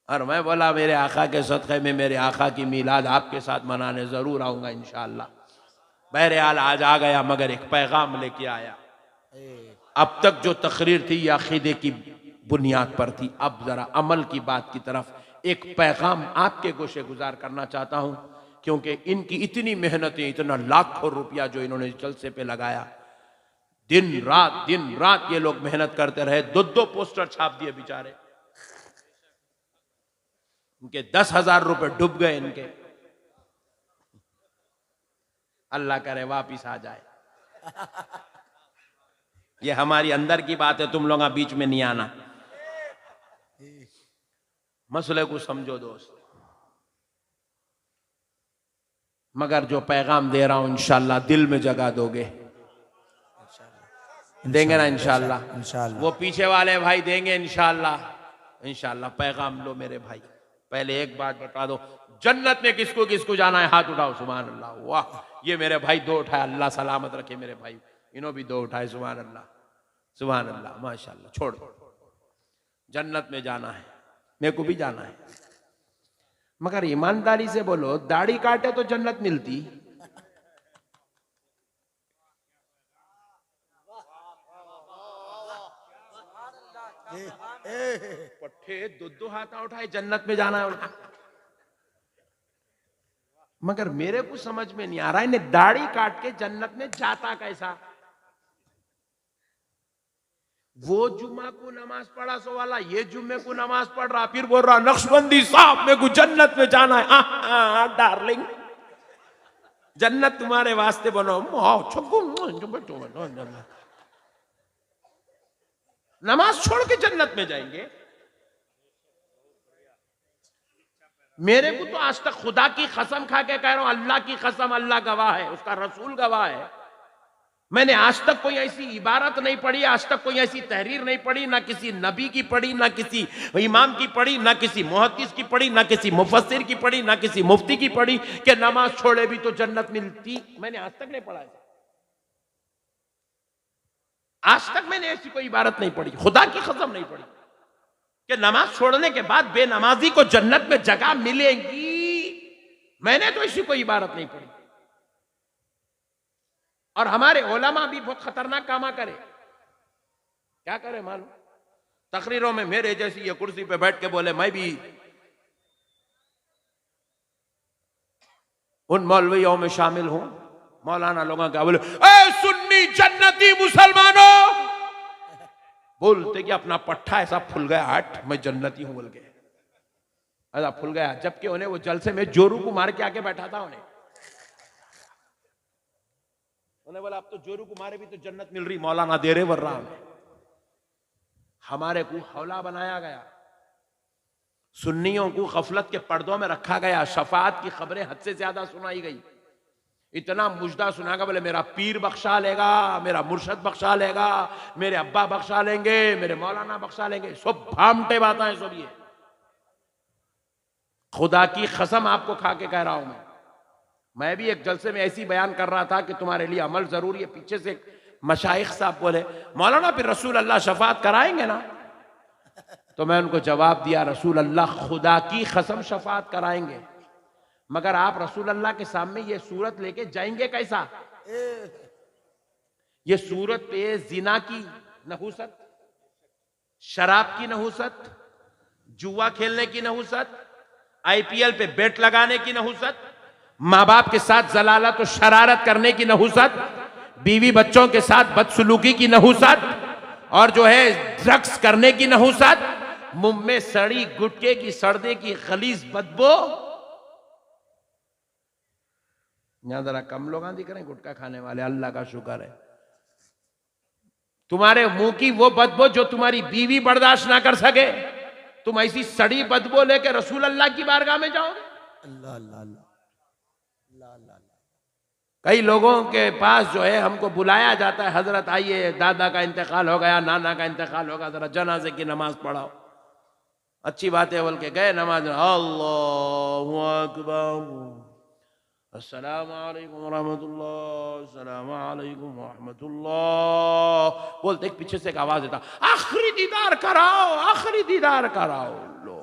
और मैं बोला मेरे आका के सदक़े में, मेरे आका की मीलाद आपके साथ मनाने जरूर आऊंगा इंशाअल्लाह। बहरहाल आज आ गया, मगर एक पैगाम लेके आया। अब तक जो तकरीर थी ये अकीदे की बुनियाद पर थी, अब जरा अमल की बात की तरफ एक पैगाम आपके गोशे गुजार करना चाहता हूं, क्योंकि इनकी इतनी मेहनतें, इतना लाखों रुपया जो इन्होंने जलसे पे लगाया, दिन रात ये लोग मेहनत करते रहे। 2 पोस्टर छाप दिए बेचारे। उनके 10,000 रुपए डूब गए इनके। अल्लाह करे वापिस आ जाए। ये हमारी अंदर की बात है, तुम लोग बीच में नहीं आना। मसले को समझो दोस्त। मगर जो पैगाम दे रहा हूं इंशाल्लाह दिल में जगह दोगे, देंगे ना इंशाल्लाह। इंशाल्लाह वो पीछे वाले भाई देंगे इंशाल्लाह। इंशाल्लाह पैगाम लो मेरे भाई। पहले एक बात बता दो, जन्नत में किसको किसको जाना है? हाथ उठाओ। सुभान अल्लाह। वाह, ये मेरे भाई दो उठाए, अल्लाह सलामत रखे मेरे भाई। इन्हों भी दो उठाए। सुभान अल्लाह, सुभान अल्लाह, माशाल्लाह। छोड़ दो, जन्नत में जाना है, मेरे को भी जाना है। मगर ईमानदारी से बोलो, दाढ़ी काटे तो जन्नत मिलती? पट्टे दो हाथ उठाए, जन्नत में जाना है उनका। मगर मेरे को समझ में नहीं आ रहा है, इन्हें दाढ़ी काट के जन्नत में जाता कैसा? वो जुम्मा को नमाज पढ़ा सो वाला ये जुम्मे को नमाज पढ़ रहा, फिर बोल रहा नक्शबंदी साहब मेरे को जन्नत में जाना है। डार्लिंग, जन्नत तुम्हारे वास्ते बनो। नमाज छोड़ के जन्नत में जाएंगे? मेरे को तो आज तक खुदा की कसम खा के कह रहा हूं, अल्लाह की कसम, अल्लाह गवाह है, उसका रसूल गवाह है, मैंने आज तक कोई ऐसी इबारत नहीं पढ़ी, आज तक कोई ऐसी तहरीर नहीं पढ़ी, ना किसी नबी की पढ़ी, ना किसी इमाम की पढ़ी, ना किसी मुहद्दिस की पढ़ी, ना किसी मुफस्सिर की पढ़ी, ना किसी मुफ्ती की पढ़ी कि नमाज छोड़े भी तो जन्नत मिलती। मैंने आज तक नहीं पढ़ा है। आज तक मैंने ऐसी कोई इबारत नहीं पढ़ी, खुदा की कसम नहीं पढ़ी कि नमाज छोड़ने के बाद बेनमाजी को जन्नत में जगह मिलेगी। मैंने तो ऐसी कोई इबारत नहीं पढ़ी। और हमारे उलमा भी बहुत खतरनाक कामा करे। क्या करे मालूम? तकरीरों में मेरे जैसी ये कुर्सी पे बैठ के बोले मैं भी उन मौलवियों में शामिल हूं। मौलाना लोगों क्या बोले, ए सुन्नी जन्नती मुसलमानों, बोलते कि अपना पट्टा ऐसा फुल गया, हट मैं जन्नती हूं बोल के ऐसा फुल गया। जबकि उन्हें वो जलसे में जोरू को मार के आके बैठा था। उन्हें बोला अब तो जोरू को मारे भी तो जन्नत मिल रही, मौलाना दे रहे वर्रा। हमारे को हौला बनाया गया, सुन्नियों को गफलत के पर्दों में रखा गया, शफाअत की खबरें हद से ज्यादा सुनाई गई। इतना मुजदा सुनागा, बोले मेरा पीर बख्शा लेगा, मेरा मुर्शद बख्शा लेगा, मेरे अब्बा बख्शा लेंगे, मेरे मौलाना बख्शा लेंगे। सब भामटे बातें हैं सब। ये खुदा की कसम आपको खा के कह रहा हूं। मैं भी एक जलसे में ऐसी बयान कर रहा था कि तुम्हारे लिए अमल जरूरी है। पीछे से मशाइख साहब बोले, मौलाना फिर रसूल अल्लाह शफात कराएंगे ना? तो मैं उनको जवाब दिया, रसूल अल्लाह खुदा की कसम शफात कराएंगे, मगर आप रसूल अल्लाह के सामने ये सूरत लेके जाएंगे कैसा? ये सूरत पे जिना की नहुसत, शराब की नहुसत, जुआ खेलने की नहुसत, IPL पे बेट लगाने की नहुसत, माँ बाप के साथ जलालत और शरारत करने की नहुसत, बीवी बच्चों के साथ बदसलूकी की नहुसत, और जो है ड्रग्स करने की नहुसत, मुंह में सड़ी गुटके की सड़ने की खलीज बदबू। यहां जरा कम लोग दिख रहे हैं गुटखा खाने वाले, अल्लाह का शुक्र है। तुम्हारे मुंह की वो बदबू जो तुम्हारी बीवी बर्दाश्त ना कर सके, तुम ऐसी सड़ी बदबू लेके रसूल अल्लाह की बारगाह में जाओगे? अल्लाह अल्लाह अल्लाह। कई लोगों के पास जो है हमको बुलाया जाता है, हजरत आइए दादा का इंतकाल हो गया, नाना का इंतकाल होगा, जरा जनाजे की नमाज पढ़ाओ। अच्छी बात है बोल के गए, नमाज अल्लाहु अकबर, अस्सलामु अलैकुम रहमतुल्लाह, अस्सलामु अलैकुम रहमतुल्लाह बोलते एक पीछे से एक आवाज देता, आखिरी दीदार कराओ, आखिरी दीदार कराओ। लो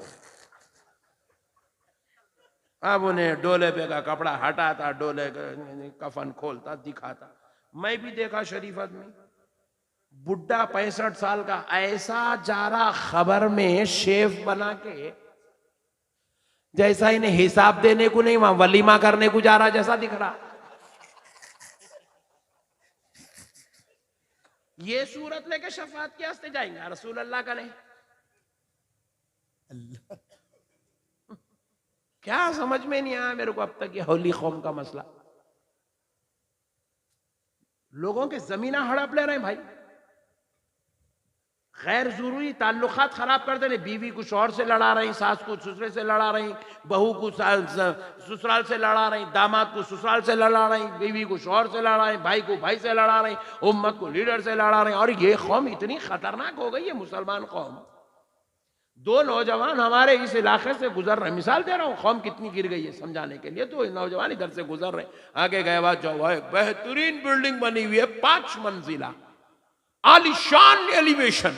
अब उन्हें डोले पे का कपड़ा हटाता, डोले का कफन खोलता, दिखाता। मैं भी देखा शरीफ आदमी, बुढ़ा 65 साल का, ऐसा जा रहा खबर में शेफ बना के, जैसा इन्हें हिसाब देने को नहीं, वहां वलीमा करने को जा रहा जैसा दिख रहा। ये सूरत लेके शफात के वास्ते जाएंगे, रसूल अल्लाह का नहीं। क्या समझ में नहीं आया मेरे को अब तक ये होली कौम का मसला। लोगों के जमीना हड़प ले रहे हैं भाई, गैर जरूरी ताल्लुकात खराब कर दे रहे। बीवी कुछ और से लड़ा रही, सास को ससुरे से लड़ा रही, बहू को ससुराल से लड़ा रही, दामाद को ससुराल से लड़ा रही, बीवी कुछ और से लड़ा रही, भाई को भाई से लड़ा रही, उम्मत को लीडर से लड़ा रही। और ये कौम इतनी खतरनाक हो गई है मुसलमान कौम। दो नौजवान हमारे इस इलाके से गुजर रहे, मिसाल दे रहा हूँ कौम कितनी गिर गई है समझाने के लिए। तो नौजवान इधर से गुजर रहे, आगे गए बाद जो बेहतरीन बिल्डिंग बनी हुई है 5 मंजिला, आलीशान एलिवेशन,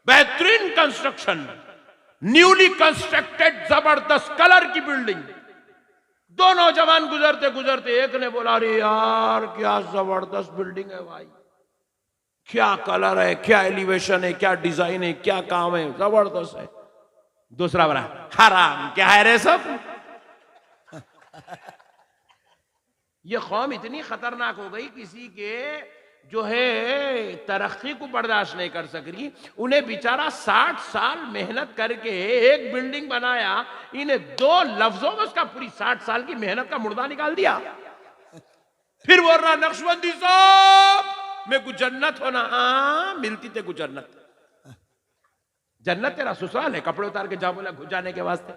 बेहतरीन कंस्ट्रक्शन, न्यूली कंस्ट्रक्टेड जबरदस्त कलर की बिल्डिंग। दो नौजवान गुजरते गुजरते एक ने बोला, अरे यार क्या जबरदस्त बिल्डिंग है भाई, क्या कलर है, क्या एलिवेशन है, क्या डिजाइन है, क्या काम है, जबरदस्त है। दूसरा बोला, हराम क्या है रे सब। ये कौम इतनी खतरनाक हो गई, किसी के जो है तरक्की को बर्दाश्त नहीं कर सक रही। उन्हें बेचारा 60 साल मेहनत करके एक बिल्डिंग बनाया, इन्हें 2 लफ्जों में उसका पूरी 60 साल की मेहनत का मुर्दा निकाल दिया। फिर बोल रहा, नक्शबंदी साहब मैं को जन्नत होना। हाँ मिलती थे कुछ जन्नत, जन्नत तेरा ससुराल है, कपड़े उतार के जा बोला घुस जाने के वास्ते।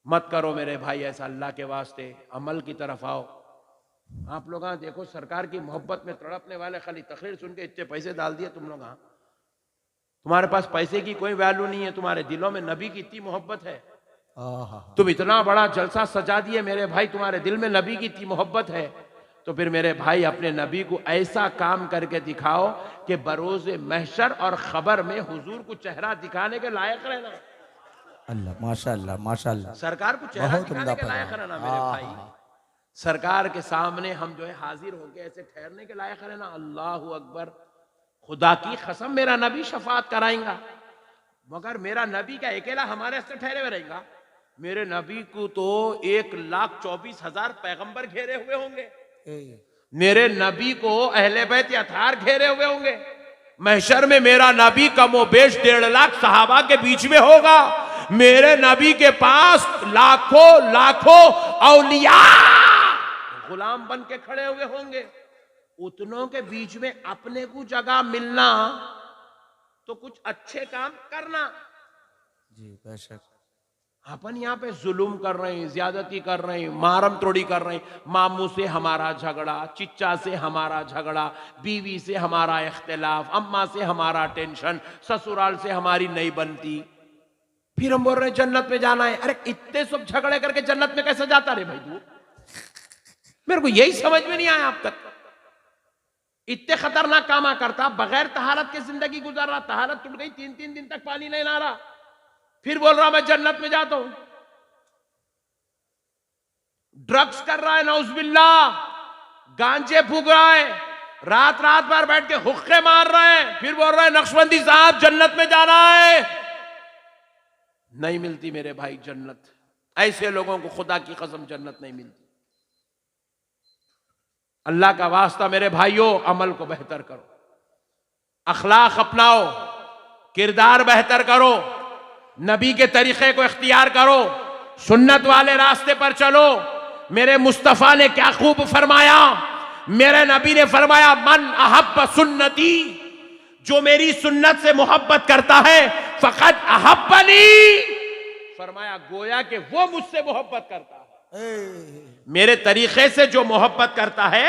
मत करो मेरे भाई ऐसा, अल्लाह के वास्ते अमल की तरफ आओ। आप लोग देखो सरकार की मोहब्बत में तड़पने वाले, खाली तकरीर सुन के इतने पैसे डाल दिए तुम लोग। तुम्हारे पास पैसे की कोई वैल्यू नहीं है, तुम्हारे दिलों में नबी की इतनी मोहब्बत है। तुम इतना बड़ा जलसा सजा दिए मेरे भाई, तुम्हारे दिल में नबी की इतनी मोहब्बत है, तो फिर मेरे भाई अपने नबी को ऐसा काम करके दिखाओ कि बरोज़े महशर और खबर में हुजूर को चेहरा दिखाने के लायक रहना। अल्लाह माशाअल्लाह माशाअल्लाह। सरकार को चेहरा दिखाने के लायक रहना मेरे भाई। सरकार के सामने हम जो है हाजिर होके ऐसे ठहरने के लायक रहना। अल्लाह अकबर, खुदा की कसम मेरा नबी शफात कराएगा, मगर मेरा नबी क्या अकेला हमारे ऐसे ठहरे हुए रहेगा? मेरे नबी को तो 1,24,000 पैगंबर घेरे हुए होंगे। मेरे नबी को अहले बैत अथार घेरे हुए होंगे। महशर में मेरा नबी कमोबेश 1.5 लाख सहाबा के बीच में होगा। मेरे नबी के पास लाखों लाखों औलिया गुलाम बन के खड़े हुए होंगे। उतनों के बीच में अपने को जगह मिलना तो कुछ अच्छे काम करना। जी बेशक। अपन यहाँ पे जुल्म कर रहे हैं, ज्यादती कर रहे हैं, मारम तोड़ी कर रहे हैं। मामू से हमारा झगड़ा, चिच्चा से हमारा झगड़ा, बीवी से हमारा इख्तिलाफ, अम्मा से हमारा टेंशन, ससुराल से हमारी नहीं बनती। फिर हम बोल रहे हैं जन्नत में जाना है। अरे इतने सब झगड़े करके जन्नत में कैसे जाता रे भाई तू? मेरे को यही समझ में नहीं आया अब तक। इतने खतरनाक काम करता, बगैर तहारत के जिंदगी गुजार रहा, तहारत टूट गई, 3-3 दिन तक पानी नहीं ला रहा, फिर बोल रहा मैं जन्नत में जाता हूं। ड्रग्स कर रहा है नौजुबिल्लाह, गांजे फूक रहा है, रात रात भर बैठ के हुक्के मार रहे हैं, फिर बोल रहा है नक्शबंदी साहब जन्नत में जाना है। नहीं मिलती मेरे भाई जन्नत। ऐसे लोगों को खुदा की कसम जन्नत नहीं मिलती। अल्लाह का वास्ता मेरे भाइयों, अमल को बेहतर करो, अखलाक अपनाओ, किरदार बेहतर करो, नबी के तरीके को इख्तियार करो, सुन्नत वाले रास्ते पर चलो। मेरे मुस्तफा ने क्या खूब फरमाया, मेरे नबी ने फरमाया मन अहब्ब सुन्नती, जो मेरी सुन्नत से मोहब्बत करता है फकत अहब्बनी, फरमाया गोया कि वो मुझसे मोहब्बत करता है। मेरे तरीके से जो मोहब्बत करता है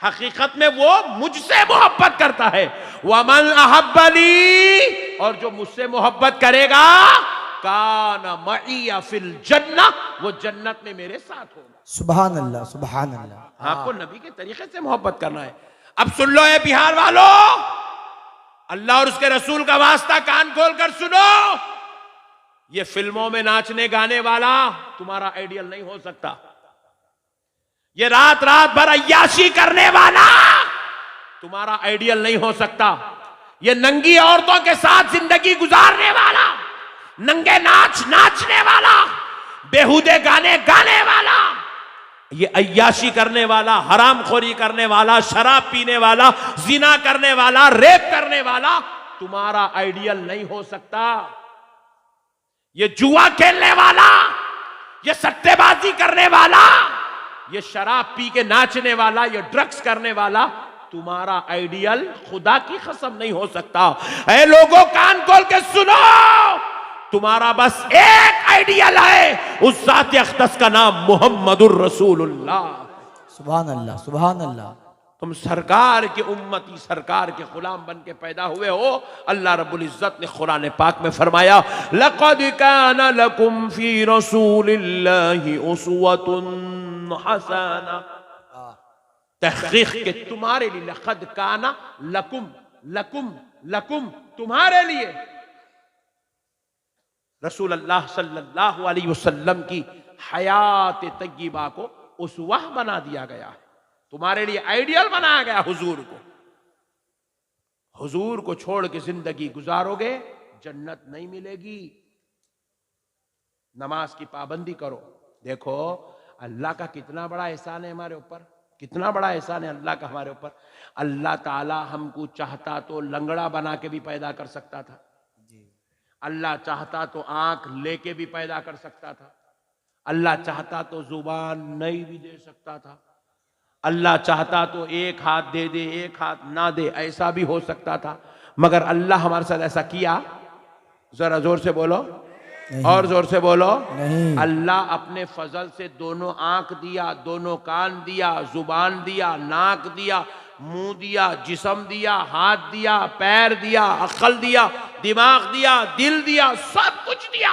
हकीकत में वो मुझसे मोहब्बत करता है। वमन अहब्बनी, और जो मुझसे मोहब्बत करेगा काना मईया फिल जन्नह, वो जन्नत में मेरे साथ होगा। सुभान अल्लाह सुभान अल्लाह। आपको नबी के तरीके से मोहब्बत करना है। अब सुन लो ये बिहार वालों, अल्लाह और उसके रसूल का वास्ता कान खोल कर सुनो। ये फिल्मों में नाचने गाने वाला तुम्हारा आइडियल नहीं हो सकता। ये रात रात भर अय्याशी करने वाला तुम्हारा आइडियल नहीं हो सकता। ये नंगी औरतों के साथ जिंदगी गुजारने वाला, नंगे नाच नाचने वाला, बेहुदे गाने गाने वाला, ये अय्याशी करने वाला, हरामखोरी करने वाला, शराब पीने वाला, जिना करने वाला, रेप करने वाला तुम्हारा आइडियल नहीं हो सकता। ये जुआ खेलने वाला, ये सट्टेबाजी करने वाला, ये शराब पी के नाचने वाला, ये ड्रग्स करने वाला तुम्हारा आइडियल खुदा की कसम नहीं हो सकता। ऐ लोगों कान खोल के सुनो, तुम्हारा बस एक आइडियल है, उस जात अक़दस का नाम मुहम्मदुर रसूलुल्लाह। सुभान अल्लाह, सुभान अल्लाह। तुम सरकार के उम्मती, सरकार के गुलाम बन के पैदा हुए हो। अल्लाह रब्बुल इज्जत ने कुरान पाक में फरमाया, लक़द कान लकुम फी रसूलिल्लाहि उस्वतुन हसना। तहक़ीक़ के तुम्हारे लिए, लक़द काना लकुम, लकुम लकुम तुम्हारे लिए रसूल अल्लाह सल्लल्लाहु अलैहि वसल्लम की हयात तय्यबा को उसवा बना दिया गया है, तुम्हारे लिए आइडियल बनाया गया। हुजूर को छोड़ के जिंदगी गुजारोगे, जन्नत नहीं मिलेगी। नमाज की पाबंदी करो। देखो अल्लाह का कितना बड़ा एहसान है हमारे ऊपर, कितना बड़ा एहसान है अल्लाह का हमारे ऊपर। अल्लाह ताला हमको चाहता तो लंगड़ा बना के भी पैदा कर सकता था, अल्लाह चाहता तो आंख लेके भी पैदा कर सकता था, अल्लाह चाहता तो जुबान नहीं भी दे सकता था, अल्लाह चाहता तो एक हाथ दे दे एक हाथ ना दे, ऐसा भी हो सकता था। मगर अल्लाह हमारे साथ ऐसा किया? जरा जोर से बोलो, और जोर से बोलो। नहीं। अल्लाह अपने फजल से दोनों आंख दिया, दोनों कान दिया, जुबान दिया, नाक दिया, मुंह दिया, जिस्म दिया, हाथ दिया, पैर दिया, अक्ल दिया, दिमाग दिया, दिल दिया, सब कुछ दिया।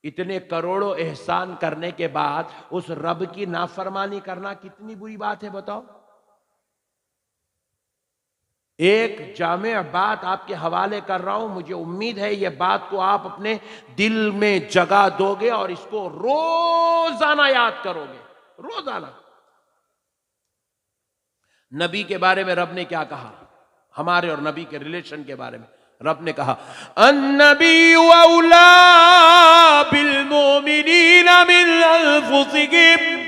इतने करोड़ों एहसान करने के बाद उस रब की नाफरमानी करना कितनी बुरी बात है बताओ। एक जामे बात आपके हवाले कर रहा हूं, मुझे उम्मीद है ये बात को आप अपने दिल में जगह दोगे और इसको रोजाना याद करोगे, रोजाना। नबी के बारे में रब ने क्या कहा, हमारे और नबी के रिलेशन के बारे में रब ने कहा, अन्नबी औला बिल मोमिनीना मिन अनफुसिहिम।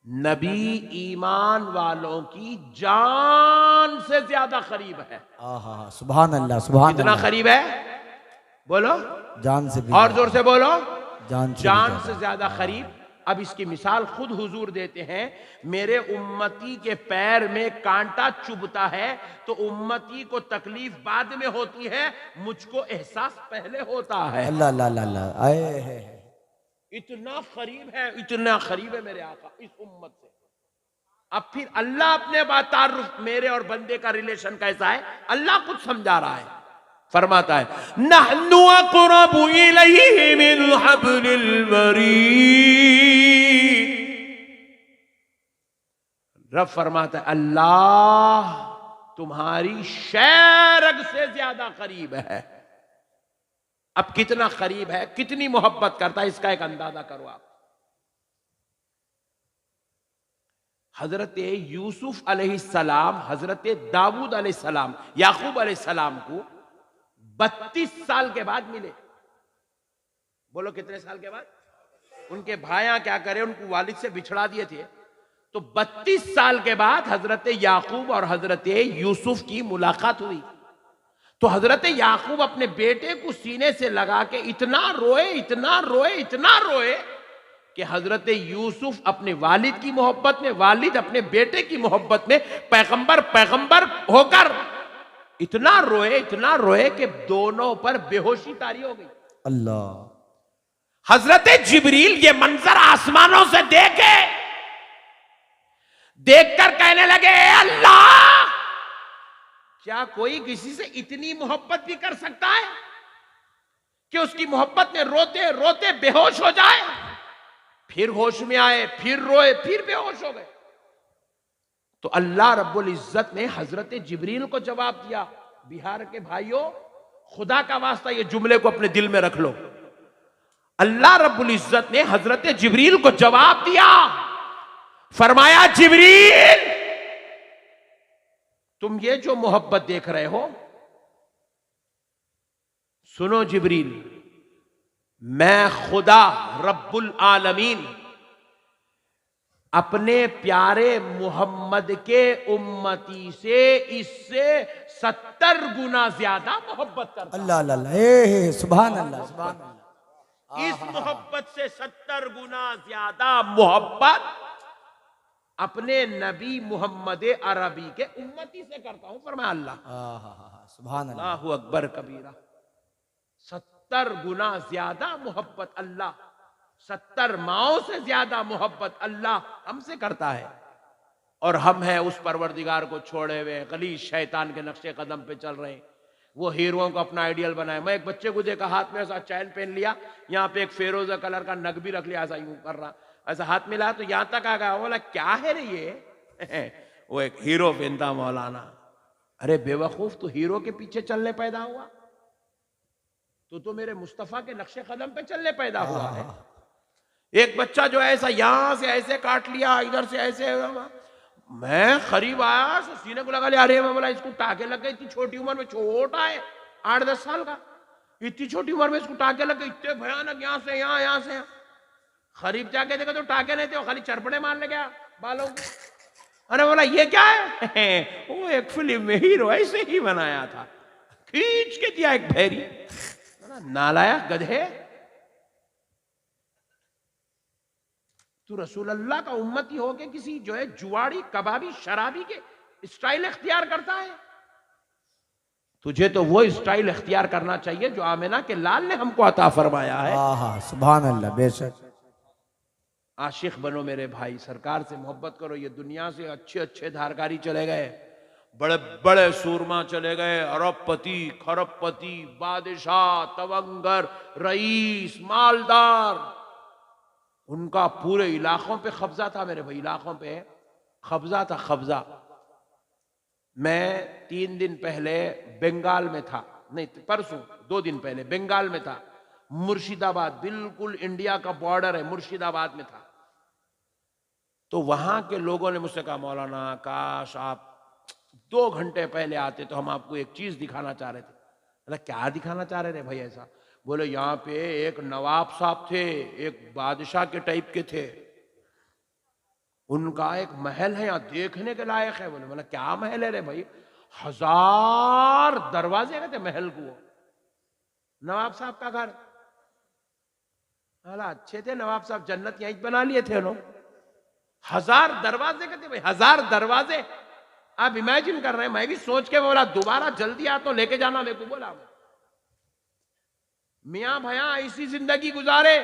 नबी ईमान वालों की जान से ज्यादा करीब है। आहा, सुभान अल्लाह, सुभान कितना अल्लाह। करीब है बोलो, जान से भी, और जोर से बोलो, जान से जान से ज्यादा करीब। अब इसकी मिसाल खुद हुजूर देते हैं, मेरे उम्मती के पैर में कांटा चुभता है तो उम्मती को तकलीफ बाद में होती है, मुझको एहसास पहले होता है। अल्लाह अल्लाह अल्लाह, आए है। इतना करीब है, इतना करीब है मेरे आका इस उम्मत से। अब फिर अल्लाह अपने बातारुफ मेरे और बंदे का रिलेशन कैसा है अल्लाह कुछ समझा रहा है, फरमाता है, नहनु अक़रबु इलैहि मिन हब्लिल वरीद। रब फरमाता है अल्लाह तुम्हारी शैरग से ज्यादा करीब है। अब कितना करीब है, कितनी मोहब्बत करता है, इसका एक अंदाजा करो आप। हजरत यूसुफ अलैहिस्सलाम हजरत दाऊद अलैहिस्सलाम, याकूब अलैहिस्सलाम को 32 साल के बाद मिले। बोलो कितने साल के बाद? उनके भाइयां क्या करे, उनको वालिद से बिछड़ा दिए थे, तो 32 साल के बाद हजरत याकूब और हजरत यूसुफ की मुलाकात हुई। तो हजरत याकूब अपने बेटे को सीने से लगा के इतना रोए, इतना रोए, इतना रोए कि हजरत यूसुफ अपने वालिद की मोहब्बत में, वालिद अपने बेटे की मोहब्बत में, पैगंबर होकर इतना रोए कि दोनों पर बेहोशी तारी हो गई। अल्लाह। हजरत जिब्रील ये मंजर आसमानों से देखकर कहने लगे, अल्लाह क्या कोई किसी से इतनी मोहब्बत भी कर सकता है कि उसकी मोहब्बत में रोते रोते बेहोश हो जाए, फिर होश में आए, फिर रोए, फिर बेहोश हो गए। तो अल्लाह रब्बुल इज्जत ने हजरत जिब्रील को जवाब दिया। बिहार के भाइयों, खुदा का वास्ता ये जुमले को अपने दिल में रख लो। अल्लाह रब्बुल इज्जत ने हजरत जिब्रील को जवाब दिया, फरमाया जिब्रील तुम ये जो मोहब्बत देख रहे हो, सुनो जिब्रील, मैं खुदा रब्बुल आलमीन अपने प्यारे मोहम्मद के उम्मती से इससे 70 गुना ज्यादा मोहब्बत करता हूं। अल्लाह अल्लाह, ए सुभान अल्लाह, सुभान अल्लाह। इस मोहब्बत से 70 गुना ज्यादा मोहब्बत अपने नबी मोहम्मद अरबी के उम्मती से करता हूं। फरमाया अल्लाह, सुभान अल्लाह। अल्लाहु अकबर कबीरा। 70 गुना ज्यादा मोहब्बत अल्लाह, 70 माओं से ज्यादा मोहब्बत अल्लाह हमसे करता है। और हम हैं उस परवरदिगार को छोड़े हुए, गलीज शैतान के नक्शे कदम पे चल रहे हैं। वो हीरोओं को अपना आइडियल बनाए। मैं एक बच्चे को देखा, हाथ में ऐसा चैन पहन लिया, यहाँ पे एक फेरोजा कलर का नग भी रख लिया, ऐसा यूं कर रहा, ऐसा हाथ मिला तो यहां तक आ गया। बोला क्या है रे ये? वो एक हीरो पहनता मौलाना। अरे बेवकूफ, तो हीरो के पीछे चलने पैदा हुआ? तो मेरे मुस्तफा के नक्शे कदम पे चलने पैदा हुआ है। एक बच्चा जो ऐसा यहां से ऐसे काट लिया, इधर से ऐसे, मैं करीब आया तो सीने को लगा लिया। अरे मैं बोला इसको टाके लग गए, इतनी छोटी उम्र में, छोटा है 8-10 साल का, इतनी छोटी उम्र में इसको टाके लग गए, इतने भयानक, यहां से यहां, यहां से करीब जाके देखा तो टाके नहीं थे, वो खाली चरपड़े मारने गया बालों को। अरे बोला ये क्या है? वो एक फिल्म में हीरो ऐसे ही बनाया था, खींच के दिया एक भैरी। नालायक गधे, तू रसूल अल्लाह का उम्मती हो के किसी जो है जुआड़ी, कबाबी, शराबी के स्टाइल इख्तियार करता है? तुझे तो वो स्टाइल इख्तियार करना चाहिए जो आमिना के लाल ने हमको अता फरमाया है। सुभान अल्लाह, बेशक। आशिक बनो मेरे भाई, सरकार से मोहब्बत करो। ये दुनिया से अच्छे अच्छे धारकारी चले गए, बड़े बड़े सूरमा चले गए, अरबपति, खरबपति, बादशाह, तवंगर, रईस, मालदार, उनका पूरे इलाकों पे कब्जा था मेरे भाई, इलाकों पे कब्जा था, कब्जा। मैं 3 दिन पहले बंगाल में था, नहीं परसों 2 दिन पहले बंगाल में था, मुर्शिदाबाद, बिल्कुल इंडिया का बॉर्डर है, मुर्शिदाबाद में था। तो वहां के लोगों ने मुझसे कहा, मौलाना काश आप 2 घंटे पहले आते तो हम आपको एक चीज दिखाना चाह रहे थे। मतलब क्या दिखाना चाह रहे थे भाई? ऐसा बोले यहाँ पे एक नवाब साहब थे, एक बादशाह के टाइप के थे, उनका एक महल है यहाँ देखने के लायक है। बोले मतलब क्या महल है रे भाई? 1000 दरवाजे कहते महल को, नवाब साहब का घर। अच्छे थे नवाब साहब, जन्नत यहीं बना लिए थे उन्होंने। 1000 दरवाजे कहते भाई, 1000 दरवाजे। आप इमेजिन कर रहे हैं? मैं भी सोच के बोला दोबारा जल्दी आ तो लेके जाना मेरे को। बोला मियां भैया ऐसी जिंदगी गुजारे,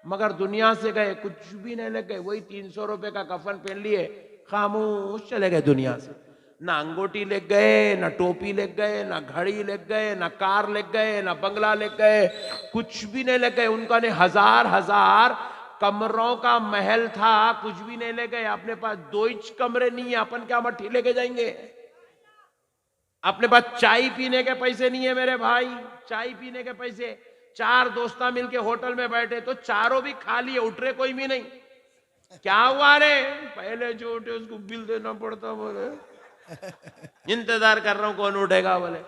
मगर दुनिया से गए, कुछ भी नहीं लेके, वही 300 रुपए का कफन पहन लिए, खामोश चले गए दुनिया से। ना अंगूठी ले गए, ना टोपी ले गए, ना घड़ी ले गए, ना कार ले गए, ना बंगला ले गए, कुछ भी नहीं ले गए। उनका ने 1000 कमरों का महल था, कुछ भी नहीं ले गए। अपने पास 2 इंच कमरे नहीं है, अपन क्या मट्ठी लेके जाएंगे? अपने पास चाय पीने के पैसे नहीं है मेरे भाई, चाय पीने के पैसे। 4 दोस्ता मिलके होटल में बैठे तो चारों भी खा लिए, उठ रहे कोई भी नहीं। क्या हुआ रे? पहले जो उठे उसको बिल देना पड़ता। बोले इंतजार कर रहा हूं कौन उठेगा। बोले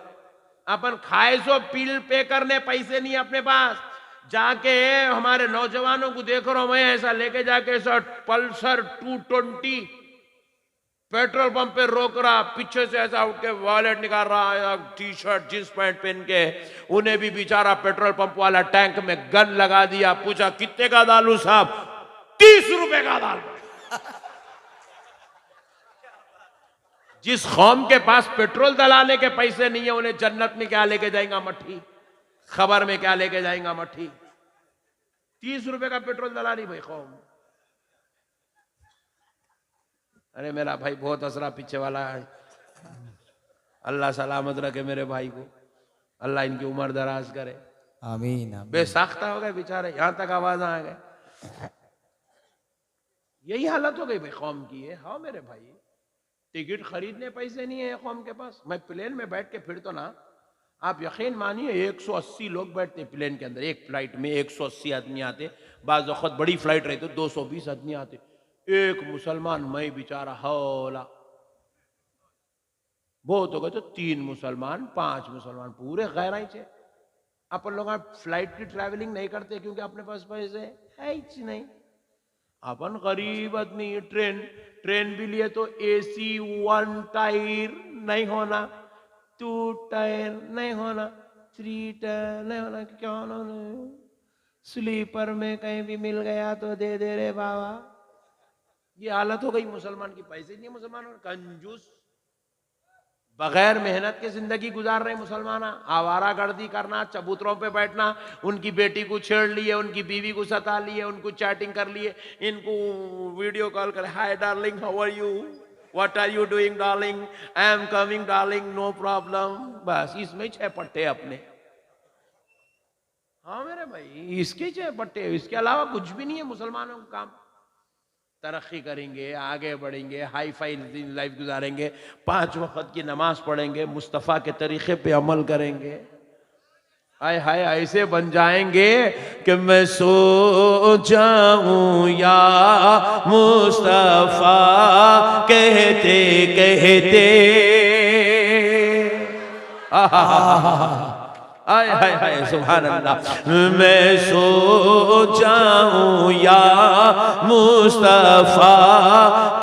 अपन खाए सो बिल पे करने पैसे नहीं अपने पास। जाके हमारे नौजवानों को देख रहा हूं मैं, ऐसा लेके जाके ऐसा पल्सर 220 पेट्रोल पंप पे रोक रहा, पीछे से ऐसा उठ के वॉलेट निकाल रहा, टी शर्ट जींस पैंट पहन के। उन्हें भी बेचारा पेट्रोल पंप वाला टैंक में गन लगा दिया। पूछा कितने का डालू साहब? 30 रुपए का डालू। जिस कौम के पास पेट्रोल डलाने के पैसे नहीं है, उन्हें जन्नत में क्या लेके जाएगा मट्ठी, खबर में क्या लेके जाएगा मट्ठी? 30 रुपए का पेट्रोल डला नहीं भाई कौम। अरे मेरा भाई बहुत असरा पीछे वाला है, अल्लाह सलामत रखे मेरे भाई को, अल्लाह इनकी उम्र दराज करे। आमीन, आमीन। बेसाख्ता हो गए बेचारे, यहां तक आवाज आ गए। यही हालत हो गई भाई कौम की है। हाँ मेरे भाई, टिकट खरीदने पैसे नहीं है कौम के पास। मैं प्लेन में बैठ के फिर तो ना, आप यकीन मानिए 180 लोग बैठते प्लेन के अंदर। एक फ्लाइट में 180 आदमी आते, बाज़ वक़्त बड़ी फ्लाइट रही तो 220 आदमी आते। एक मुसलमान मैं बेचारा हौला, बहुत हो गए तो 3 मुसलमान 5 मुसलमान, पूरे गैर छे। अपन लोग फ्लाइट की ट्रैवलिंग नहीं करते क्योंकि अपने पास पैसे है ही नहीं। अपन गरीब आदमी, ट्रेन ट्रेन भी लिए तो AC 1 टायर नहीं होना, 2 टायर नहीं होना, 3 टायर नहीं होना, क्या होना, स्लीपर में कहीं भी मिल गया तो दे दे रे बाबा। ये हालत हो गई मुसलमान की। पैसे नहीं मुसलमान, कंजूस, बगैर मेहनत के जिंदगी गुजार रहे मुसलमान। आवारागर्दी करना, चबूतरों पे बैठना, उनकी बेटी को छेड़ लिए, उनकी बीवी को सता लिए, उनको चैटिंग कर लिए, इनको वीडियो कॉल कर, hi darling, how are you, what are you doing darling, I am coming darling, no problem. बस इसमें 6 पट्टे अपने। हाँ मेरे भाई, इसके 6 पट्टे, इसके अलावा कुछ भी नहीं है मुसलमानों का काम। तरक्की करेंगे, आगे बढ़ेंगे, हाई फाई लाइफ गुजारेंगे, 5 वक्त की नमाज पढ़ेंगे, मुस्तफ़ा के तरीके पे अमल करेंगे, हाय हाय ऐसे बन जाएंगे कि मैं सो जाऊं या मुस्तफ़ा कहते कहते। हाय हाय हाय सुभान अल्लाह। मैं सो जाऊं या मुस्तफ़ा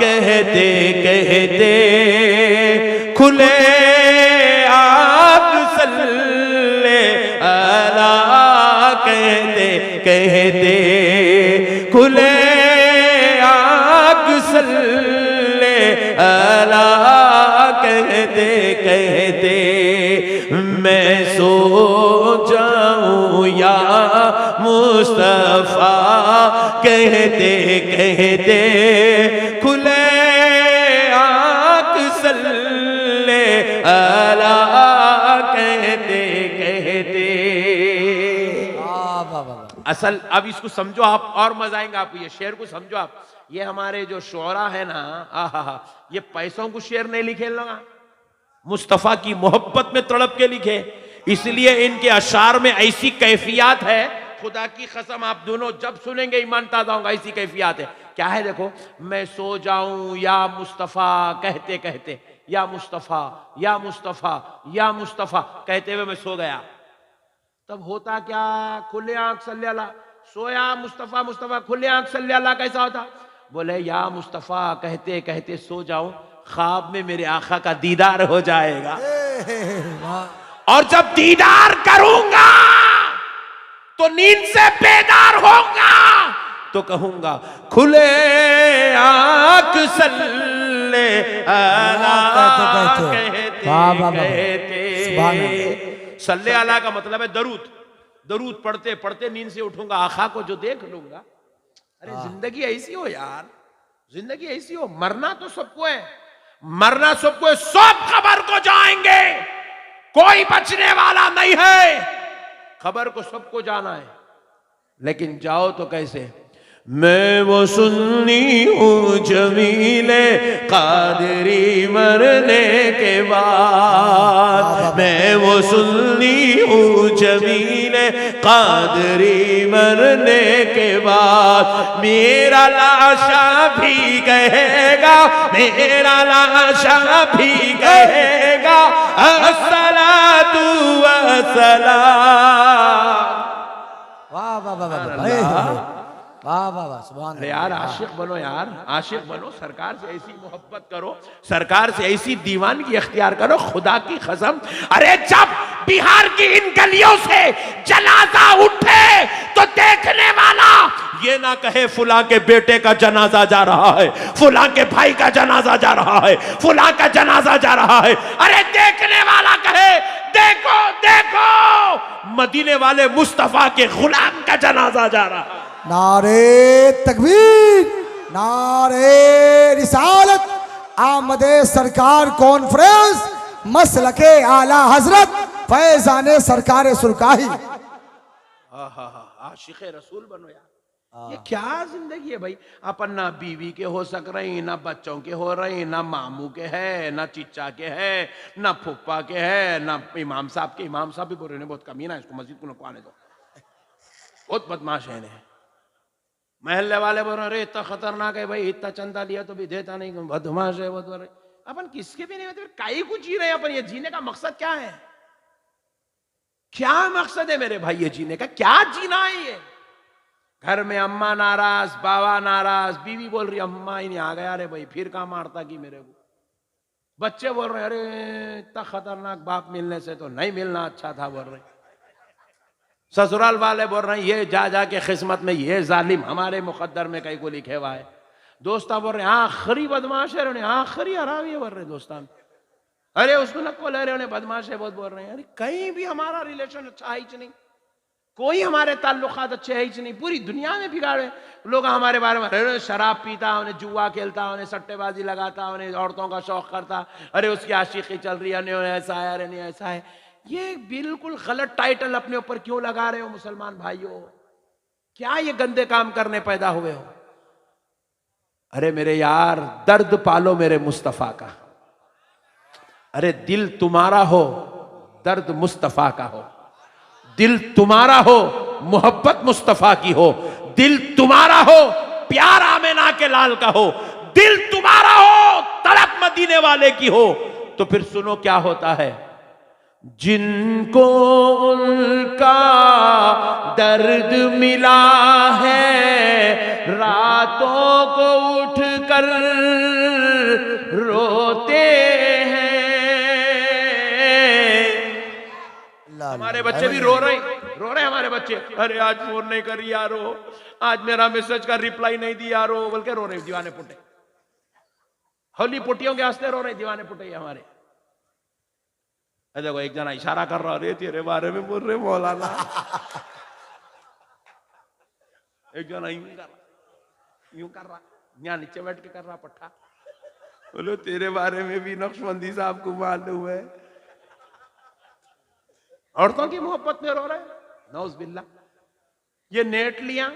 कहते कहते, खुले आग सल्ले अला कहते कहते, खुले आग सल्ले अला कहते कहते, मैं सो जाऊं या मुस्तफ़ा कहते कहते, खुले आँख सल्ले अला कहते कहते। असल अब इसको समझो आप, और मजा आएगा आपको। ये शेर को समझो आप। ये हमारे जो शोरा है ना, आहा, ये पैसों को शेर नहीं लिखे लोग, मुस्तफ़ा की मोहब्बत में तड़प के लिखे। इसलिए इनके अशार में ऐसी कैफियत है, खुदा की कसम आप दोनों जब सुनेंगे ईमान ताज़ा होगा। ऐसी कैफियत है, क्या है देखो। मैं सो जाऊं या मुस्तफ़ा कहते कहते, या मुस्तफ़ा या मुस्तफ़ा या मुस्तफ़ा कहते हुए मैं सो गया। तब होता क्या, खुले आंख सल्ले अला, सोया मुस्तफ़ा मुस्तफ़ा, खुले आंख सल्ले अला कैसा होता। बोले या मुस्तफ़ा कहते कहते सो जाऊं, ख्वाब में मेरे आका का दीदार हो जाएगा, और जब दीदार करूंगा तो नींद से बेदार होऊंगा, तो कहूंगा खुले आंख सल्ले अला कहते कहते। सल्ले अला का मतलब है दरूद। दरूद पढ़ते पढ़ते नींद से उठूंगा, आका को जो देख लूंगा। अरे जिंदगी ऐसी हो यार, जिंदगी ऐसी हो। मरना तो सबको है, मरना सबको है, सब खबर को जाएंगे, कोई बचने वाला नहीं है। खबर को सबको जाना है, लेकिन जाओ तो कैसे। मैं वो सुन्नी हूँ जमीले कादरी मरने के बाद, मैं वो सुन्नी हूँ जमीले कादरी मरने के बाद। मेरा लाशा भी कहेगा, मेरा लाशा भी कहेगा, अस्सलातु वस्सलाम। वाह वाह वाह वाह वाह वाह वाह, सुभान अल्लाह। यार आशिक बनो, यार आशिक बनो, सरकार से ऐसी मोहब्बत करो, सरकार से ऐसी दीवानगी इख्तियार करो, खुदा की कसम। अरे जब बिहार की इन गलियों से जनाजा उठे तो देखने वाला ये ना कहे फुला के बेटे का जनाजा जा रहा है, फुला के भाई का जनाजा जा रहा है, फुला का जनाजा जा रहा है। अरे देखने वाला कहे देखो देखो, मदीने वाले मुस्तफा के गुलाम का जनाजा जा रहा है। नारे तकबीर, नारे रिसालत, आमदे सरकार कॉन्फ्रेंस, मसलके आला हजरत फैजाने सरकार सुरकाही। आशिक़े रसूल बनो यार। ये क्या जिंदगी है भाई। अपन ना बीवी के हो सक रही, ना बच्चों के हो रही, ना मामू के है, ना चिच्चा के है, ना फुप्पा के है, ना इमाम साहब के। इमाम साहब भी बोल रहे हैं बहुत कमीना, इसको मस्जिद को नको आने दो, बहुत बदमाश है। महल्ले वाले बोल रहे इतना खतरनाक है भाई, इतना चंदा लिया तो भी देता नहीं, बदमाश है बहुत। बोल अपन किसके भी नहीं होते, काई को जी रहे हैं अपन। ये जीने का मकसद क्या है, क्या मकसद है मेरे भाई ये जीने का, क्या जीना है ये। घर में अम्मा नाराज, बाबा नाराज, बीवी बोल रही अम्मा ही नहीं आ गया, अरे भाई फिर कहां मारता कि मेरे को। बच्चे बोल रहे अरे इतना खतरनाक बाप मिलने से तो नहीं मिलना अच्छा था, बोल रहे। ससुराल वाले बोल रहे हैं ये जा जा के किस्मत में ये जालिम हमारे मुकद्दर में कहीं को लिखे हुआ है। दोस्ता बोल रहे आखिरी बदमाश है, आखिरी हरामी है, बोल रहे दोस्तान। अरे उसको नको ले रहे बदमाश है बहुत, बोल रहे हैं। अरे कहीं भी हमारा रिलेशन अच्छा है ही नहीं, कोई हमारे ताल्लुकात अच्छे है ही नहीं, पूरी दुनिया में बिगाड़े लोग हमारे बारे में। अरे शराब पीता, उन्हें जुआ खेलता, उन्हें सट्टेबाजी लगाता, उन्हें औरतों का शौक करता, अरे उसकी आशिकी चल रही है, ऐसा है, अरे नहीं ऐसा है। ये बिल्कुल गलत टाइटल अपने ऊपर क्यों लगा रहे हो मुसलमान भाइयों? क्या ये गंदे काम करने पैदा हुए हो? अरे मेरे यार दर्द पालो मेरे मुस्तफा का। अरे दिल तुम्हारा हो दर्द मुस्तफा का हो, दिल तुम्हारा हो मोहब्बत मुस्तफा की हो, दिल तुम्हारा हो प्यार आमेना के लाल का हो, दिल तुम्हारा हो तड़प मदीने वाले की हो, तो फिर सुनो क्या होता है। जिनको उनका दर्द मिला है रातों को उठकर रोते हैं। हमारे बच्चे भी रो रहे हमारे बच्चे। अरे आज फोन नहीं करी यारो, आज मेरा मैसेज का रिप्लाई नहीं दिया यारो, बोल के रो रहे दीवाने पुटे। होली पुटियों के हंसते रो रहे दीवाने पुटे हमारे। देखो एक जना इशारा कर रहा, अरे तेरे बारे में बोल रहे मौलाना। एक जना यूं कर रहा यहाँ नीचे बैठ के कर रहा पट्टा, बोलो तेरे बारे में भी नक्शबंदी साहब को मालूम है। औरतों की मोहब्बत में रो रहे, नौज बिल्ला। ये नेट लिया,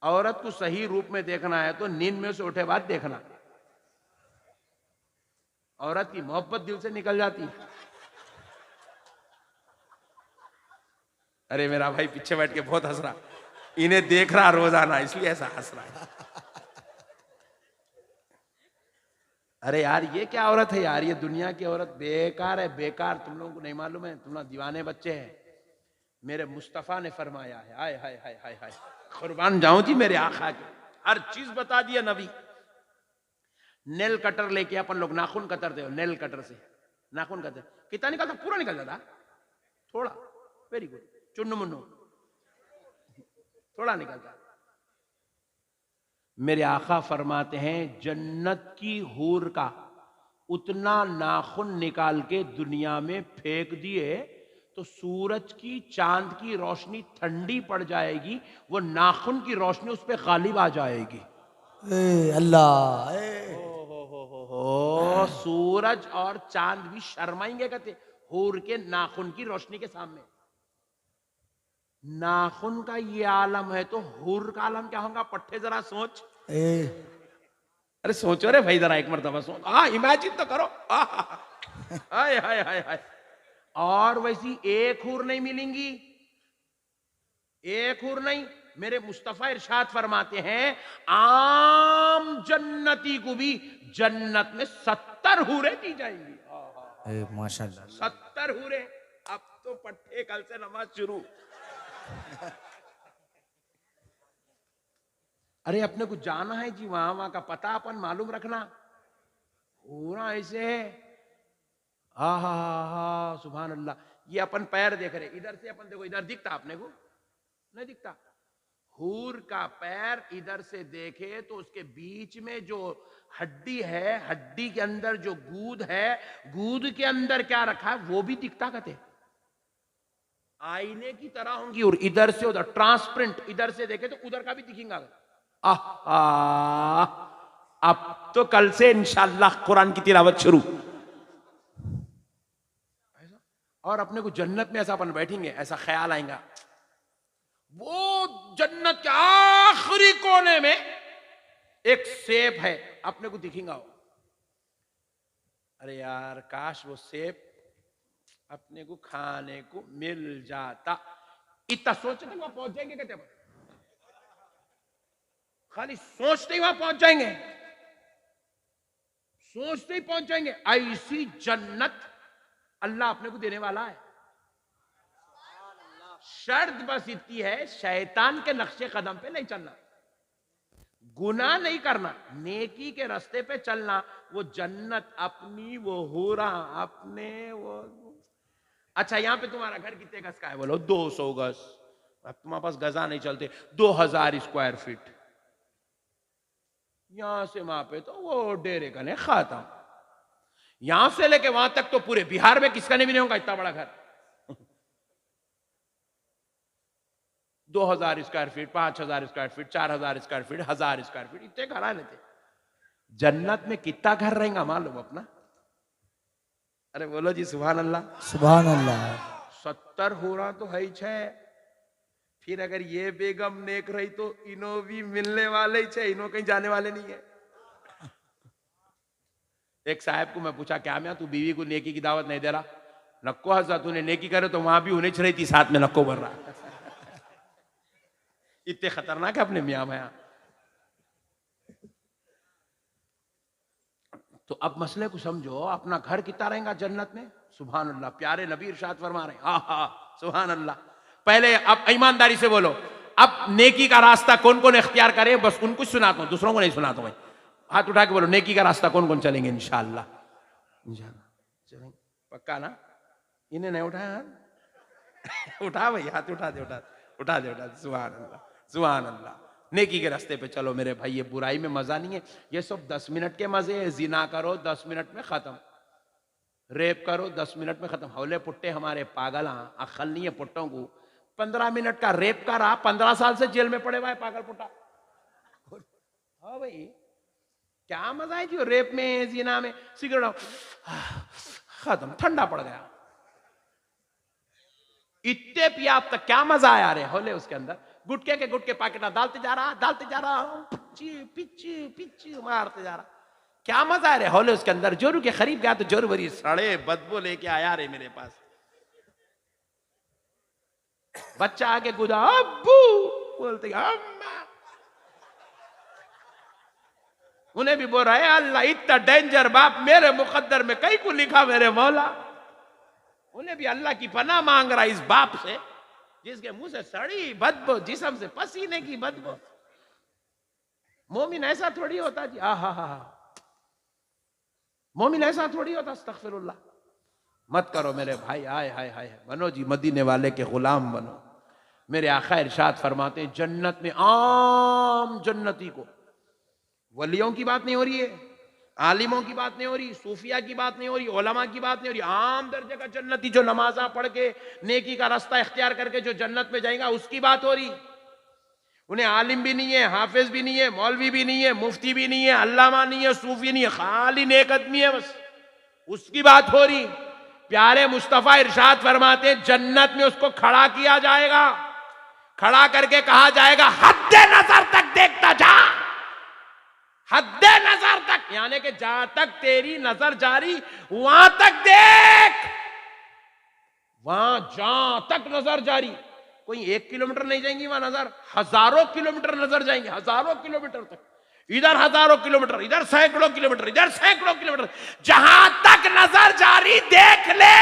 औरत को सही रूप में देखना है तो नींद में से उठे बाद देखना। औरत की मोहब्बत दिल से निकल जाती है। अरे मेरा भाई पीछे बैठ के बहुत हंस रहा, इन्हें देख रहा रोजाना इसलिए ऐसा हंस रहा है। अरे यार ये क्या औरत है यार, ये दुनिया की औरत बेकार है, बेकार। तुम लोगों को नहीं मालूम है, तुम लोग दीवाने बच्चे हैं। मेरे मुस्तफा ने फरमाया है, हाय हाय हाय हाय हाय, कुर्बान जाऊं जी मेरे आका के, हर चीज बता दिया नबी। नेल कटर लेके अपन लोग नाखून कतरते हो, नेल कटर से नाखून कतर कितना निकलता? पूरा निकल जाता, थोड़ा, वेरी गुड, चुन्नू मुन्नू थोड़ा निकलता। मेरे आका फरमाते हैं जन्नत की हूर का उतना नाखून निकाल के दुनिया में फेंक दिए तो सूरज की चांद की रोशनी ठंडी पड़ जाएगी, वो नाखून की रोशनी उस पर गालिब आ जाएगी। अल्लाह हो सूरज और चांद भी शर्माएंगे कहते हूर के नाखून की रोशनी के सामने। नाखून का ये आलम है तो हूर का आलम क्या होगा? पट्टे जरा सोच। अरे सोचो रे भाई जरा एक मरतबा सोच, इमेजिन तो करो। हाय हाय हाय हाय। और वैसी एक हूर नहीं मिलेंगी, एक हूर नहीं। मेरे मुस्तफा इरशाद फरमाते हैं आम जन्नती को भी जन्नत में 70 हूरें दी जाएंगी। माशाल्लाह 70 हूरें। अब तो पट्टे कल से नमाज शुरू। अरे अपने को जाना है जी, वहां का पता अपन मालूम रखना। पूरा ऐसे है, हा सुभान अल्लाह। ये अपन पैर देख रहे, इधर से अपन देखो, इधर दिखता अपने को? नहीं दिखता। हूर का पैर इधर से देखे तो उसके बीच में जो हड्डी है, हड्डी के अंदर जो गूद है, गूद के अंदर क्या रखा है वो भी दिखता कहते। आईने की तरह होंगी और इधर से उधर ट्रांसपेरेंट, इधर से देखे तो उधर का भी दिखेगा। अब तो कल से इंशाअल्लाह कुरान की तिलावत शुरू। और अपने को जन्नत में ऐसा अपन बैठेंगे, ऐसा ख्याल आएगा वो जन्नत के आखिरी कोने में एक सेब है, अपने को दिखेगा वो। अरे यार काश वो सेब अपने को खाने को मिल जाता। इतना सोचते वहां पहुंच जाएंगे कहते हैं, खाली सोचते ही वहां पहुंच जाएंगे, सोचते ही पहुंच जाएंगे। ऐसी जन्नत अल्लाह अपने को देने वाला है। शर्त बस इतनी है, शैतान के नक्शे कदम पे नहीं चलना, गुनाह नहीं करना, नेकी के रास्ते पे चलना। वो जन्नत अपनी, वो हूरा अपने, वो। अच्छा, यहां पे तुम्हारा घर कितने गज का है? बोलो 200 गज। अब तुम्हारे पास गजा नहीं चलते, 2000 स्क्वायर फीट। यहां से वहां पे तो वो डेरे का नहीं खाता, यहां से लेके वहां तक तो पूरे बिहार में किसका नहीं भी नहीं होगा इतना बड़ा घर। 2000 square feet, 5000 square feet, 4000 square feet, 1000 square feet, इतने घर आ लेते। जन्नत में कितना घर रहेगा मालूम अपना? अरे बोलो जी सुभान अल्लाह। सुभान अल्लाह। 70 हो रहा तो है ही 6। फिर अगर ये बेगम नेक रही तो इनो भी मिलने वाले ही 6, इनो कहीं जाने वाले नहीं है। एक साहब को मैं पूछा, क्या मैं तू बीवी को नेकी की दावत नहीं दे रहा? नक्को हंसा, तूने नेकी करे तो वहां भी उन्हें रही थी, साथ में नक्को भर रहा। इतने खतरनाक है अपने मियां भाया। तो अब मसले को समझो, अपना घर कितना रहेगा जन्नत में? सुभान अल्लाह। प्यारे नबी इरशाद फरमा रहे हैं, हा हा सुभान अल्लाह। पहले अब ईमानदारी से बोलो, अब नेकी का रास्ता कौन कौन इख्तियार करे? बस उनको सुनाता हूं, दूसरों को नहीं सुनाता हूं। हाथ उठा के बोलो, नेकी का रास्ता कौन कौन चलेंगे? इंशाअल्लाह चलेंगे, पक्का ना? इन्हें नहीं उठाया हाथ? उठा भाई, हाथ उठा दे, उठा दे। सुभान अल्लाह, सुभान अल्लाह। नेकी के रास्ते पे चलो मेरे भाई, ये बुराई में मजा नहीं है, ये सब 10 मिनट के मजे है। जिना करो 10 मिनट में खत्म, रेप करो 10 मिनट में खत्म। हौले पुट्टे हमारे पागल, अक्ल नहीं है पुट्टों को। 15 मिनट का रेप का रहा, 15 साल से जेल में पड़े हुआ है पागल पुट्टा। हाँ भाई, क्या मजा है जो रेप में, जिना में, सिगरेट खत्म, ठंडा पड़ गया। इतने पिया अब तक क्या मजा आया रे हौले उसके अंदर? गुटके के गुटके पैकेट डालते जा रहा, पिच्ची मारते जा रहा। क्या मजा है रे हौले उसके अंदर? जोरू के करीब गया तो जोरू भरी सड़े बदबू लेके आया रे मेरे पास। बच्चा आके कूदा, अब्बू बोलते, अम्मा। उन्हें भी बोल रहा है, अल्लाह इतना डेंजर बाप मेरे मुकद्दर में कहीं को लिखा मेरे मौला। उन्हें भी अल्लाह की पनाह मांग रहा इस बाप से जिसके मुंह से सड़ी बदबू, जिस्म से पसीने की बदबू। मोमिन ऐसा थोड़ी होता जी, मोमिन ऐसा थोड़ी होता। अस्तगफिरुल्लाह। मत करो मेरे भाई, आय हाय हाय, बनो जी मदीने वाले के गुलाम बनो। मेरे आका इरशाद फरमाते हैं, जन्नत में आम जन्नती को, वलियों की बात नहीं हो रही है, आलिमों की बात नहीं हो रही, सूफिया की बात नहीं हो रही, उलमा की बात नहीं हो रही, आम दर्जे का जन्नती जो नमाजा पढ़ के नेकी का रास्ता इख्तियार करके जो जन्नत में जाएगा उसकी बात हो रही। उन्हें आलिम भी नहीं है, हाफिज भी नहीं है, मौलवी भी नहीं है, मुफ्ती भी नहीं है, अल्लामा नहीं है, सूफी नहीं है, खाली नेक आदमी है, बस उसकी बात हो रही। प्यारे मुस्तफा इरशाद फरमाते हैं, जन्नत में उसको खड़ा किया जाएगा, खड़ा करके कहा जाएगा, हद्दे नजर तक देखता जा, हद्दे नजर तक, यानी कि जहां तक तेरी नजर जारी वहां तक देख, वहां जहां तक नजर जारी। कोई 1 किलोमीटर नहीं जाएंगी वहां नजर, हजारों किलोमीटर नजर जाएंगे, हजारों किलोमीटर तक। इधर हजारों किलोमीटर, इधर सैकड़ों किलोमीटर, इधर सैकड़ों किलोमीटर, जहां तक नजर जारी देख ले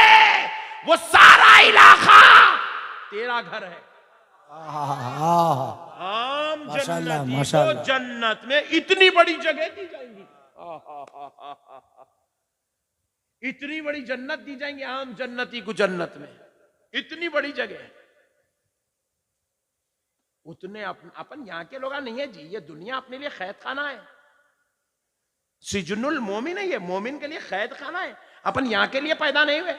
वो सारा इलाका तेरा घर है। आम जन्नती को जन्नत में इतनी बड़ी जगह दी जाएंगी, इतनी बड़ी जन्नत दी जाएंगी आम जन्नती को जन्नत में, इतनी बड़ी जगह। उतने अपन यहां के लोग नहीं है जी, ये दुनिया अपने लिए कैद खाना है। सिजनुल मोमिन है ये, मोमिन के लिए कैद खाना है। अपन यहां के लिए पैदा नहीं हुए।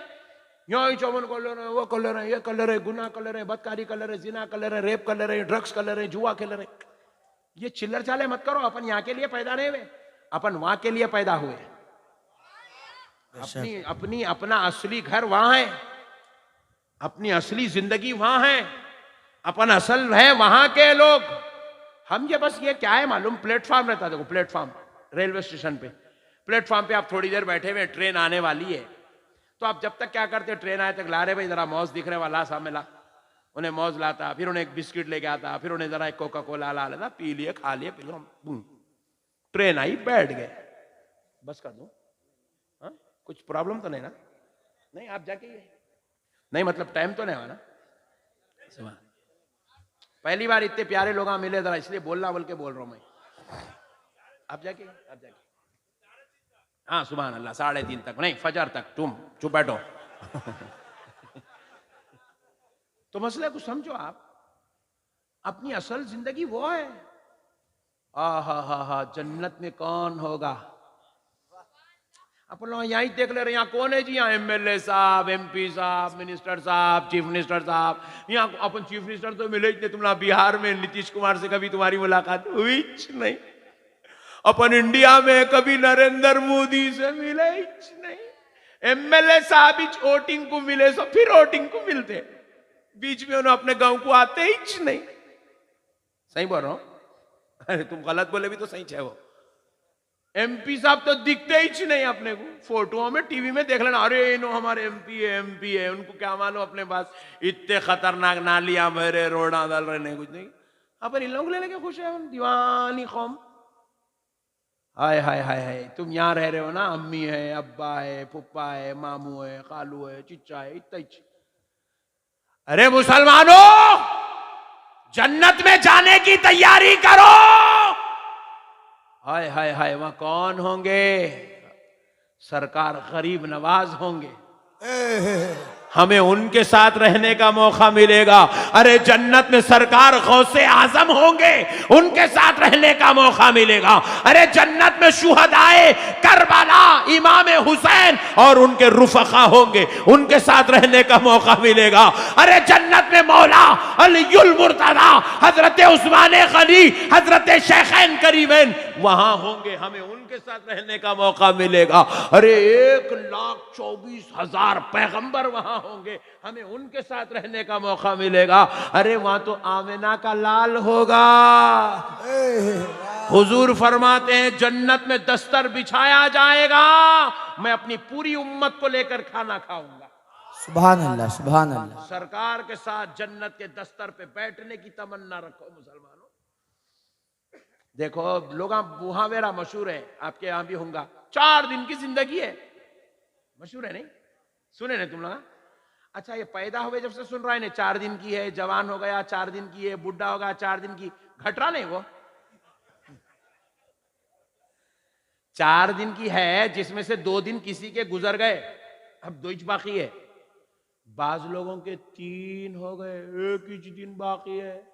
यहाँ ही चौवन कर ले रहे हैं, वो कर ले रहे हैं, ये कर ले रहे हैं, गुनाह कर ले रहे हैं, बदकारी कर ले रहे हैं, जिना कर ले रहे हैं, रेप कर ले रहे हैं, ड्रग्स कर ले रहे हैं, जुआ खेल रहे हैं। ये चिल्लर चाले मत करो। अपन यहाँ के लिए पैदा नहीं हुए, अपन वहां के लिए पैदा हुए। अपना असली घर वहां है, अपनी असली जिंदगी वहां है, अपन असल है वहां के लोग। हम ये बस ये क्या है मालूम, प्लेटफॉर्म रहता है, देखो प्लेटफॉर्म, रेलवे स्टेशन पे प्लेटफॉर्म पे आप थोड़ी देर बैठे हुए, ट्रेन आने वाली है, तो आप जब तक क्या करते, ट्रेन आए तक ला रहे भाई जरा मौज दिख रहे वाला सामने ला, उन्हें मौज लाता, फिर उन्हें एक बिस्किट लेके आता, फिर उन्हें जरा एक कोका कोला ला लेता, पी लिए, खा लिए, पी लो, ट्रेन आई, बैठ गए, बस कर दो। हाँ, कुछ प्रॉब्लम तो नहीं ना? नहीं, आप जाके नहीं, मतलब टाइम तो नहीं हुआ ना? पहली बार इतने प्यारे लोग मिले जरा, इसलिए बोलना बोल के बोल रहा हूं मैं। आप जाके हाँ सुभान अल्लाह, 3:30 तक नहीं, फजर तक तुम चुप बैठो। तो मसले को समझो आप, अपनी असल जिंदगी वो है। हा जन्नत में कौन होगा? अपन लोग यहीं देख ले रहे, यहाँ कौन है जी? यहाँ एमएलए साहब, एमपी साहब, मिनिस्टर साहब, चीफ मिनिस्टर साहब। यहाँ अपन चीफ मिनिस्टर तो मिले ही नहीं। तुम बिहार में नीतीश कुमार से कभी तुम्हारी मुलाकात हुई नहीं? अपन इंडिया में कभी नरेंद्र मोदी से मिले ही नहीं। एमएलए साहब ही वोटिंग को मिले, सब फिर वोटिंग को मिलते, बीच में उन्हें अपने गांव को आते ही नहीं। सही बोल रहा हूं? अरे तुम गलत बोले भी तो सही है। वो एमपी साहब तो दिखते ही नहीं अपने को, फोटोओं में टीवी में देख लेना, अरे नो हमारे एमपी है। उनको क्या मालूम अपने पास इतने खतरनाक नालियां भरे, रोड़ा डाल रहे, नहीं कुछ नहीं। अपन इन लोग लेने के खुश है, दीवानी कौम। हाय हाय हाय हाय, तुम यहाँ रह रहे हो ना, अम्मी है, अब्बा है, पुप्पा है, मामू है, खालू है, चिच्चा है, इतना ही। अरे मुसलमानों, जन्नत में जाने की तैयारी करो। हाय हाय हाय, वहां कौन होंगे? सरकार गरीब नवाज होंगे। हमें उनके साथ रहने का मौका मिलेगा। अरे जन्नत में सरकार गौसे आजम होंगे, उनके साथ रहने का मौका मिलेगा। अरे जन्नत में शुहदाए करबला, इमाम हुसैन और उनके रुफका होंगे, उनके साथ रहने का मौका मिलेगा। अरे जन्नत में मौला अलीउल मुर्तजा, हजरत उस्मान गनी, हजरत शेखैन करीमैन वहां होंगे, हमें उनके साथ रहने का मौका मिलेगा। अरे 1,24,000 पैगंबर वहां होंगे, हमें उनके साथ रहने का मौका मिलेगा। अरे वहां तो आमिना का लाल होगा। हुजूर फरमाते हैं जन्नत में दस्तर बिछाया जाएगा, मैं अपनी पूरी उम्मत को लेकर खाना खाऊंगा। सुभान अल्लाह, सुभान अल्लाह। सरकार के साथ जन्नत के दस्तर पे बैठने की तमन्ना रखो मुसलमानों। देखो लोग मुहावरा मशहूर है, आपके यहां भी होगा, 4 दिन की जिंदगी है, मशहूर है नहीं? सुने नहीं तुम लोग? अच्छा, ये पैदा हुए जब से सुन रहा है नहीं, 4 दिन की है, जवान हो गया 4 दिन की है, बुढ़ा हो गया 4 दिन की, घट रहा नहीं वो? 4 दिन की है, जिसमें से 2 दिन किसी के गुजर गए, अब 2 ही बाकी है। बाज लोगों के 3 हो गए, 1 ही दिन बाकी है।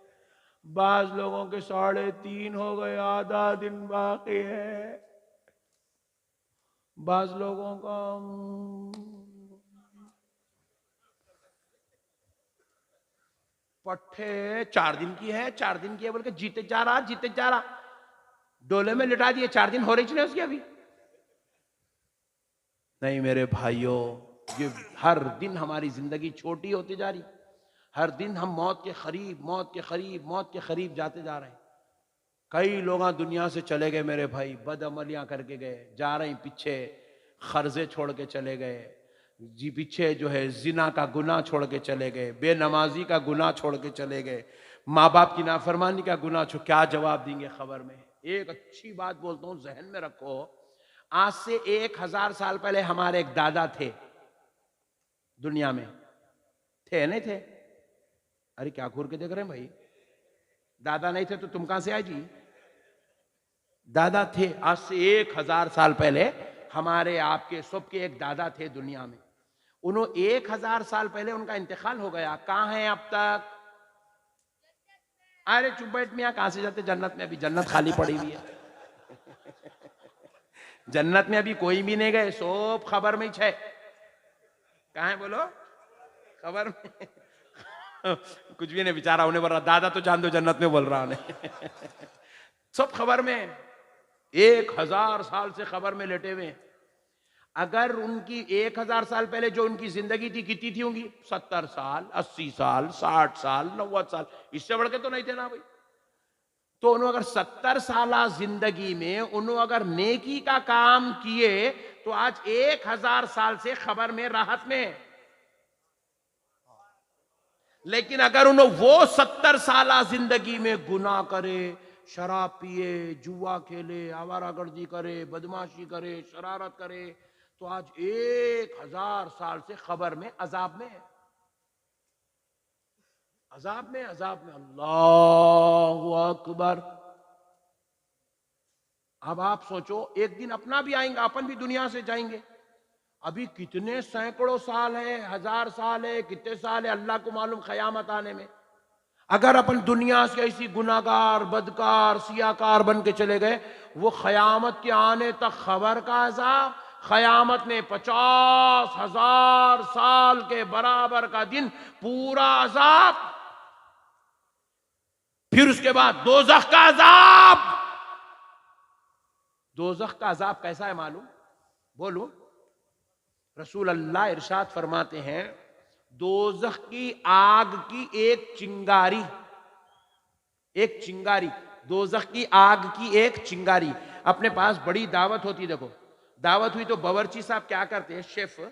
बाज लोगों के 3.5 हो गए, आधा दिन बाकी है। बाज लोगों का पट्टे 4 दिन की है, 4 दिन की है बोल के जीते जा रहा, डोले में लिटा दिए, 4 दिन हो रही नहीं उसकी अभी। नहीं मेरे भाइयों, ये हर दिन हमारी जिंदगी छोटी होती जा रही, हर दिन हम मौत के करीब जाते जा रहे हैं। कई लोग दुनिया से चले गए मेरे भाई, बदअमलियां करके गए, जा रहे हैं पीछे, खर्जे छोड़ के चले गए जी, पीछे जो है जिना का गुनाह छोड़ के चले गए, बेनमाजी का गुनाह छोड़ के चले गए, माँ बाप की नाफरमानी का गुनाह छोड़। क्या जवाब देंगे खबर में? एक अच्छी बात बोलता हूँ, जहन में रखो, आज से 1000 साल पहले हमारे एक दादा थे दुनिया में, थे नहीं थे? अरे क्या घूर के देख रहे हैं भाई? दादा नहीं थे तो तुम कहां से आए जी? दादा थे, आज से 1000 साल पहले हमारे आपके सबके एक दादा थे दुनिया में। उन्होंने 1000 साल पहले उनका इंतकाल हो गया। कहां है अब तक? अरे चुप बैठ मियां, कहां से जाते? जन्नत में। अभी जन्नत खाली पड़ी हुई है। जन्नत में अभी कोई भी नहीं गए, सब खबर में छे। कहां है बोलो? खबर में। कुछ भी नहीं, बेचारा उन्हें बोल रहा, दादा तो जान दो जन्नत में बोल रहा उन्हें। सब खबर में, 1000 साल से खबर में लेटे हुए। अगर उनकी 1000 साल पहले जो उनकी जिंदगी थी कितनी थी होंगी? 70 साल, 80 साल, 60 साल, 90 साल, इससे बढ़ के तो नहीं थे ना भाई। तो उन्होंने अगर 70 साल जिंदगी में उन्होंने अगर नेकी का काम किए तो आज 1000 साल से खबर में, राहत में। लेकिन अगर उन्होंने वो 70 साल जिंदगी में गुनाह करे, शराब पिए, जुआ खेले, आवारागर्दी करे, बदमाशी करे, शरारत करे, तो आज 1000 साल से खबर में, अजाब में है। अजाब में अल्लाहु अकबर। अब आप सोचो, एक दिन अपना भी आएंगे, अपन भी दुनिया से जाएंगे। अभी कितने सैकड़ों साल है, 1000 साल है, कितने साल है, अल्लाह को मालूम क़यामत आने में। अगर अपन दुनिया से ऐसी गुनाहगार, बदकार, सियाकार बन के चले गए, वो क़यामत के आने तक खबर का अज़ाब, क़यामत ने 50,000 साल के बराबर का दिन, पूरा अज़ाब, फिर उसके बाद दोज़ख का अज़ाब। दोज़ख का अज़ाब कैसा है मालूम? बोलो। रसूल अल्लाह इरशाद फरमाते हैं, दोज़ख की आग की एक चिंगारी, दोज़ख की आग की एक चिंगारी। अपने पास बड़ी दावत होती, देखो दावत हुई तो बावर्ची साहब क्या करते हैं, शेफ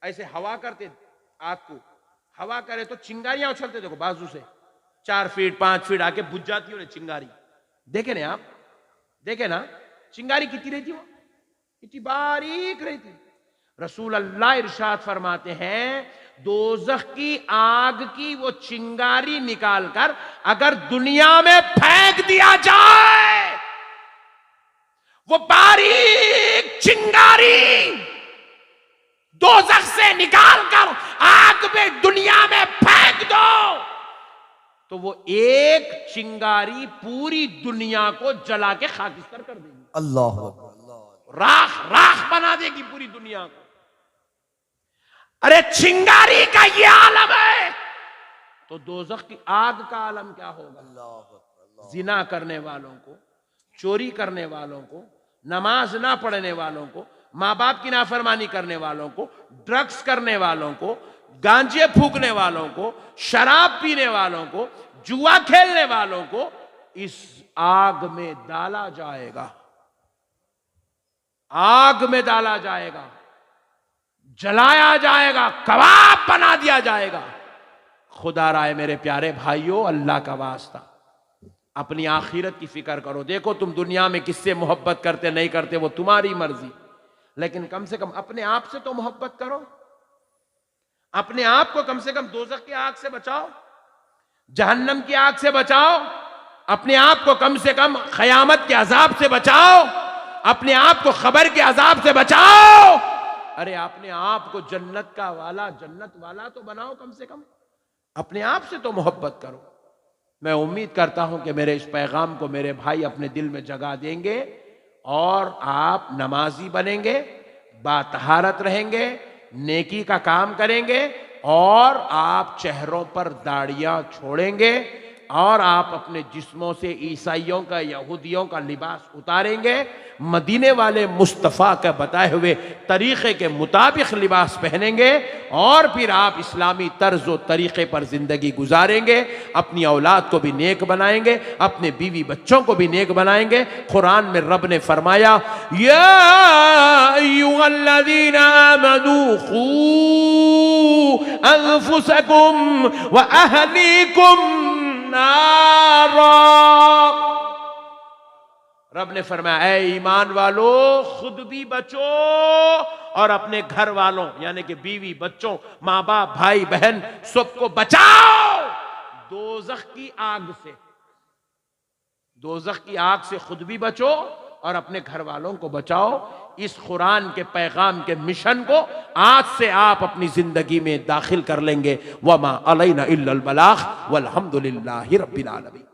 ऐसे हवा करते, आग को हवा करे तो चिंगारियां उछलते, देखो बाजू से 4 फीट 5 फीट आके बुझ जाती है चिंगारी। देखे ना आप, देखे ना चिंगारी कितनी रहती, वो कितनी बारीक रहती। रसूल अल्लाह इरशाद फरमाते हैं, दोज़ख की आग की वो चिंगारी निकालकर अगर दुनिया में फेंक दिया जाए, वो बारीक चिंगारी दोज़ख से निकालकर आग में दुनिया में फेंक दो, तो वो एक चिंगारी पूरी दुनिया को जला के खाकिस्तर कर देगी। अल्लाह, राख राख बना देगी पूरी दुनिया को। अरे चिंगारी का ये आलम है, तो दोज़ख की आग का आलम क्या होगा? जिना करने वालों को, चोरी करने वालों को, नमाज ना पढ़ने वालों को, माँ बाप की नाफरमानी करने वालों को, ड्रग्स करने वालों को, गांजे फूकने वालों को, शराब पीने वालों को, जुआ खेलने वालों को इस आग में डाला जाएगा, आग में डाला जाएगा, जलाया जाएगा, कबाब बना दिया जाएगा। खुदा राय मेरे प्यारे भाइयों, अल्लाह का वास्ता अपनी आखिरत की फिक्र करो। देखो तुम दुनिया में किससे मोहब्बत करते नहीं करते वो तुम्हारी मर्जी, लेकिन कम से कम अपने आप से तो मोहब्बत करो। अपने आप को कम से कम दोज़ख की आग से बचाओ, जहन्नम की आग से बचाओ। अपने आप को कम से कम क़यामत के अजाब से बचाओ, अपने आप को खबर के अजाब से बचाओ। अरे अपने आप को जन्नत वाला तो बनाओ, कम से कम अपने आप से तो मोहब्बत करो। मैं उम्मीद करता हूं कि मेरे इस पैगाम को मेरे भाई अपने दिल में जगा देंगे और आप नमाजी बनेंगे, बातहारत रहेंगे, नेकी का काम करेंगे और आप चेहरों पर दाढ़ियां छोड़ेंगे और आप अपने जिस्मों से ईसाइयों का, यहूदियों का लिबास उतारेंगे, मदीने वाले मुस्तफ़ा का बताए हुए तरीक़े के मुताबिक लिबास पहनेंगे और फिर आप इस्लामी तर्ज व तरीक़े पर ज़िंदगी गुजारेंगे। अपनी औलाद को भी नेक बनाएंगे, अपने बीवी बच्चों को भी नेक बनाएंगे। कुरान में रब ने फरमाया, या अय्युहल्लज़ीना आमनू खू अनफुसकुम व अहलीकुम नारा। रब ने फरमाया, ऐ ईमान वालो, खुद भी बचो और अपने घर वालों यानी कि बीवी बच्चों, माँ बाप, भाई बहन सबको बचाओ दोज़ख की आग से। दोज़ख की आग से खुद भी बचो और अपने घर वालों को बचाओ। इस कुरान के पैगाम के मिशन को आज से आप अपनी जिंदगी में दाखिल कर लेंगे। वमा अलैना इल्लल बलाग वल्हम्दुलिल्लाहि रब्बिल आलमीन।